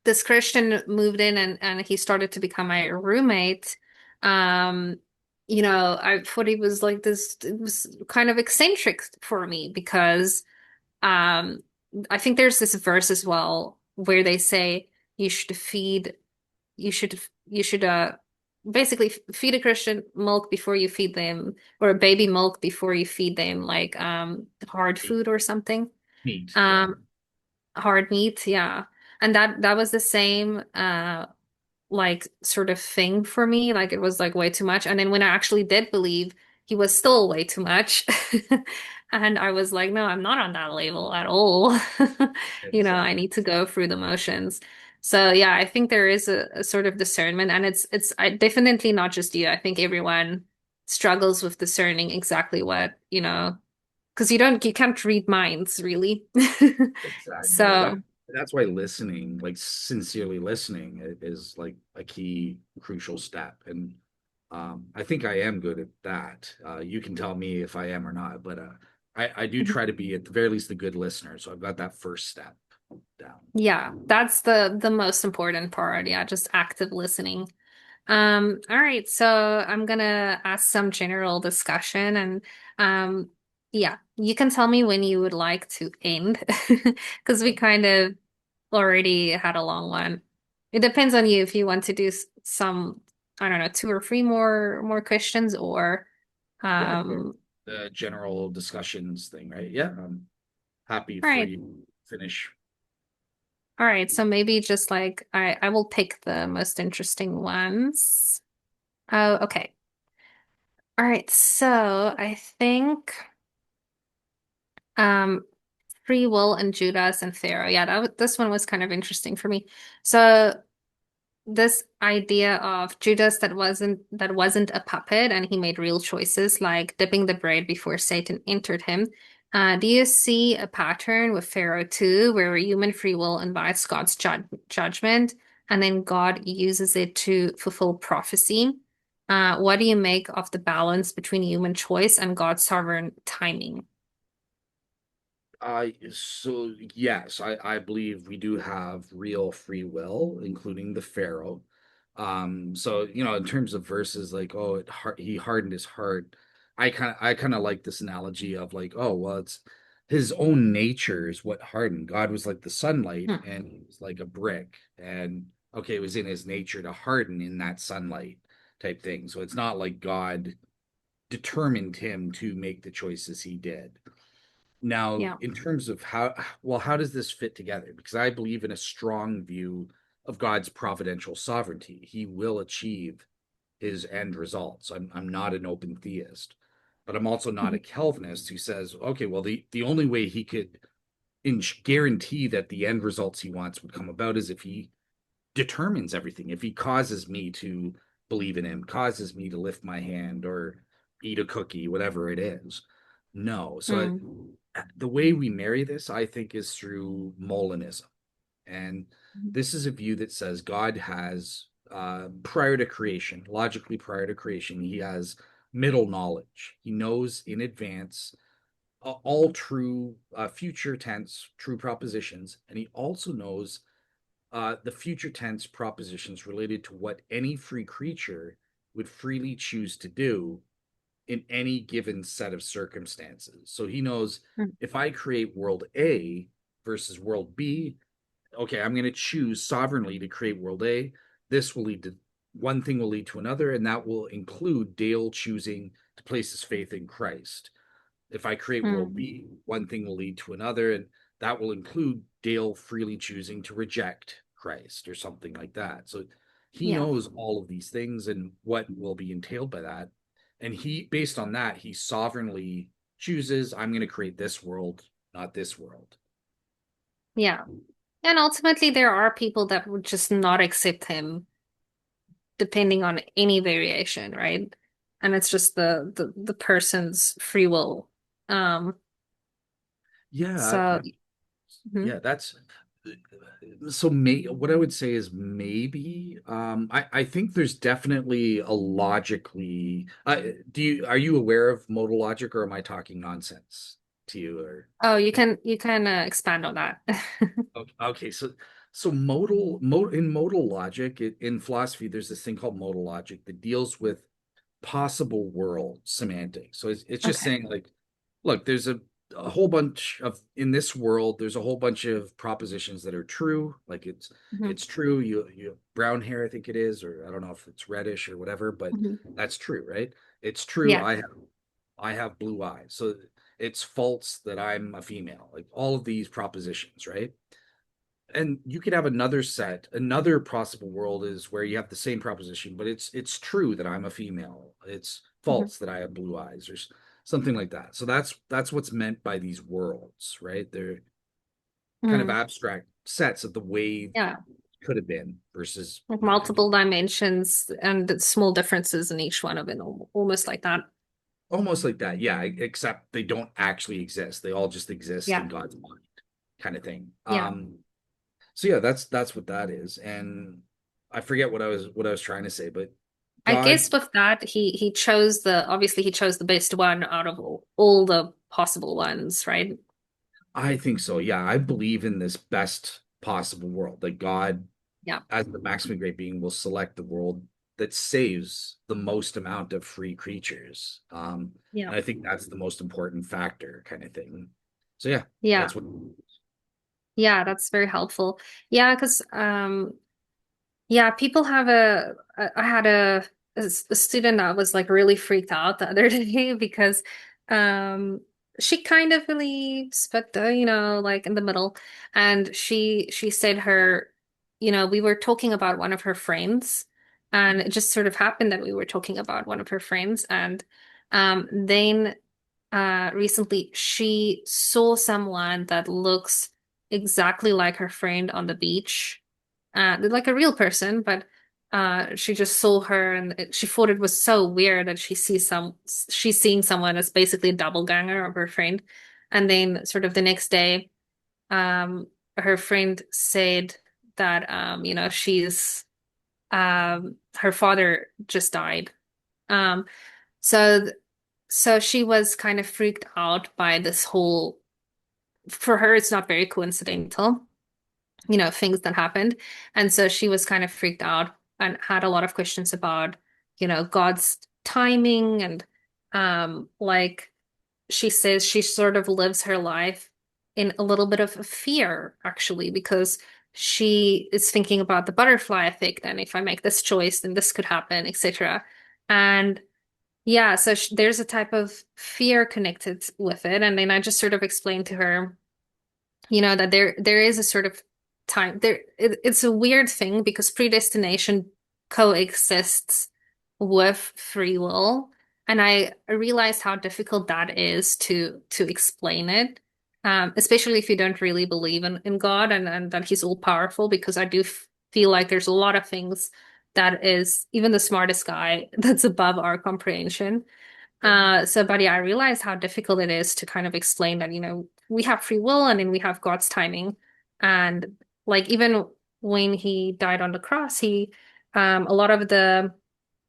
this Christian moved in and he started to become my roommate, um, I thought he was like this, it was kind of eccentric for me because um, I think there's this verse as well where they say you should feed, you should basically feed a Christian milk before you feed them, or a baby milk before you feed them, like hard Meat. food or something. Meat. Yeah. Um, hard meat, yeah. And that was the same like sort of thing for me. Like it was like way too much. And then when I actually did believe, he was still way too much. And I was like, no, I'm not on that level at all. I Exactly. need to go through the motions. So yeah, I think there is a sort of discernment, and definitely not just you. I think everyone struggles with discerning exactly what, because you can't read minds really. Exactly. Yeah. So That's why listening, like sincerely listening, is like a key crucial step. And I think I am good at that. You can tell me if I am or not, but I do try to be at the very least a good listener. So I've got that first step down. yeah, that's the most important part. Yeah, just active listening. All right, so I'm gonna ask some general discussion and um yeah, you can tell me when you would like to end because we kind of already had a long one. It depends on you if you want to do some, I don't know, two or three more questions or Yeah, sure. um The general discussions thing, right? Yeah, I'm happy all for right. you to finish. All right, so maybe just like I will pick the most interesting ones. Oh, okay. All right, so I think um free will and Judas and Pharaoh. Yeah, this one was kind of interesting for me. So this idea of Judas that wasn't a puppet and he made real choices like dipping the bread before Satan entered him. Do you see a pattern with Pharaoh too, where human free will invites God's judgment and then God uses it to fulfill prophecy? What do you make of the balance between human choice and God's sovereign timing? So yes, I believe we do have real free will, including the Pharaoh. So in terms of verses like, oh, he hardened his heart. I kind of like this analogy of like, oh, well, it's his own nature is what hardened. God was like the sunlight, Hmm. and he was like a brick, and okay, it was in his nature to harden in that sunlight type thing. So it's not like God determined him to make the choices he did. Now, Yeah. in terms of how does this fit together? Because I believe in a strong view of God's providential sovereignty. He will achieve his end results. I'm not an open theist, but I'm also not a Mhm. Calvinist who says, okay, well, the only way he could guarantee that the end results he wants would come about is if he determines everything. If he causes me to believe in him, causes me to lift my hand or eat a cookie, whatever it is. No. So Mm. the way we marry this, I think, is through Molinism. And this is a view that says God has, prior to creation, logically prior to creation, he has middle knowledge. He knows in advance all true future tense, true propositions. And he also knows the future tense propositions related to what any free creature would freely choose to do in any given set of circumstances. So he knows Mm. if I create world A versus world B, okay, I'm going to choose sovereignly to create world A. This will lead to one thing will lead to another, and that will include Dale choosing to place his faith in Christ. If I create world Mm. B, one thing will lead to another, and that will include Dale freely choosing to reject Christ or something like that. So he Yeah. knows all of these things and what will be entailed by that. And he, based on that, he sovereignly chooses, I'm going to create this world, not this world. Yeah. And ultimately, there are people that would just not accept him depending on any variation, right? And it's just the person's free will. Um, Yeah, so mhm. yeah, that's so may what I would say is maybe I think there's definitely a logically are you aware of modal logic or am I talking nonsense to you or Oh, you can expand on that. okay, so in modal logic in philosophy there's this thing called modal logic that deals with possible world semantics. So it's just Okay. saying like, look, there's a whole bunch of in this world, there's a whole bunch of propositions that are true. Like Hmm. it's true. You have brown hair, I think it is, or I don't know if it's reddish or whatever, but Hmm. that's true, right? It's true. Yeah. I have blue eyes. So it's false that I'm a female. Like all of these propositions, right? And you could have another possible world is where you have the same proposition but it's true that I'm a female, it's Hmm. false that I have blue eyes or something like that. So that's what's meant by these worlds, right? They're kind of Mm. abstract sets of the way Yeah. could have been versus Like not could be. multiple dimensions and small differences in each one of it, almost like that. Almost like that, yeah, except they don't actually exist, they all just exist in Yeah. God's mind kind of thing. Yeah. So yeah, that's what that is. And I forget what I was trying to say, but I God, guess with that, he chose obviously he chose the best one out of all the possible ones, right? I think so. Yeah, I believe in this best possible world that God, Yeah. as the maximum great being, will select the world that saves the most amount of free creatures. Yeah. And I think that's the most important factor, kind of thing. So yeah, Yeah. that's what. Yeah, that's very helpful. Yeah, because yeah, people have I had a student that was like really freaked out the other day because um she kind of believes, but like in the middle. And she said we were talking about one of her friends, and it just sort of happened that we were talking about one of her friends, and then recently she saw someone that looks exactly like her friend on the beach, like a real person, but she just saw her and she thought it was so weird that she's seeing someone as basically a doppelganger of her friend. And then sort of the next day, her friend said that she's her father just died. Um, so so she was kind of freaked out by this whole, for her, it's not very coincidental, things that happened. And so she was kind of freaked out and had a lot of questions about, God's timing. And like she says, she sort of lives her life in a little bit of fear, actually, because she is thinking about the butterfly effect, and if I make this choice, then this could happen, etc. And yeah, so sh there's a type of fear connected with it. And then I just sort of explained to her, that there is a sort of time there. It's a weird thing because predestination coexists with free will, and I realized how difficult that is to explain it, especially if you don't really believe in God and that He's all powerful. Because I do feel like there's a lot of things that is even the smartest guy that's above our comprehension. But yeah, I realized how difficult it is to kind of explain that, we have free will and then we have God's timing. And like even when he died on the cross, a lot of the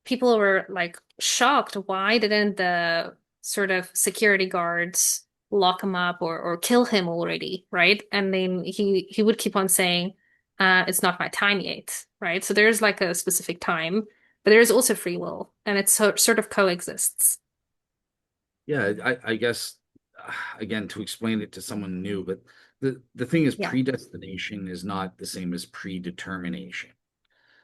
people were like shocked. Why didn't the sort of security guards lock him up or kill him already, right? And then he would keep on saying, it's not my time yet, right? So there's like a specific time, but there's also free will, and it sort of coexists. Yeah, I guess again to explain it to someone new, but the thing is Yeah. predestination is not the same as predetermination.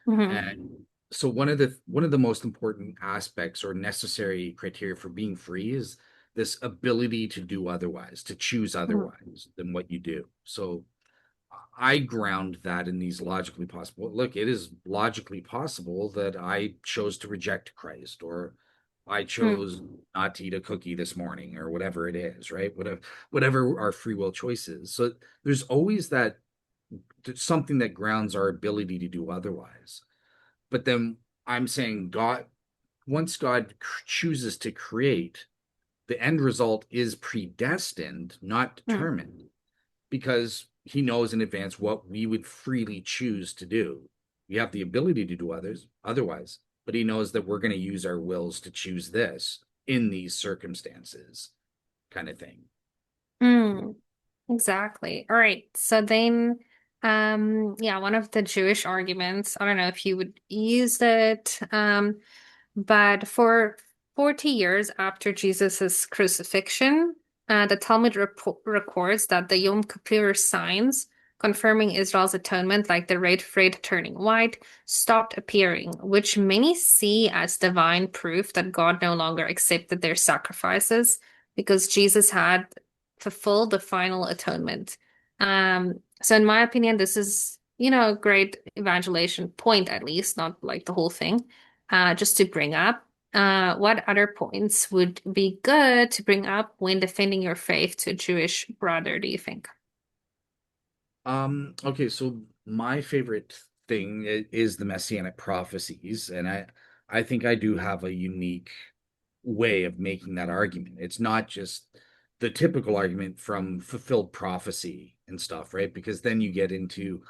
Hmm. And so one of the most important aspects or necessary criteria for being free is this ability to do otherwise, to choose Hmm. otherwise than what you do. So I ground that in these logically possible. Look, it is logically possible that I chose to reject Christ, or I Mm, chose not to eat a cookie this morning, or whatever it is, right? Whatever our free will choice is. So there's always that something that grounds our ability to do otherwise. But then I'm saying once God chooses to create, the end result is predestined, not mm, determined, because he knows in advance what we would freely choose to do. We have the ability to do otherwise, but he knows that we're going to use our wills to choose this in these circumstances, kind of thing. mm. Exactly. All right. So then, yeah, one of the Jewish arguments, I don't know if you would use it, but for 40 years after Jesus's crucifixion, the Talmud records that the Yom Kippur signs confirming Israel's atonement, like the red turning white, stopped appearing, which many see as divine proof that God no longer accepted their sacrifices because Jesus had fulfilled the final atonement. So in my opinion, this is, a great evangelization point, at least, not like the whole thing, just to bring up. What other points would be good to bring up when defending your faith to a Jewish brother, do you think? Okay, so my favorite thing is the messianic prophecies, and I think I do have a unique way of making that argument. It's not just the typical argument from fulfilled prophecy and stuff, right? Because then you get into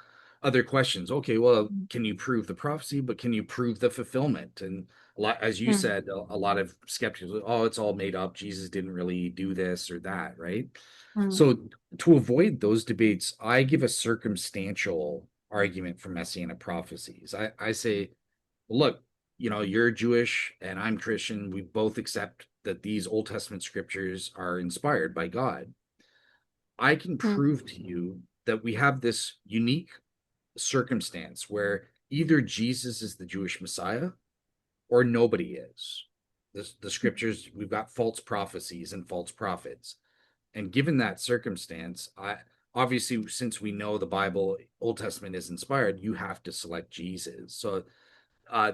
other questions. Okay, well, can you prove the prophecy, but can you prove the fulfillment? And a lot, as you Mm, said, a lot of skeptics, oh, it's all made up. Jesus didn't really do this or that, right? mm, So to avoid those debates, I give a circumstantial argument for messianic prophecies. I say, look, you're Jewish and I'm Christian. We both accept that these Old Testament scriptures are inspired by God. I can mm, prove to you that we have this unique circumstance where either Jesus is the Jewish Messiah or nobody is. The scriptures, we've got false prophecies and false prophets. And given that circumstance, I obviously, since we know the Bible, Old Testament is inspired, you have to select Jesus. So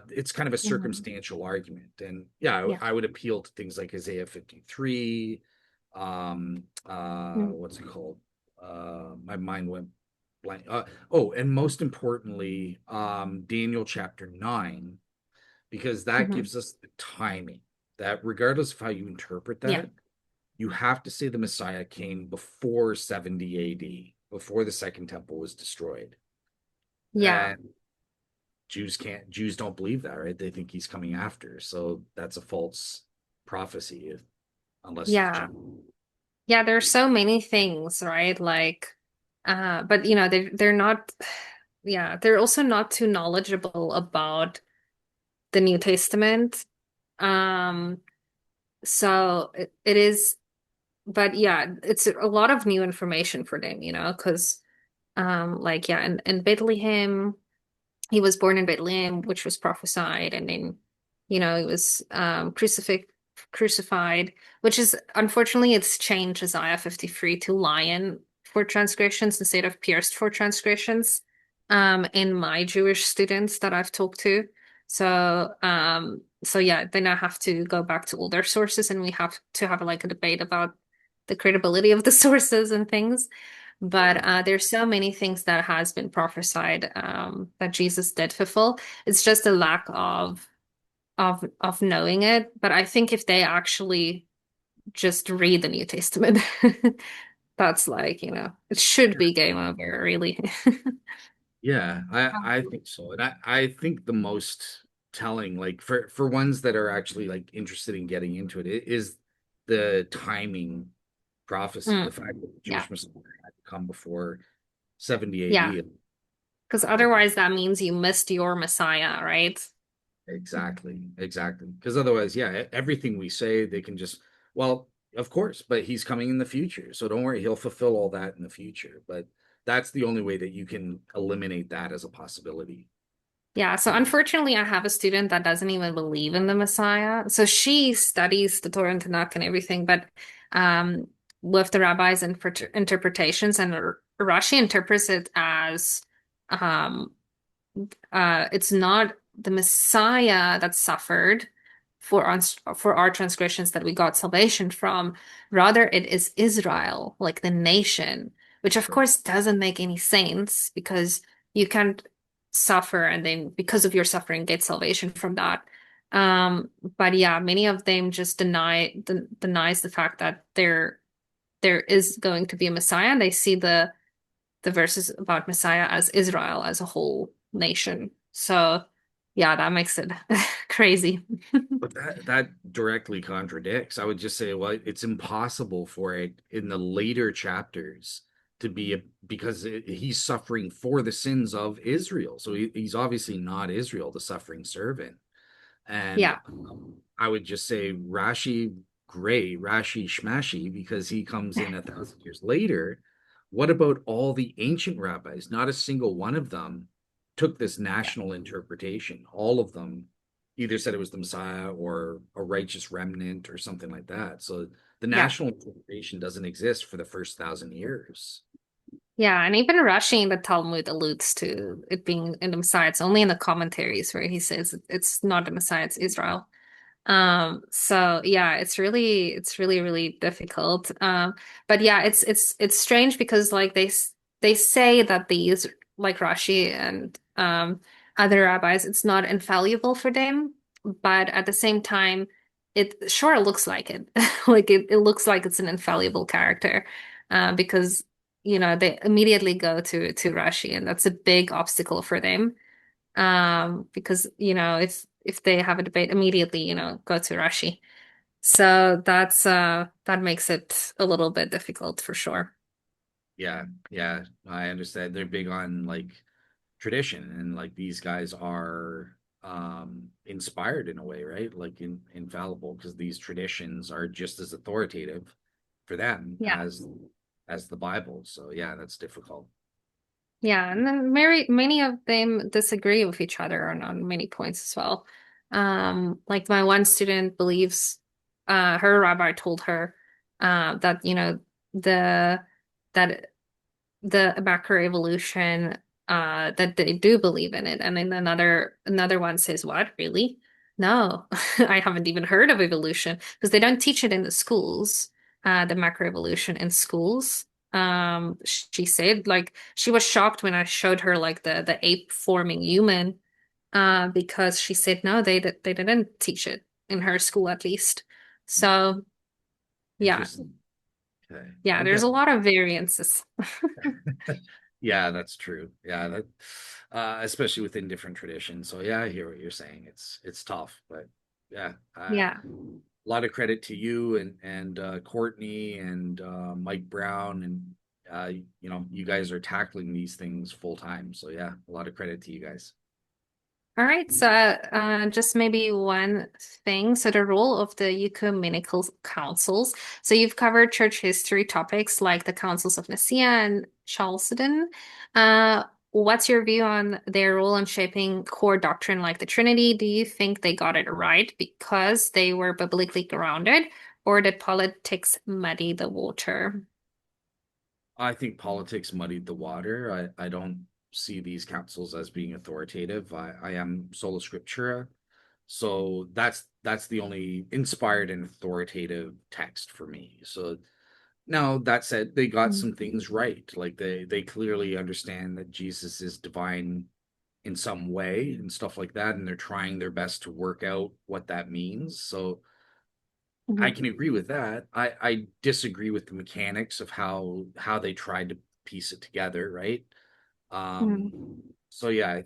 it's kind of a mm. circumstantial argument. And yeah, Yeah. I would appeal to things like Isaiah 53. Mm, What's it called? My mind went blank. Oh, and most importantly, Daniel chapter 9, because that mhm. gives us the timing that regardless of how you interpret Yeah. that, you have to say the Messiah came before 70 AD, before the second temple was destroyed. Yeah. And Jews don't believe that, right? They think he's coming after. So that's a false prophecy unless it's Yeah. changed. Yeah, there's so many things, right? Like, but they're not, yeah, they're also not too knowledgeable about the New Testament. Um, so it is, but yeah, it's a lot of new information for them, because Like yeah, in Bethlehem, he was born in Bethlehem, which was prophesied, and then, he was crucified, which is unfortunately it's changed Isaiah 53 to lion for transgressions instead of pierced for transgressions. In my Jewish students that I've talked to. So yeah, then I have to go back to older sources and we have to have like a debate about the credibility of the sources and things. But Sure. there's so many things that has been prophesied that Jesus did fulfill. It's just a lack of knowing it. But I think if they actually just read the New Testament, that's like, it should be game over, really. Yeah, I think so. And I think the most telling, like for ones that are actually like interested in getting into it, is the timing prophecy, the Mm, fact that the yeah, Jewish Messiah had to come before 70 yeah. AD. Because Like otherwise that means you missed your Messiah, right? exactly, exactly. Because otherwise, yeah, everything we say, they can just, well, of course, but he's coming in the future. So don't worry, he'll fulfill all that in the future. But that's the only way that you can eliminate that as a possibility. Yeah, so unfortunately, I have a student that doesn't even believe in the Messiah. So she studies the Torah and Tanakh and everything, but um, with the rabbis' interpretations, and Rashi interprets it as um, it's not the Messiah that suffered for our transgressions that we got salvation from. Rather, it is Israel, like the nation, which of course doesn't make any sense because you can't suffer and then because of your suffering get salvation from that. But yeah, many of them just denies the fact that there is going to be a Messiah, and they see the verses about Messiah as Israel as a whole nation. So, yeah, that makes it crazy. But that directly contradicts. I would just say, well, it's impossible for it in the later chapters to be because he's suffering for the sins of Israel. So he's obviously not Israel, the suffering servant. And Yeah, I would just say Rashi, great, Rashi Shmashi, because he comes in 1,000 years later. What about all the ancient rabbis? Not a single one of them took this yeah, national interpretation. All of them either said it was the Messiah or a righteous remnant or something like that. So the yeah, national interpretation doesn't exist for the first 1,000 years. yeah. And even Rashi in the Talmud alludes to it being in the Messiah. It's only in the commentaries where he says it's not the Messiah, it's Israel. So yeah, it's really, really difficult. But yeah, it's strange because like they say that these like Rashi and other rabbis, it's not infallible for them, but at the same time, it sure looks like it. Like it looks like it's an infallible character, because they immediately go to Rashi, and that's a big obstacle for them. Because if they have a debate immediately, go to Rashi. So that makes it a little bit difficult for sure. Yeah, yeah, I understand. They're big on like tradition, and like these guys are inspired in a way, right? Like infallible, because these traditions are just as authoritative for them Yeah. as the Bible. So yeah, that's difficult. Yeah, and then many of them disagree with each other on many points as well. Like my one student believes, her rabbi told her, that the that the macro evolution, that they do believe in it, and then another one says, what, really? No, I haven't even heard of evolution because they don't teach it in the schools, the macroevolution in schools. She said like she was shocked when I showed her like the ape forming human, because she said no, they didn't teach it in her school at least. So yeah, Interesting. Okay. yeah, Okay. there's a lot of variances. Yeah, that's true. Yeah, that especially within different traditions. So yeah, I hear what you're saying. It's tough, but yeah, Yeah. a lot of credit to you and Courtney and Mike Brown and you guys are tackling these things full time. So yeah, a lot of credit to you guys. All right, so just maybe one thing. So the role of the ecumenical councils. So you've covered church history topics like the councils of Nicaea and Chalcedon. What's your view on their role in shaping core doctrine like the Trinity? Do you think they got it right because they were biblically grounded, or did politics muddy the water? I think politics muddied the water. I don't see these councils as being authoritative. I am sola scriptura, so that's the only inspired and authoritative text for me. So now that said, they got Mm. some things right. Like they clearly understand that Jesus is divine in some way and stuff like that, and they're trying their best to work out what that means. So I Mhm. can agree with that. I disagree with the mechanics of how they tried to piece it together, right? Mhm. So yeah,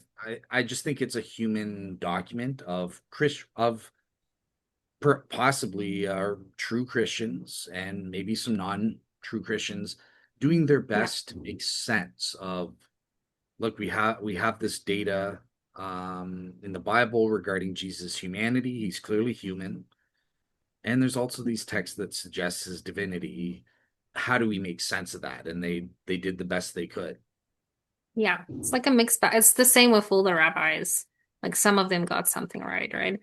I just think it's a human document of possibly true Christians and maybe some non-true Christians doing their Yeah. best to make sense of, look, we have this data in the Bible regarding Jesus' humanity. He's clearly human. And there's also these texts that suggest his divinity. How do we make sense of that? And they did the best they could. Yeah, it's like a mixed bag. It's the same with all the rabbis. Like some of them got something right, right?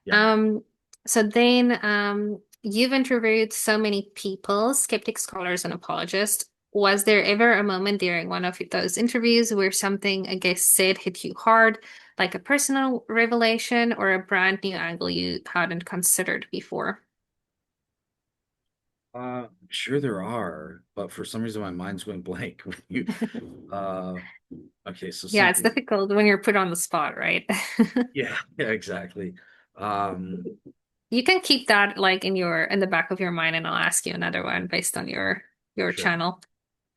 Yeah. Um, so then you've interviewed so many people, skeptics, scholars, and apologists. Was there ever a moment during one of those interviews where something a guest said hit you hard, like a personal revelation or a brand new angle you hadn't considered before? Sure there are, but for some reason my mind's going blank. You, uh, okay, so Yeah, it's something. difficult when you're put on the spot, right? Yeah, yeah, exactly. Um, You can keep that like in the back of your mind, and I'll ask you another one based on your sure. channel.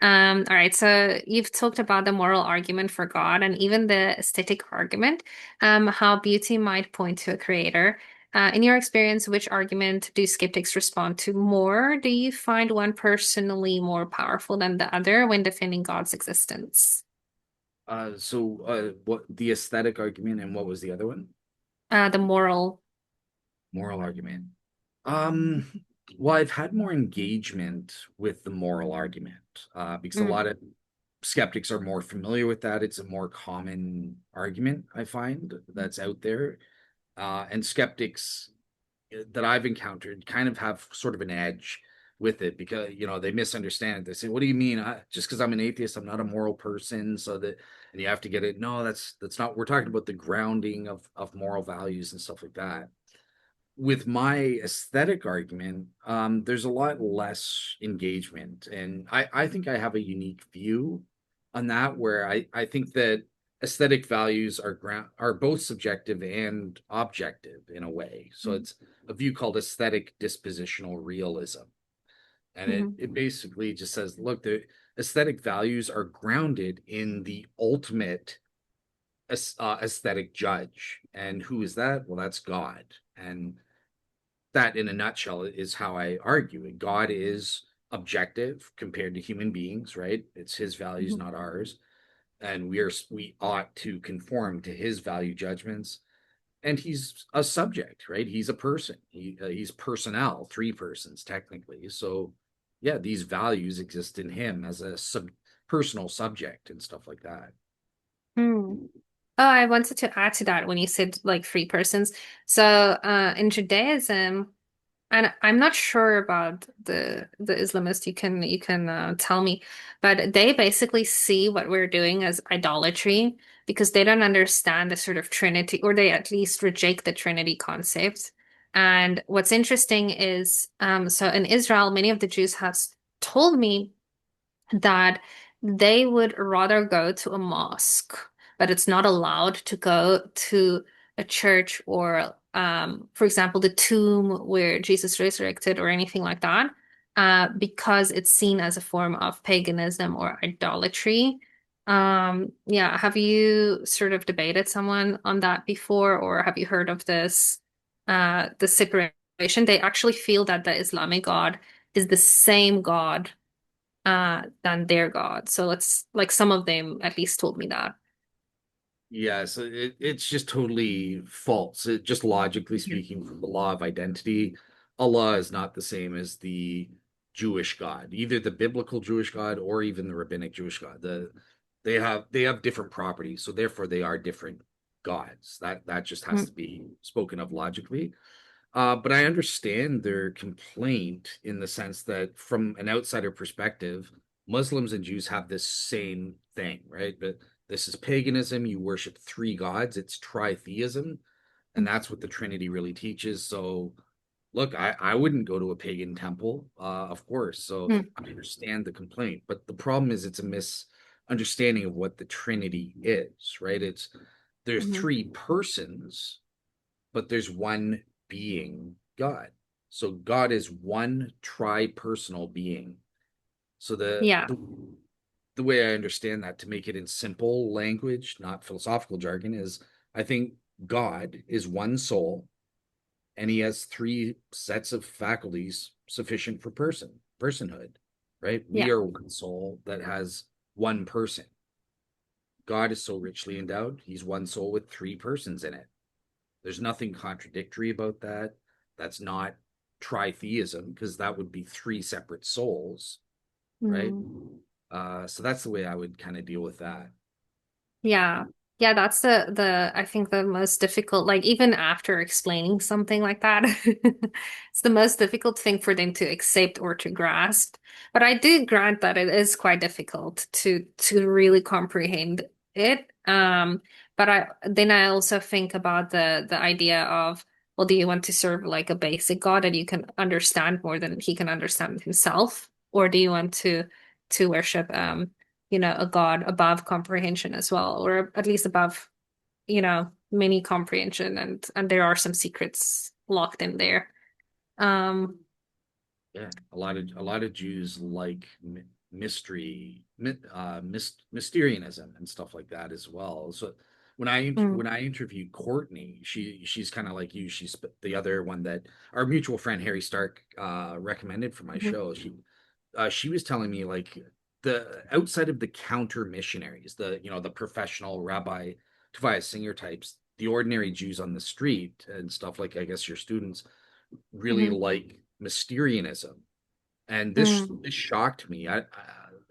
All right, so you've talked about the moral argument for God and even the aesthetic argument, how beauty might point to a creator. In your experience, which argument do skeptics respond to more? Do you find one personally more powerful than the other when defending God's existence? What the aesthetic argument and what was the other one? The moral. Moral argument. Um, well, I've had more engagement with the moral argument because a lot Mm, of skeptics are more familiar with that. It's a more common argument, I find, that's out there. And skeptics that I've encountered kind of have sort of an edge with it because they misunderstand it. They say, "What do you mean? Just because I'm an atheist, I'm not a moral person?" So that, and you have to get it. No, that's not. We're talking about the grounding of moral values and stuff like that. With my aesthetic argument, there's a lot less engagement, and I think I have a unique view on that, where I think that aesthetic values are both subjective and objective in a way. So it's a view called aesthetic dispositional realism, and it mhm, it basically just says, look, the aesthetic values are grounded in the ultimate aesthetic judge, and who is that? Well, that's God, and that in a nutshell is how I argue it. God is objective compared to human beings, right? It's his values, mhm. not ours. And we ought to conform to his value judgments. And he's a subject, right? He's a person. He's personnel, three persons technically. So yeah, these values exist in him as a personal subject and stuff like that. Mm. Oh, I wanted to add to that when you said like three persons. So, in Judaism, and I'm not sure about the Islamist. You can tell me, but they basically see what we're doing as idolatry because they don't understand the sort of Trinity, or they at least reject the Trinity concept. And what's interesting is, so in Israel, many of the Jews have told me that they would rather go to a mosque, but it's not allowed to go to a church or, for example, the tomb where Jesus resurrected or anything like that, because it's seen as a form of paganism or idolatry. Yeah, have you sort of debated someone on that before, or have you heard of the separation? They actually feel that the Islamic God is the same God than their God. So it's like some of them at least told me that. Yeah, so it's just totally false. Just logically Yeah. speaking, from the law of identity, Allah is not the same as the Jewish God, either the biblical Jewish God or even the rabbinic Jewish God. They have different properties, so therefore they are different gods. That just has Mm, to be spoken of logically. But I understand their complaint in the sense that, from an outsider perspective, Muslims and Jews have this same thing, right? But this is paganism. You worship three gods. It's tritheism, and mm, that's what the Trinity really teaches. So, look, I wouldn't go to a pagan temple, of course. So mm, I understand the complaint, but the problem is it's a misunderstanding of what the Trinity is, right? There's mhm. three persons but there's one being God. So God is one tri-personal being. So Yeah. the way I understand that, to make it in simple language, not philosophical jargon, is I think God is one soul and he has three sets of faculties sufficient for personhood, right? We Yeah. are one soul that has one person. God is so richly endowed, he's one soul with three persons in it. There's nothing contradictory about that. That's not tritheism because that would be three separate souls, right? Mm. So that's the way I would kind of deal with that. Yeah. Yeah, that's the I think the most difficult, like even after explaining something like that, it's the most difficult thing for them to accept or to grasp. But I do grant that it is quite difficult to really comprehend it. But I also think about the idea of, well, do you want to serve like a basic God that you can understand more than he can understand himself? Or do you want to worship a God above comprehension as well, or at least above, many comprehension, and there are some secrets locked in there. Um, Yeah, a lot of Jews like mystery, Mysterianism and stuff like that as well. So mm, when I interviewed Courtney, she's kind of like you. She's the other one that our mutual friend Harry Stark recommended for my mhm, show. She was telling me like the outside of the counter missionaries, the professional Rabbi Tobias Singer types, the ordinary Jews on the street and stuff like I guess your students really mhm, like Mysterianism, and mm. this shocked me. The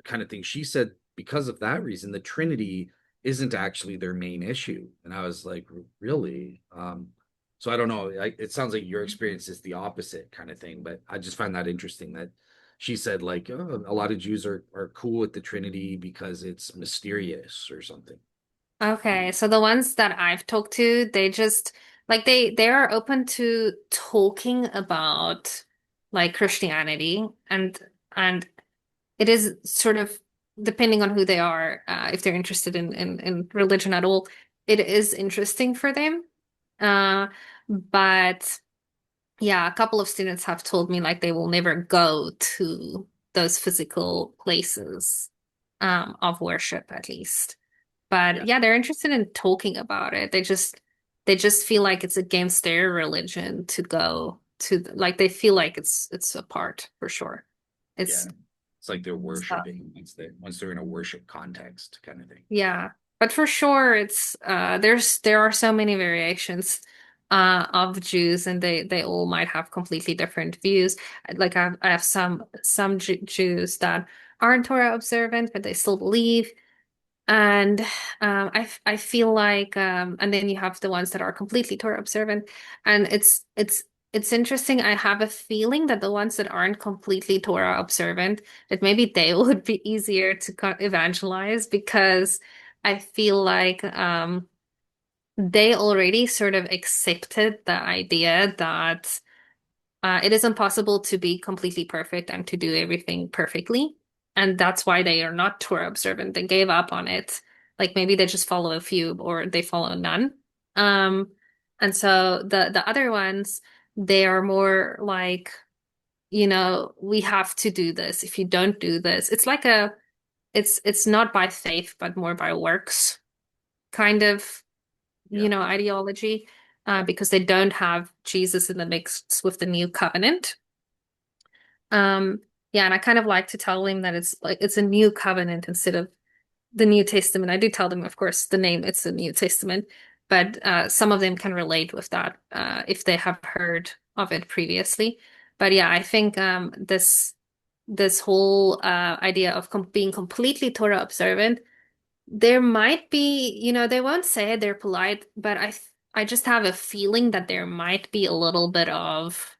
kind of thing she said because of that reason, the Trinity isn't actually their main issue, and I was like, really? So I don't know. It sounds like your experience is the opposite kind of thing, but I just find that interesting that she said like, oh, a lot of Jews are cool with the Trinity because it's mysterious or something. Okay, so the ones that I've talked to, they just like they are open to talking about like Christianity, and it is sort of depending on who they are, if they're interested in religion at all, it is interesting for them. Uh, but yeah, a couple of students have told me like they will never go to those physical places, of worship at least. But Yeah, yeah, they're interested in talking about it. They just feel like it's against their religion to go to like they feel like it's a part for sure. yeah. It's It's like they're so, worshiping once they're in a worship context kind of thing. yeah. But for sure it's there are so many variations of Jews, and they all might have completely different views. Like I have some Jews that aren't Torah observant, but they still believe. And I feel like and then you have the ones that are completely Torah observant, and it's interesting. I have a feeling that the ones that aren't completely Torah observant, that maybe they would be easier to evangelize, because I feel like they already sort of accepted the idea that it is impossible to be completely perfect and to do everything perfectly. And that's why they are not Torah observant. They gave up on it. Like maybe they just follow a few or they follow none. Um, and so the other ones, they are more like, we have to do this. If you don't do this, it's like it's not by faith, but more by works kind of, Yeah, ideology, yeah. because they don't have Jesus in the mix with the new covenant. Um, yeah, and I kind of like to tell him that it's like it's a new covenant instead of the New Testament. I do tell them, of course, the name, it's the New Testament, but some of them can relate with that if they have heard of it previously. But yeah, I think this whole idea of being completely Torah observant, there might be, they won't say they're polite, but I just have a feeling that there might be a little bit of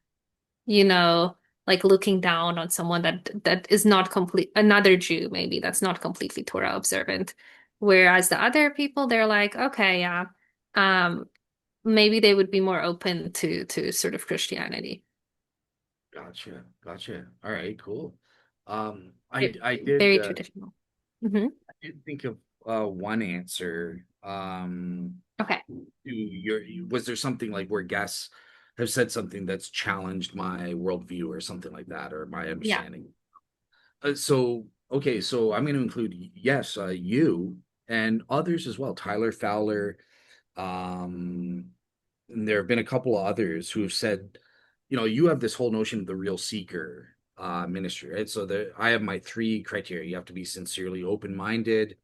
you know, like looking down on someone that is not complete, another Jew maybe that's not completely Torah observant. Whereas the other people, they're like, okay, yeah, um, maybe they would be more open to sort of Christianity. Gotcha. Gotcha. All right, cool. They're I did very traditional. Hmm. I did think of one answer. Okay. Was there something like where guests have said something that's challenged my worldview or something like that, or my Yeah. understanding? So okay, so I'm going to include yes, you and others as well. Tyler Fowler, um, and there have been a couple of others who have said, you have this whole notion of the real seeker ministry, right? So I have my three criteria. You have to be sincerely open-minded.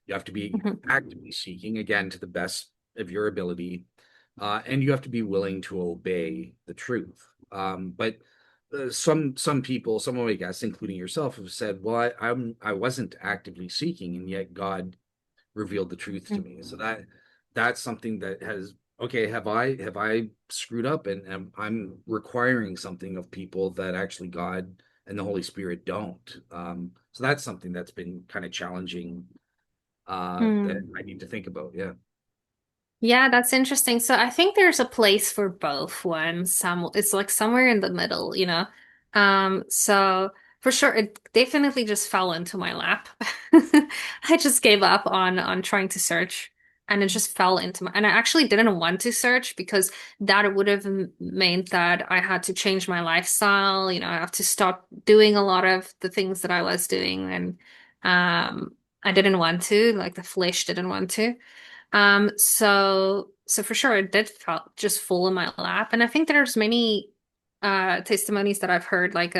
You have to be Hmm. actively seeking, again, to the best of your ability, and you have to be willing to obey the truth. But some people, some of my guests, including yourself, have said, "Well, I wasn't actively seeking, and yet God revealed the truth to me." So that's something that has okay, have I screwed up and I'm requiring something of people that actually God and the Holy Spirit don't. So that's something that's been kind of challenging that Mm. I need to think about. Yeah. Yeah, that's interesting. So I think there's a place for both one. It's like somewhere in the middle, you know. So for sure it definitely just fell into my lap. I just gave up on trying to search and it just fell into my and I actually didn't want to search because that would have meant that I had to change my lifestyle, I have to stop doing a lot of the things that I was doing and I didn't want to, like the flesh didn't want to. So for sure it did felt just fall in my lap. And I think there's many testimonies that I've heard like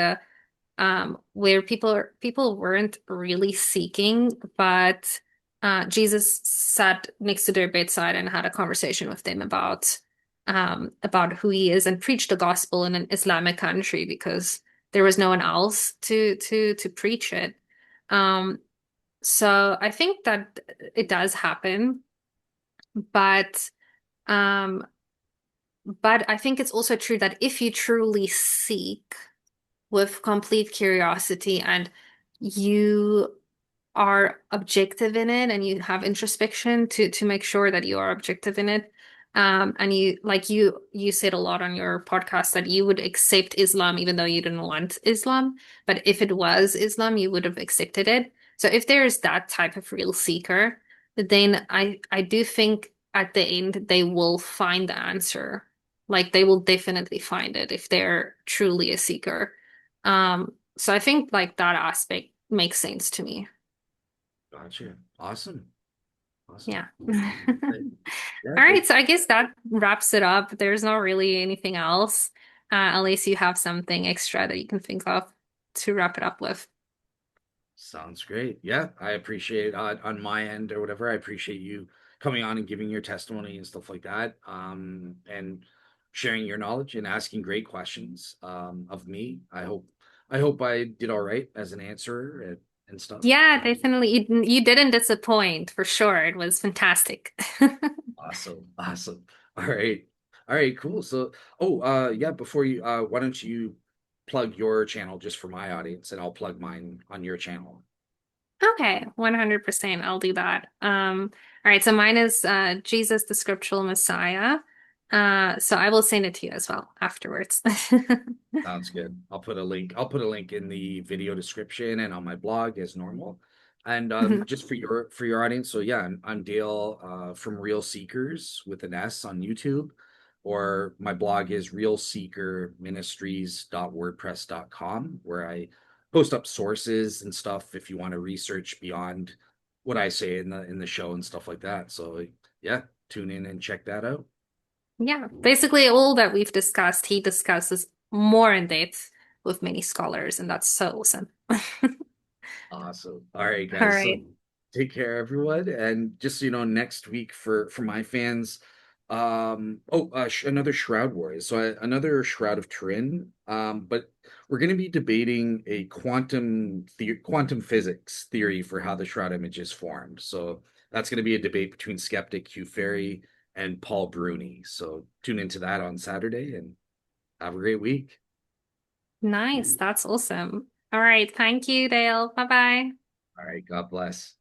where people weren't really seeking, but Jesus sat next to their bedside and had a conversation with them about who he is and preached the gospel in an Islamic country because there was no one else to preach it. Um, so I think that it does happen. But um, but I think it's also true that if you truly seek with complete curiosity and you are objective in it and you have introspection to make sure that you are objective in it. And you said a lot on your podcast that you would accept Islam even though you didn't want Islam. But if it was Islam, you would have accepted it. So if there is that type of real seeker, then I do think at the end they will find the answer. Like they will definitely find it if they're truly a seeker. So I think like that aspect makes sense to me. Gotcha. Awesome. Awesome. Yeah. Yeah, All that right, so I guess that wraps it up. There's not really anything else, unless you have something extra that you can think of to wrap it up with. sounds great. Yeah, I appreciate on my end or whatever. I appreciate you coming on and giving your testimony and stuff like that. And sharing your knowledge and asking great questions of me. I hope I did all right as an answerer and stuff. Yeah, definitely. You didn't disappoint for sure. It was fantastic. Awesome. Awesome. All right. All right, cool. So, yeah, before you why don't you plug your channel just for my audience and I'll plug mine on your channel. Okay, 100%. I'll do that. All right, so mine is Jesus the Scriptural Messiah. So I will send it to you as well afterwards. Sounds good. I'll put a link in the video description and on my blog as normal. And Mhm. just for your audience, so yeah, I'm Dale from Real Seekers with an S on YouTube, or my blog is realseekerministries.wordpress.com, where I post up sources and stuff if you want to research beyond what I say in the show and stuff like that. So yeah, tune in and check that out. Yeah, basically all that we've discussed, he discusses more in depth with many scholars, and that's so awesome. Awesome. All right, All guys. So right. Take care, everyone. And just so you know, next week for my fans, another Shroud Wars. So another Shroud of Turin. But we're going to be debating a quantum physics theory for how the Shroud image is formed. So that's going to be a debate between skeptic Hugh Ferry and Paul Bruni. So tune into that on Saturday and have a great week. Nice. That's awesome. All right. Thank you, Dale. Bye bye. All right, God bless.